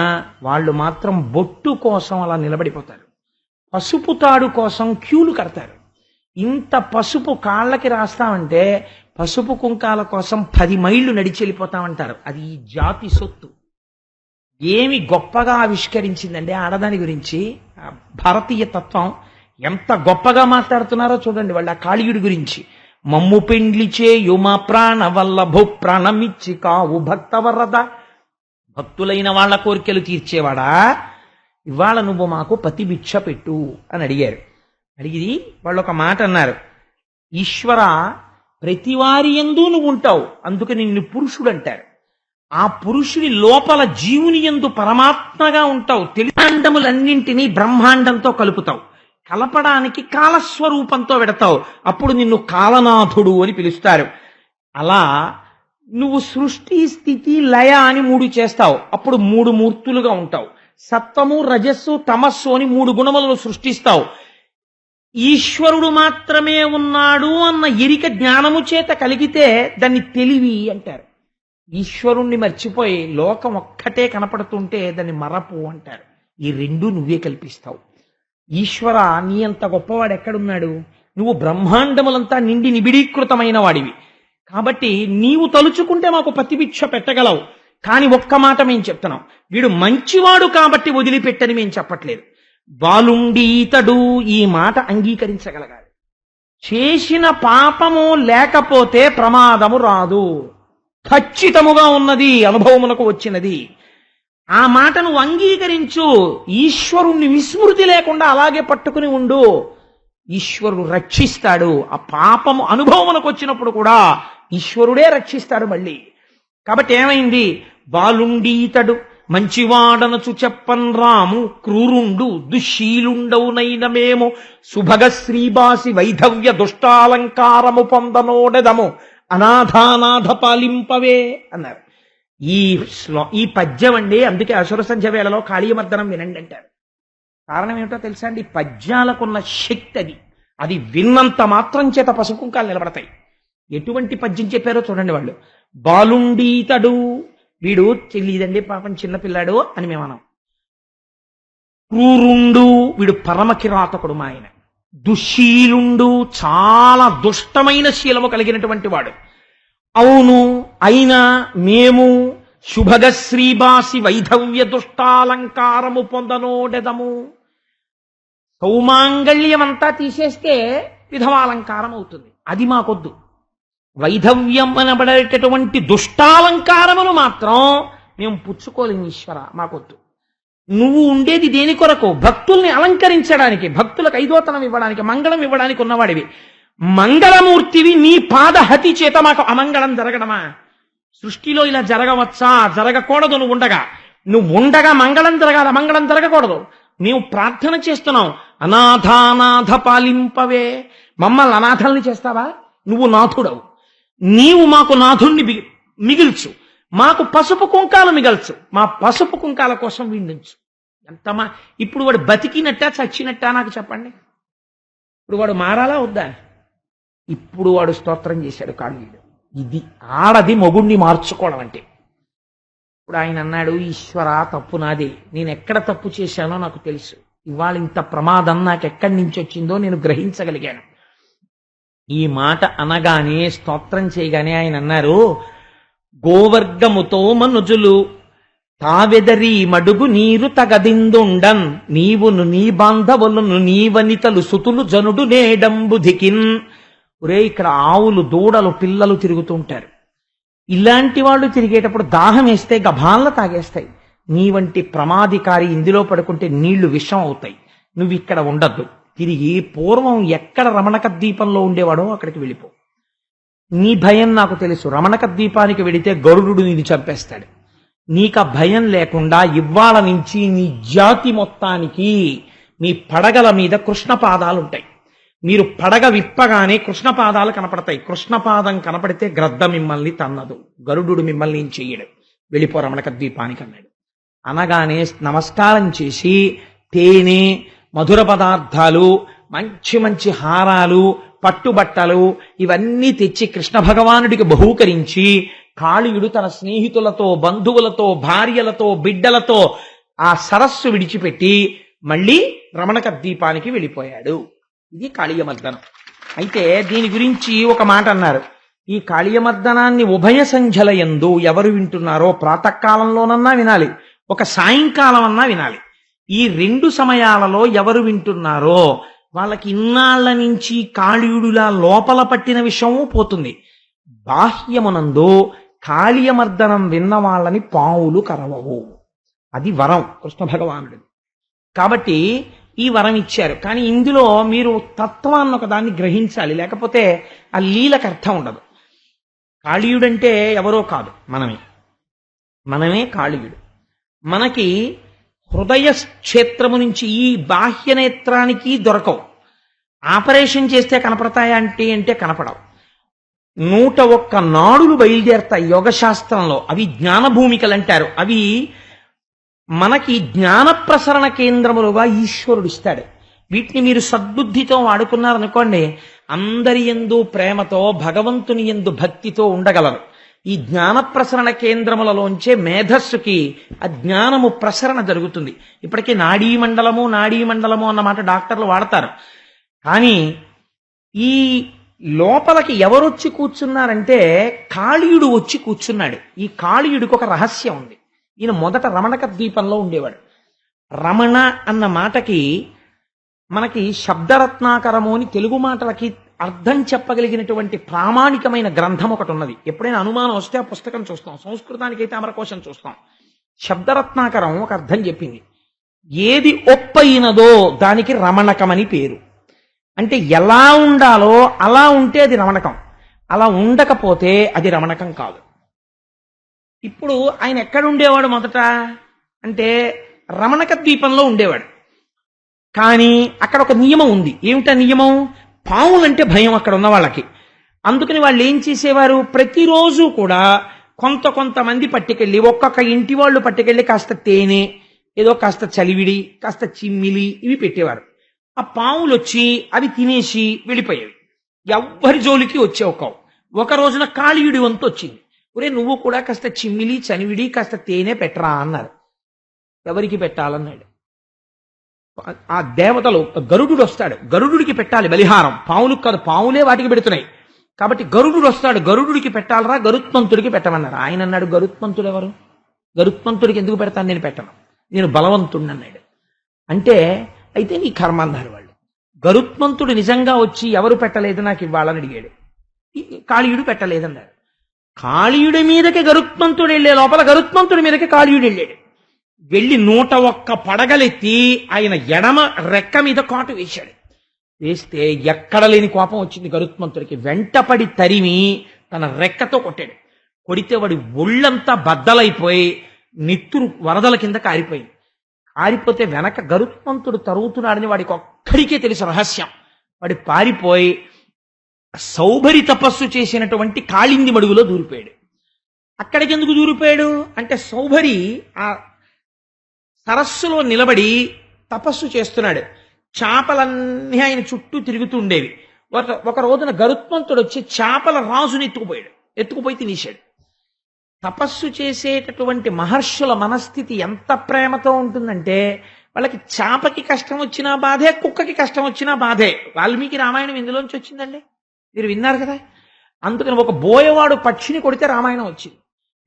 వాళ్ళు మాత్రం బొట్టు కోసం అలా నిలబడిపోతారు. పసుపు తాడు కోసం క్యూలు కడతారు. ఇంత పసుపు కాళ్ళకి రాస్తామంటే పసుపు కుంకాల కోసం 10 మైళ్ళు నడిచి వెళ్ళిపోతామంటారు. అది ఈ జాతి సొత్తు. ఏమి గొప్పగా ఆవిష్కరించిందండి ఆడదాని గురించి భారతీయ తత్వం. ఎంత గొప్పగా మాట్లాడుతున్నారో చూడండి వాళ్ళు ఆ కాళీయుడి గురించి. మమ్ము పెండ్లిచే యుమ ప్రాణ వల్లభు ప్రాణమిచ్చి కావు భక్తవరద. భక్తులైన వాళ్ళ కోరికలు తీర్చేవాడా, ఇవాళ నువ్వు మాకు పతి భిక్ష పెట్టు అని అడిగారు. అడిగి వాళ్ళు ఒక మాట అన్నారు, ఈశ్వర ప్రతివారి యందు నువ్వు ఉంటావు, అందుకు నిన్ను పురుషుడు అంటారు. ఆ పురుషుడి లోపల జీవుని యందు పరమాత్మగా ఉంటావు. తెలిపాండములన్నింటినీ బ్రహ్మాండంతో కలుపుతావు. కలపడానికి కాలస్వరూపంతో పెడతావు. అప్పుడు నిన్ను కాలనాథుడు అని పిలుస్తారు. అలా నువ్వు సృష్టి స్థితి లయ అని 3 చేస్తావు. అప్పుడు 3 మూర్తులుగా ఉంటావు. సత్వము రజస్సు తమస్సు అని 3 గుణములను సృష్టిస్తావు. ఈశ్వరుడు మాత్రమే ఉన్నాడు అన్న ఎరిక జ్ఞానము చేత కలిగితే దాన్ని తెలివి అంటారు. ఈశ్వరుణ్ణి మర్చిపోయి లోకం ఒక్కటే కనపడుతుంటే దాన్ని మరపు అంటారు. ఈ 2 నువ్వే కల్పిస్తావు. ఈశ్వర, నీ అంత గొప్పవాడు ఎక్కడున్నాడు? నువ్వు బ్రహ్మాండములంతా నిండి నిబిడీకృతమైన వాడివి. కాబట్టి నీవు తలుచుకుంటే మాకు పతిభిక్ష పెట్టగలవు. కాని ఒక్క మాట మేము చెప్తున్నాం, వీడు మంచివాడు కాబట్టి వదిలిపెట్టని మేము చెప్పట్లేదు. బాలుండి ఇతడు ఈ మాట అంగీకరించగలగాలి. చేసిన పాపము లేకపోతే ప్రమాదము రాదు, ఖచ్చితముగా ఉన్నది, అనుభవమునకు వచ్చినది. ఆ మాట నువ్వు అంగీకరించు. ఈశ్వరుణ్ణి విస్మృతి లేకుండా అలాగే పట్టుకుని ఉండు. ఈశ్వరుడు రక్షిస్తాడు. ఆ పాపము అనుభవమునకు వచ్చినప్పుడు కూడా ఈశ్వరుడే రక్షిస్తాడు మళ్ళీ. కాబట్టి ఏమైంది? బాలుండి ఇతడు మంచివాడనచు చెప్పన్ రాము, క్రూరుండు దుశ్శీలుండవునైన మేము, సుభగ శ్రీబాసి వైధవ్య దుష్టాలంకారము పొందనోడెదము, అనాథానాథ పాలింపవే అన్నారు. ఈ పద్యం అండి. అందుకే అసుర సంధ్య వేళలో కాళీయమర్దనం వినండి అంటారు. కారణం ఏమిటో తెలుసా అండి? పద్యాలకున్న శక్తి అది. అది విన్నంత మాత్రం చేత పసుపుకుంకాలు నిలబడతాయి. ఎటువంటి పద్యం చెప్పారో చూడండి వాళ్ళు. బాలుండీతడు, వీడు తెలియదండి పాపం చిన్నపిల్లాడు అని మేము అన్నాం. క్రూరుండు, వీడు పరమ కిరాతకుడు మా ఆయన. దుశ్శీలుండు, చాలా దుష్టమైన శీలము కలిగినటువంటి వాడు. అవును, అయినా మేము శుభగ శ్రీబాసి వైధవ్య దుష్టాలంకారము పొందనోడెదము. సౌమాంగళ్యమంతా తీసేస్తే విధవాలంకారం అవుతుంది, అది మాకొద్దు. వైధవ్యం అనబడేటటువంటి దుష్టాలంకారమును మాత్రం మేము పుచ్చుకోలేము ఈశ్వర, మాకొద్దు. నువ్వు ఉండేది దేని కొరకు? భక్తుల్ని అలంకరించడానికి, భక్తులకు ఐదోతనం ఇవ్వడానికి, మంగళం ఇవ్వడానికి ఉన్నవాడివి. మంగళమూర్తివి, నీ పాదహతి చేత మాకు అమంగళం జరగడమా? సృష్టిలో ఇలా జరగవచ్చా? జరగకూడదు. నువ్వు ఉండగా మంగళం జరగాలి, అమంగళం జరగకూడదు. నీవు ప్రార్థన చేస్తున్నావు, అనాథానాథ పాలింపవే. మమ్మల్ని అనాథల్ని చేస్తావా? నువ్వు నాథుడవు. నీవు మాకు నాథుణ్ణి మిగిల్చు, మాకు పసుపు కుంకాలు మిగల్చు. మా పసుపు కుంకాల కోసం విండించు. ఎంతమా ఇప్పుడు వాడు బతికినట్టా చచ్చినట్టా నాకు చెప్పండి. ఇప్పుడు వాడు మారాలా వద్దా? ఇప్పుడు వాడు స్తోత్రం చేశాడు కాళీయుడు. ఇది ఆడది మొగుణ్ణి మార్చుకోవడం అంటే. ఇప్పుడు ఆయన అన్నాడు, ఈశ్వర తప్పు నాదే, నేను ఎక్కడ తప్పు చేశానో నాకు తెలుసు. ఇవాళ ఇంత ప్రమాదం నాకు ఎక్కడి నుంచి వచ్చిందో నేను గ్రహించగలిగాను. ఈ మాట అనగానే, స్తోత్రం చేయగానే ఆయన అన్నారు, గోవర్గముతో మనుజులు తావెదరి మడుగు నీరు తగదిందుండన్, నీవును నీ బాంధవులను నీ వనితలు సుతులు జనుడు నేడంబుధికిన్. ఒరే, ఇక్కడ ఆవులు దూడలు పిల్లలు తిరుగుతూ ఉంటారు. ఇలాంటి వాళ్ళు తిరిగేటప్పుడు దాహం వేస్తే గభాన్ల తాగేస్తాయి. నీ వంటి ప్రమాదికారి ఇందులో పడుకుంటే నీళ్లు విషం అవుతాయి. నువ్వు ఇక్కడ ఉండద్దు, తిరిగి పూర్వం ఎక్కడ రమణక ద్వీపంలో ఉండేవాడో అక్కడికి వెళ్ళిపో. నీ భయం నాకు తెలుసు, రమణక ద్వీపానికి వెడితే గరుడు నిన్ను చంపేస్తాడు. నీకు ఆ భయం లేకుండా ఇవాళ నుంచి నీ జాతి మొత్తానికి మీ పడగల మీద కృష్ణ పాదాలు ఉంటాయి. మీరు పడగ విప్పగానే కృష్ణ పాదాలు కనపడతాయి. కృష్ణపాదం కనపడితే గ్రద్ద మిమ్మల్ని తన్నదు, గరుడు మిమ్మల్ని ఏం చెయ్యడు. వెళ్ళిపో రమణక ద్వీపానికి అన్నాడు. అనగానే నమస్కారం చేసి తేనె, మధుర పదార్థాలు, మంచి మంచి హారాలు, పట్టుబట్టలు ఇవన్నీ తెచ్చి కృష్ణ భగవానుడికి బహూకరించి కాళీయుడు తన స్నేహితులతో, బంధువులతో, భార్యలతో, బిడ్డలతో ఆ సరస్సు విడిచిపెట్టి మళ్ళీ రమణక ద్వీపానికి వెళ్ళిపోయాడు. ఇది కాళీయమర్దనం. అయితే దీని గురించి ఒక మాట అన్నారు. ఈ కాళీయమర్దనాన్ని ఉభయ సంధ్యల యందు ఎవరు వింటున్నారో ప్రాతకాలంలోనన్నా వినాలి, ఒక సాయంకాలం అన్నా వినాలి. ఈ రెండు సమయాలలో ఎవరు వింటున్నారో వాళ్ళకి ఇన్నాళ్ల నుంచి కాళీయుడులా లోపల పట్టిన విషయము పోతుంది. బాహ్యమునందు కాళీయమర్దనం విన్న వాళ్ళని పావులు కరవవు. అది వరం కృష్ణ భగవానుడు. కాబట్టి ఈ వరం ఇచ్చారు. కానీ ఇందులో మీరు తత్వాన్ని ఒక దాన్ని గ్రహించాలి, లేకపోతే ఆ లీలకు అర్థం ఉండదు. కాళీయుడంటే ఎవరో కాదు, మనమే కాళీయుడు. మనకి హృదయ క్షేత్రము నుంచి ఈ బాహ్య నేత్రానికి దొరకవు. ఆపరేషన్ చేస్తే కనపడతాయా అంటే కనపడవు. 101 నాడులు బయలుదేరతాయి యోగశాస్త్రంలో, అవి జ్ఞానభూమికలు అంటారు. అవి మనకి జ్ఞాన ప్రసరణ కేంద్రములుగా ఈశ్వరుడు ఇస్తాడు. వీటిని మీరు సద్బుద్ధితో వాడుకున్నారనుకోండి, అందరి యందు ప్రేమతో, భగవంతుని యందు భక్తితో ఉండగలరు. ఈ జ్ఞాన ప్రసరణ కేంద్రములలోంచే మేధస్సుకి ఆ జ్ఞానము ప్రసరణ జరుగుతుంది. ఇప్పటికీ నాడీమండలము అన్న మాట డాక్టర్లు వాడతారు. కానీ ఈ లోపలికి ఎవరొచ్చి కూర్చున్నారంటే కాళీయుడు వచ్చి కూర్చున్నాడు. ఈ కాళీయుడికి ఒక రహస్యం ఉంది. ఈయన మొదట రమణక ద్వీపంలో ఉండేవాడు. రమణ అన్న మాటకి మనకి శబ్దరత్నాకరము అని తెలుగు మాటలకి అర్థం చెప్పగలిగినటువంటి ప్రామాణికమైన గ్రంథం ఒకటి ఉన్నది. ఎప్పుడైనా అనుమానం వస్తే ఆ పుస్తకం చూస్తాం. సంస్కృతానికైతే అమరకోశం చూస్తాం. శబ్దరత్నాకరం ఒక అర్థం చెప్పింది. ఏది ఒప్పైనదో దానికి రమణకమని పేరు. అంటే ఎలా ఉండాలో అలా ఉంటే అది రమణకం, అలా ఉండకపోతే అది రమణకం కాదు. ఇప్పుడు ఆయన ఎక్కడ ఉండేవాడు మొదట అంటే రమణక ద్వీపంలో ఉండేవాడు. కానీ అక్కడ ఒక నియమం ఉంది. ఏమిటా నియమం? పావులంటే భయం అక్కడ ఉన్న వాళ్ళకి. అందుకని వాళ్ళు ఏం చేసేవారు, ప్రతిరోజు కూడా కొంతమంది పట్టుకెళ్ళి, ఒక్కొక్క ఇంటి వాళ్ళు పట్టుకెళ్ళి కాస్త తేనె, ఏదో కాస్త చలివిడి, కాస్త చిమ్మిలి ఇవి పెట్టేవారు. ఆ పావులు వచ్చి అవి తినేసి వెళ్ళిపోయేవి. ఎవ్వరి జోలికి వచ్చేవి కావు. ఒక రోజున కాళీయుడి వంతు వచ్చింది. ఒరే నువ్వు కూడా కాస్త చిమ్మిలి, చనివిడి, కాస్త తేనె పెట్టరా అన్నారు. ఎవరికి పెట్టాలన్నాడు. ఆ దేవతలు గరుడు వస్తాడు, గరుడుకి పెట్టాలి బలిహారం. పావులకు కాదు, పావులే వాటికి పెడుతున్నాయి. కాబట్టి గరుడు వస్తాడు, గరుడుకి పెట్టాలరా, గరుత్మంతుడికి పెట్టమన్నారు. ఆయన అన్నాడు, గరుత్మంతుడు ఎవరు? గరుత్మంతుడికి ఎందుకు పెడతాను, నేను పెట్టను, నేను బలవంతుడిని అన్నాడు. అంటే అయితే నీ కర్మ అన్నారు వాళ్ళు. గరుత్మంతుడు నిజంగా వచ్చి ఎవరు పెట్టలేదు నాకు ఇవ్వాలని అడిగాడు. కాళీయుడు పెట్టలేదన్నాడు. కాళీయుడి మీదకి గరుత్మంతుడు వెళ్ళే లోపల గరుత్మంతుడి మీదకి కాళీయుడు వెళ్ళాడు. వెళ్ళి 101 పడగలెత్తి ఆయన ఎడమ రెక్క మీద కాటు వేశాడు. వేస్తే ఎక్కడ లేని కోపం వచ్చింది గరుత్మంతుడికి. వెంటపడి తరిమి తన రెక్కతో కొట్టాడు. కొడితే వాడి ఒళ్ళంతా బద్దలైపోయి నిత్తురు వరదల కింద కారిపోయింది. కారిపోతే వెనక గరుత్మంతుడు తరుగుతున్నాడని వాడికి ఒక్కడికే తెలుసు రహస్యం. వాడి పారిపోయి సౌభరి తపస్సు చేసినటువంటి కాళింది మడుగులో దూరిపోయాడు. అక్కడికి ఎందుకు దూరిపోయాడు అంటే సౌభరి ఆ సరస్సులో నిలబడి తపస్సు చేస్తున్నాడు. చేపలన్నీ ఆయన చుట్టూ తిరుగుతూ ఉండేవి. ఒక రోజున గరుత్మంతుడు వచ్చి చేపల రాజుని ఎత్తుకుపోయి తినేశాడు. తపస్సు చేసేటటువంటి మహర్షుల మనస్థితి ఎంత ప్రేమతో ఉంటుందంటే వాళ్ళకి చేపకి కష్టం వచ్చినా బాధే, కుక్కకి కష్టం వచ్చినా బాధే. వాల్మీకి రామాయణం ఇందులోంచి వచ్చిందండి, మీరు విన్నారు కదా. అందుకని ఒక బోయవాడు పక్షిని కొడితే రామాయణం వచ్చింది.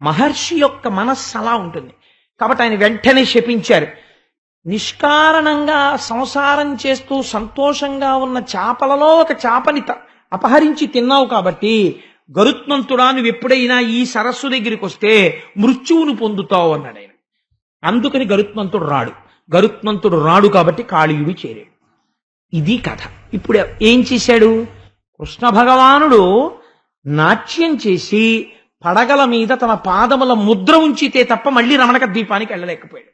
మహర్షి యొక్క మనస్సు అలా ఉంటుంది. కాబట్టి ఆయన వెంటనే శపించారు. నిష్కారణంగా సంసారం చేస్తూ సంతోషంగా ఉన్న చేపలలో ఒక చేపని అపహరించి తిన్నావు కాబట్టి గరుత్మంతుడా నువ్వు ఎప్పుడైనా ఈ సరస్సు దగ్గరికి వస్తే మృత్యువును పొందుతావు అన్నాడు ఆయన. అందుకని గరుత్మంతుడు రాడు కాబట్టి కాళీయుడు చేరాడు. ఇది కథ. ఇప్పుడు ఏం చేశాడు కృష్ణ భగవానుడు? నాట్యం చేసి పడగల మీద తన పాదముల ముద్ర ఉంచితే తప్ప మళ్ళీ రమణక ద్వీపానికి వెళ్ళలేకపోయాడు.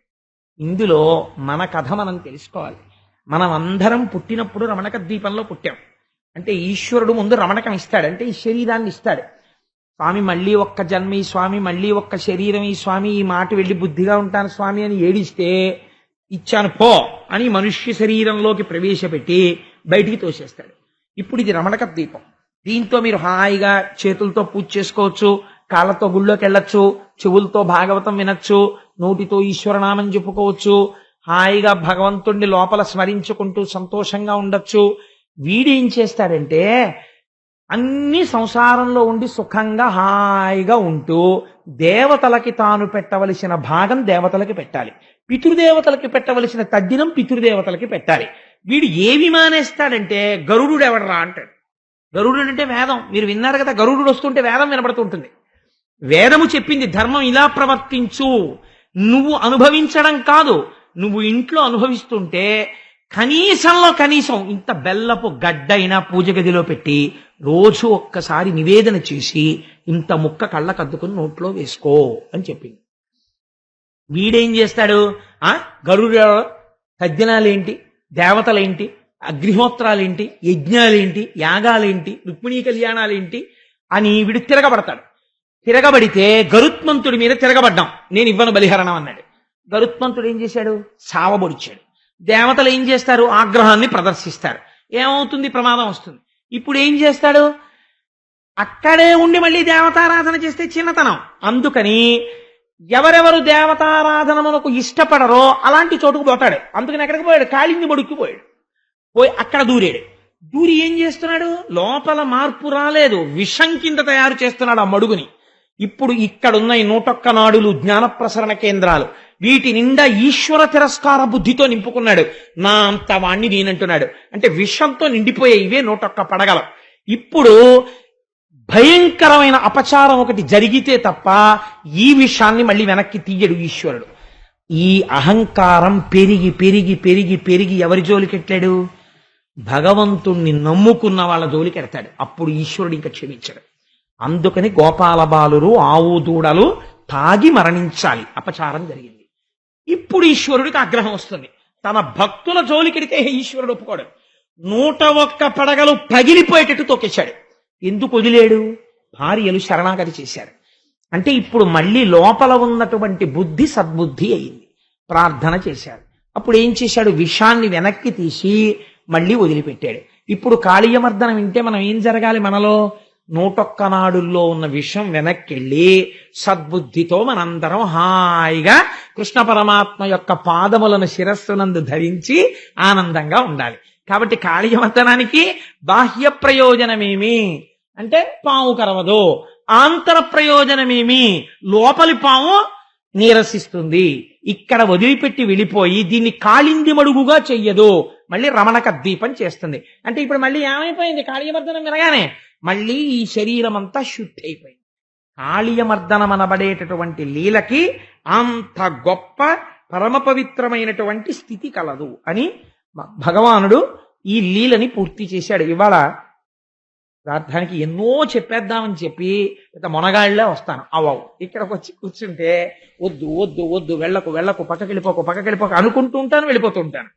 ఇందులో మన కథ మనం తెలుసుకోవాలి. మనం అందరం పుట్టినప్పుడు రమణక ద్వీపంలో పుట్టాం. అంటే ఈశ్వరుడు ముందు రమణకం ఇస్తాడు, అంటే ఈ శరీరాన్ని ఇస్తాడు. స్వామి మళ్ళీ ఒక్క జన్మ ఈ స్వామి, మళ్ళీ ఒక్క శరీరం ఈ స్వామి, ఈ మాట వెళ్ళి బుద్ధిగా ఉంటాను స్వామి అని ఏడిస్తే ఇచ్చాను పో అని మనుష్య శరీరంలోకి ప్రవేశపెట్టి బయటికి తోసేస్తాడు. ఇప్పుడు ఇది రమణక ద్వీపం. దీంతో మీరు హాయిగా చేతులతో పూజ చేసుకోవచ్చు, కాళ్ళతో గుళ్ళోకి వెళ్ళొచ్చు, చెవులతో భాగవతం వినొచ్చు, నోటితో ఈశ్వరనామం చెప్పుకోవచ్చు, హాయిగా భగవంతుణ్ణి లోపల స్మరించుకుంటూ సంతోషంగా ఉండొచ్చు. వీడేం చేస్తాడంటే అన్ని సంసారంలో ఉండి సుఖంగా హాయిగా ఉంటూ దేవతలకి తాను పెట్టవలసిన భాగం దేవతలకి పెట్టాలి, పితృదేవతలకి పెట్టవలసిన తద్దినం పితృదేవతలకి పెట్టాలి. వీడు ఏవి మానేస్తాడంటే గరుడు ఎవడరా అంటాడు. గరుడు అంటే వేదం, మీరు విన్నారు కదా, గరుడు వస్తుంటే వేదం వినబడుతుంటుంది. వేదము చెప్పింది ధర్మం ఇలా ప్రవర్తించు, నువ్వు అనుభవించడం కాదు. నువ్వు ఇంట్లో అనుభవిస్తుంటే కనీసంలో కనీసం ఇంత బెల్లపు గడ్డైనా పూజ గదిలో పెట్టి రోజు ఒక్కసారి నివేదన చేసి ఇంత ముక్క కళ్ళకద్దుకుని నోట్లో వేసుకో అని చెప్పింది. వీడేం చేస్తాడు? గరుడు తద్దినాలేంటి, దేవతలేంటి, అగ్నిహోత్రాలేంటి, యజ్ఞాలేంటి, యాగాలేంటి, రుక్మిణీ కళ్యాణాలేంటి అని వీడు తిరగబడతాడు. తిరగబడితే గరుత్మంతుడి మీద తిరగబడ్డాం, నేను ఇవ్వను బలిహరణం అన్నాడు. గరుత్మంతుడు ఏం చేశాడు? సావబొడిచాడు. దేవతలు ఏం చేస్తారు? ఆగ్రహాన్ని ప్రదర్శిస్తారు. ఏమవుతుంది? ప్రమాదం వస్తుంది. ఇప్పుడు ఏం చేస్తాడు? అక్కడే ఉండి మళ్ళీ దేవతారాధన చేస్తే చిన్నతనం. అందుకని ఎవరెవరు దేవతారాధనమునకు ఇష్టపడరో అలాంటి చోటుకు పోతాడు. అందుకని ఎక్కడికి పోయాడు? కాళింది మడుక్కి పోయాడు. పోయి అక్కడ దూరాడు. దూరి ఏం చేస్తున్నాడు? లోపల మార్పు రాలేదు, విషం కింద తయారు చేస్తున్నాడు ఆ మడుగుని. ఇప్పుడు ఇక్కడున్న ఈ 101 నాడులు జ్ఞాన ప్రసరణ కేంద్రాలు, వీటి నిండా ఈశ్వర తిరస్కార బుద్ధితో నింపుకున్నాడు. నా అంత వాణ్ణి నేనంటున్నాడు. అంటే విషంతో నిండిపోయే ఇవే 101 పడగలు. ఇప్పుడు భయంకరమైన అపచారం ఒకటి జరిగితే తప్ప ఈ విషయాన్ని మళ్ళీ వెనక్కి తీయడు ఈశ్వరుడు. ఈ అహంకారం పెరిగి పెరిగి పెరిగి పెరిగి ఎవరి జోలికెట్టాడు? భగవంతుణ్ణి నమ్ముకున్న వాళ్ళ జోలికెడతాడు. అప్పుడు ఈశ్వరుడు ఇంకా క్షమించడు. అందుకని గోపాల బాలురు ఆవు దూడలు తాగి మరణించాలి, అపచారం జరిగింది. ఇప్పుడు ఈశ్వరుడికి ఆగ్రహం వస్తుంది. తన భక్తుల జోలికెడితే ఈశ్వరుడు ఒప్పుకోడు. 101 పడగలు పగిలిపోయేటట్టు తొక్కేశాడు. ఎందుకు వదిలేడు? భార్యలు శరణాగతి చేశారు. అంటే ఇప్పుడు మళ్ళీ లోపల ఉన్నటువంటి బుద్ధి సద్బుద్ధి అయింది. ప్రార్థన చేశాడు. అప్పుడు ఏం చేశాడు? విషాన్ని వెనక్కి తీసి మళ్ళీ వదిలిపెట్టాడు. ఇప్పుడు కాళీయమర్దనం వింటే మనం ఏం జరగాలి? మనలో 101 నాడుల్లో ఉన్న విషం వెనక్కి వెళ్ళి సద్బుద్ధితో మనందరం హాయిగా కృష్ణ పరమాత్మ యొక్క పాదములను శిరస్సునందు ధరించి ఆనందంగా ఉండాలి. కాబట్టి కాళీయమర్దనానికి బాహ్య ప్రయోజనమేమి అంటే పాము కరవదు, ఆంతర ప్రయోజనమేమి లోపలి పాము నీరసిస్తుంది. ఇక్కడ వదిలిపెట్టి వెళ్ళిపోయి దీన్ని కాళింది మడుగుగా చెయ్యదు, మళ్ళీ రమణక ద్వీపం చేస్తుంది. అంటే ఇప్పుడు మళ్ళీ ఏమైపోయింది? కాళీయమర్దనం వినగానే మళ్ళీ ఈ శరీరం అంతా శుద్ధి అయిపోయింది. కాళీయమర్దనం అనబడేటటువంటి లీలకి అంత గొప్ప పరమ పవిత్రమైనటువంటి స్థితి కలదు అని భగవానుడు ఈ లీలని పూర్తి చేశాడు. ఇవాళ ప్రార్థనకి ఎన్నో చెప్పేద్దామని చెప్పి ఇంత మొనగాళ్ళే వస్తాను, అవ్వవు. ఇక్కడికి వచ్చి కూర్చుంటే వద్దు వద్దు వద్దు, వెళ్ళకు పక్కకెళ్ళిపోకు అనుకుంటూ ఉంటాను, వెళ్ళిపోతూ ఉంటాను.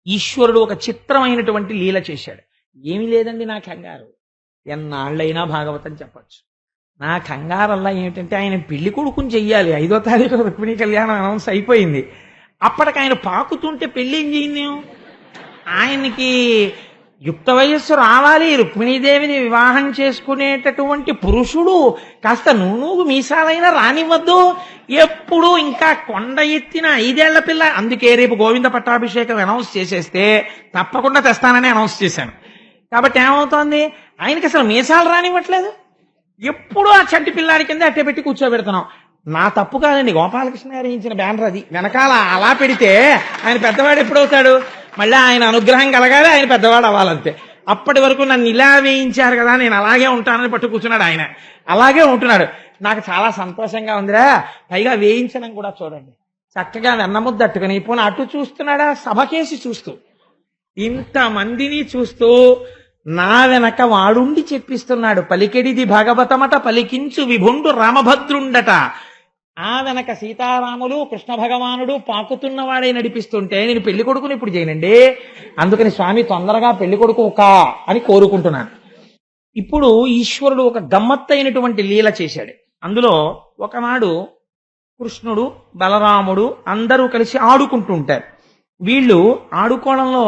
ఈశ్వరుడు ఒక చిత్రమైనటువంటి లీల చేశాడు. ఏమి లేదండి నా కంగారు, ఎన్నాళ్ళైనా భాగవతం చెప్పచ్చు. నా కంగారల్లా ఏమిటంటే ఆయన పెళ్లి కొడుకుని చెయ్యాలి. 5వ తారీఖు రుక్మిణీ కళ్యాణం అనౌన్స్ అయిపోయింది. అప్పటికి ఆయన పాకుతుంటే పెళ్లి ఏం చేయింది? ఆయనకి యుక్త వయస్సు రావాలి, రుక్మిణీదేవిని వివాహం చేసుకునేటటువంటి పురుషుడు కాస్త నూనూగు మీసాలైనా రానివ్వద్దు. ఎప్పుడు ఇంకా కొండ ఎత్తిన 5 ఏళ్ల పిల్ల. అందుకే రేపు గోవింద పట్టాభిషేకం అనౌన్స్ చేసేస్తే తప్పకుండా తెస్తానని అనౌన్స్ చేశాను. కాబట్టి ఏమవుతోంది? ఆయనకి అసలు మీసాలు రానివ్వట్లేదు. ఎప్పుడు ఆ చంటి పిల్లాడి కింద అట్టే పెట్టి కూర్చోబెడుతున్నాం. నా తప్పు కాదండి, గోపాలకృష్ణ గారు ఇచ్చిన బ్యానర్ అది. వెనకాల అలా పెడితే ఆయన పెద్దవాడు ఎప్పుడవుతాడు? మళ్ళీ ఆయన అనుగ్రహం కలగాలి, ఆయన పెద్దవాడు అవ్వాలంతే. అప్పటి వరకు నన్ను ఇలా వేయించారు కదా, నేను అలాగే ఉంటానని పట్టు కూర్చున్నాడు. ఆయన అలాగే ఉంటున్నాడు. నాకు చాలా సంతోషంగా ఉందిరా. పైగా వేయించడం కూడా చూడండి, చక్కగా వెన్నముద్దట్టుకుని పోనీ అటు చూస్తున్నాడా, సభకేసి చూస్తూ ఇంతమందిని చూస్తూ నా వెనక వాడుండి చెప్పిస్తున్నాడు. పలికెడిది భాగవతమట పలికించు విభుండు రామభద్రుండట. ఆ వెనక సీతారాములు కృష్ణ భగవానుడు పాకుతున్నవాడే నడిపిస్తుంటే నేను పెళ్లి కొడుకుని ఇప్పుడు చేయనండి. అందుకని స్వామి తొందరగా పెళ్లి కొడుకు అని కోరుకుంటున్నాను. ఇప్పుడు ఈశ్వరుడు ఒక గమ్మత్తైనటువంటి లీల చేశాడు. అందులో ఒకనాడు కృష్ణుడు బలరాముడు అందరూ కలిసి ఆడుకుంటూ ఉంటారు. వీళ్ళు ఆడుకోవడంలో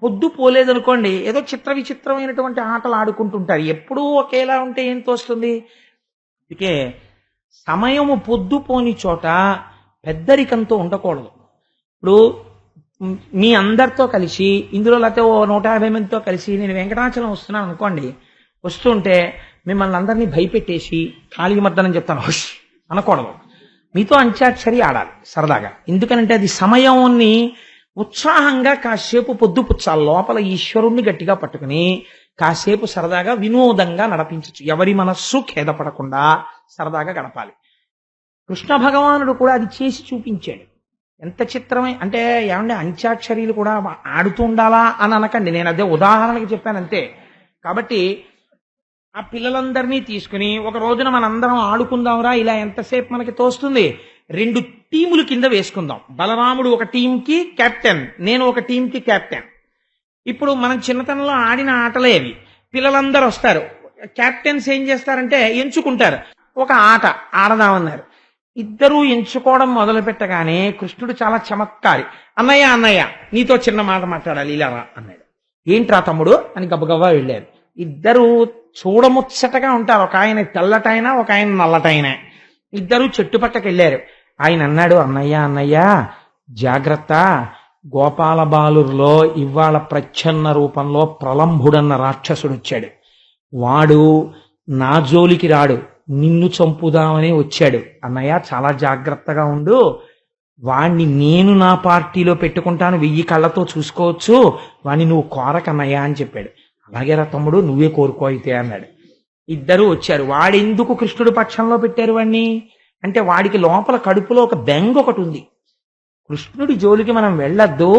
పొద్దు పోలేదనుకోండి, ఏదో చిత్ర విచిత్రమైనటువంటి ఆటలు ఆడుకుంటుంటారు. ఎప్పుడూ ఒకేలా ఉంటే ఏం తోస్తుంది? అందుకే సమయము పొద్దు పోని చోట పెద్దరికంతో ఉండకూడదు. ఇప్పుడు మీ అందరితో కలిసి ఇందులో లేకపోతే 150 మందితో కలిసి నేను వెంకటాచలం వస్తున్నాను అనుకోండి, వస్తుంటే మిమ్మల్ని అందరినీ భయపెట్టేసి ఖాళీ మర్దనని చెప్తాను హుష్ అనకూడదు. మీతో అంత్యాక్షరి ఆడాలి సరదాగా. ఎందుకనంటే అది సమయాన్ని ఉత్సాహంగా కాసేపు పొద్దుపుచ్చాలి. లోపల ఈశ్వరుణ్ణి గట్టిగా పట్టుకుని కాసేపు సరదాగా వినోదంగా నడిపించచ్చు. ఎవరి మనస్సు ఖేదపడకుండా సరదాగా గడపాలి. కృష్ణ భగవానుడు కూడా అది చేసి చూపించాడు. ఎంత చిత్రమే అంటే ఏమంటే అంత్యాక్షరీలు కూడా ఆడుతూ ఉండాలా అని అనకండి, నేను అదే ఉదాహరణకి చెప్పాను అంతే. కాబట్టి ఆ పిల్లలందరినీ తీసుకుని ఒక రోజున మనందరం ఆడుకుందాంరా, ఇలా ఎంతసేపు మనకి తోస్తుంది, 2 టీముల కింద వేసుకుందాం. బలరాముడు ఒక టీంకి కెప్టెన్, నేను ఒక టీంకి కెప్టెన్. ఇప్పుడు మనం చిన్నతనంలో ఆడిన ఆటలే అవి. పిల్లలందరూ వస్తారు, కెప్టెన్స్ ఏం చేస్తారంటే ఎంచుకుంటారు, ఒక ఆట ఆడదామన్నారు. ఇద్దరూ ఎంచుకోవడం మొదలు పెట్టగానే కృష్ణుడు చాలా చమత్కారి. అన్నయ్య అన్నయ్య నీతో చిన్న మాట మాట్లాడాలి ఇలా అన్నాడు. ఏంట్రా తమ్ముడు అని గబగబా వెళ్ళారు. ఇద్దరు చూడముచ్చటగా ఉంటారు. ఒక ఆయన తెల్లటైనా ఒక ఆయన నల్లటైనా. ఇద్దరు చెట్టు పక్కకి వెళ్ళారు. ఆయన అన్నాడు, అన్నయ్య అన్నయ్య జాగ్రత్త, గోపాల బాలుర్లో ఇవాళ ప్రచ్ఛన్న రూపంలో ప్రలంభుడన్న రాక్షసుడు వచ్చాడు. వాడు నా జోలికి రాడు, నిన్ను చంపుదామని వచ్చాడు. అన్నయ్య చాలా జాగ్రత్తగా ఉండు, వాణ్ణి నేను నా పార్టీలో పెట్టుకుంటాను, 1000 కళ్ళతో చూసుకోవచ్చు, వాణ్ణి నువ్వు కోరకన్నయ్య అని చెప్పాడు. అలాగేరా తమ్ముడు నువ్వే కోరుకో అయితే అన్నాడు. ఇద్దరు వచ్చారు. వాడెందుకు కృష్ణుడి పక్షంలో పెట్టారు వాణ్ణి అంటే వాడికి లోపల కడుపులో ఒక బెంగ ఒకటి ఉంది. కృష్ణుడి జోలికి మనం వెళ్ళొద్దు.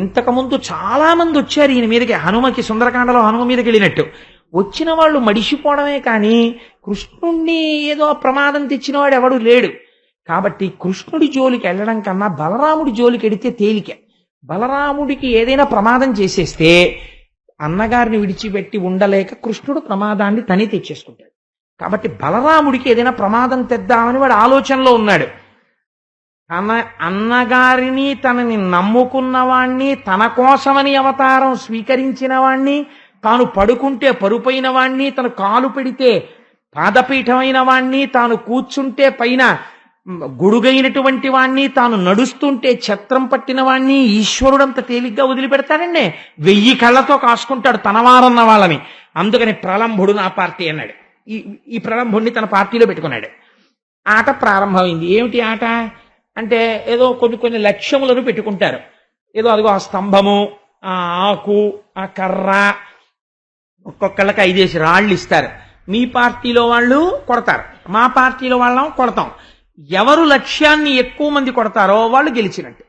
ఇంతకుముందు చాలా మంది వచ్చారు ఈయన మీదకి, హనుమకి సుందరకాండలో హనుమ మీదకి వెళ్ళినట్టు. వచ్చిన వాళ్ళు మడిసిపోవడమే కానీ కృష్ణుణ్ణి ఏదో ప్రమాదం తెచ్చిన వాడు ఎవడు లేడు. కాబట్టి కృష్ణుడి జోలికి వెళ్ళడం కన్నా బలరాముడి జోలికి వెడితే తేలిక. బలరాముడికి ఏదైనా ప్రమాదం చేసేస్తే అన్నగారిని విడిచిపెట్టి ఉండలేక కృష్ణుడు ప్రమాదాన్ని తనే తెచ్చేసుకుంటాడు. కాబట్టి బలరాముడికి ఏదైనా ప్రమాదం తెద్దామని వాడు ఆలోచనలో ఉన్నాడు. తన అన్నగారిని తనని నమ్ముకున్న వాణ్ణి, తన కోసమని అవతారం స్వీకరించిన వాణ్ణి, తాను పడుకుంటే పరుపైన వాణ్ణి, తను కాలు పెడితే పాదపీఠమైన వాణ్ణి, తాను కూర్చుంటే పైన గొడుగైనటువంటి వాణ్ణి, తాను నడుస్తుంటే ఛత్రం పట్టిన వాణ్ణి ఈశ్వరుడంత తేలిగ్గా వదిలిపెడతాడండి. 1000 కళ్ళతో కాసుకుంటాడు తనవారన్న వాళ్ళని. అందుకని ప్రలంభుడు నా పార్టీ అన్నాడు. ఈ ప్రలంభుడిని తన పార్టీలో పెట్టుకున్నాడు. ఆట ప్రారంభమైంది. ఏమిటి ఆట అంటే ఏదో కొన్ని లక్ష్యములను పెట్టుకుంటారు. ఏదో అదిగో ఆ స్తంభము, ఆ ఆకు, ఆ కర్ర, ఒక్కొక్కళ్ళకి 5 రాళ్ళు ఇస్తారు. మీ పార్టీలో వాళ్ళు కొడతారు, మా పార్టీలో వాళ్ళం కొడతాం. ఎవరు లక్ష్యాన్ని ఎక్కువ మంది కొడతారో వాళ్ళు గెలిచినట్టు.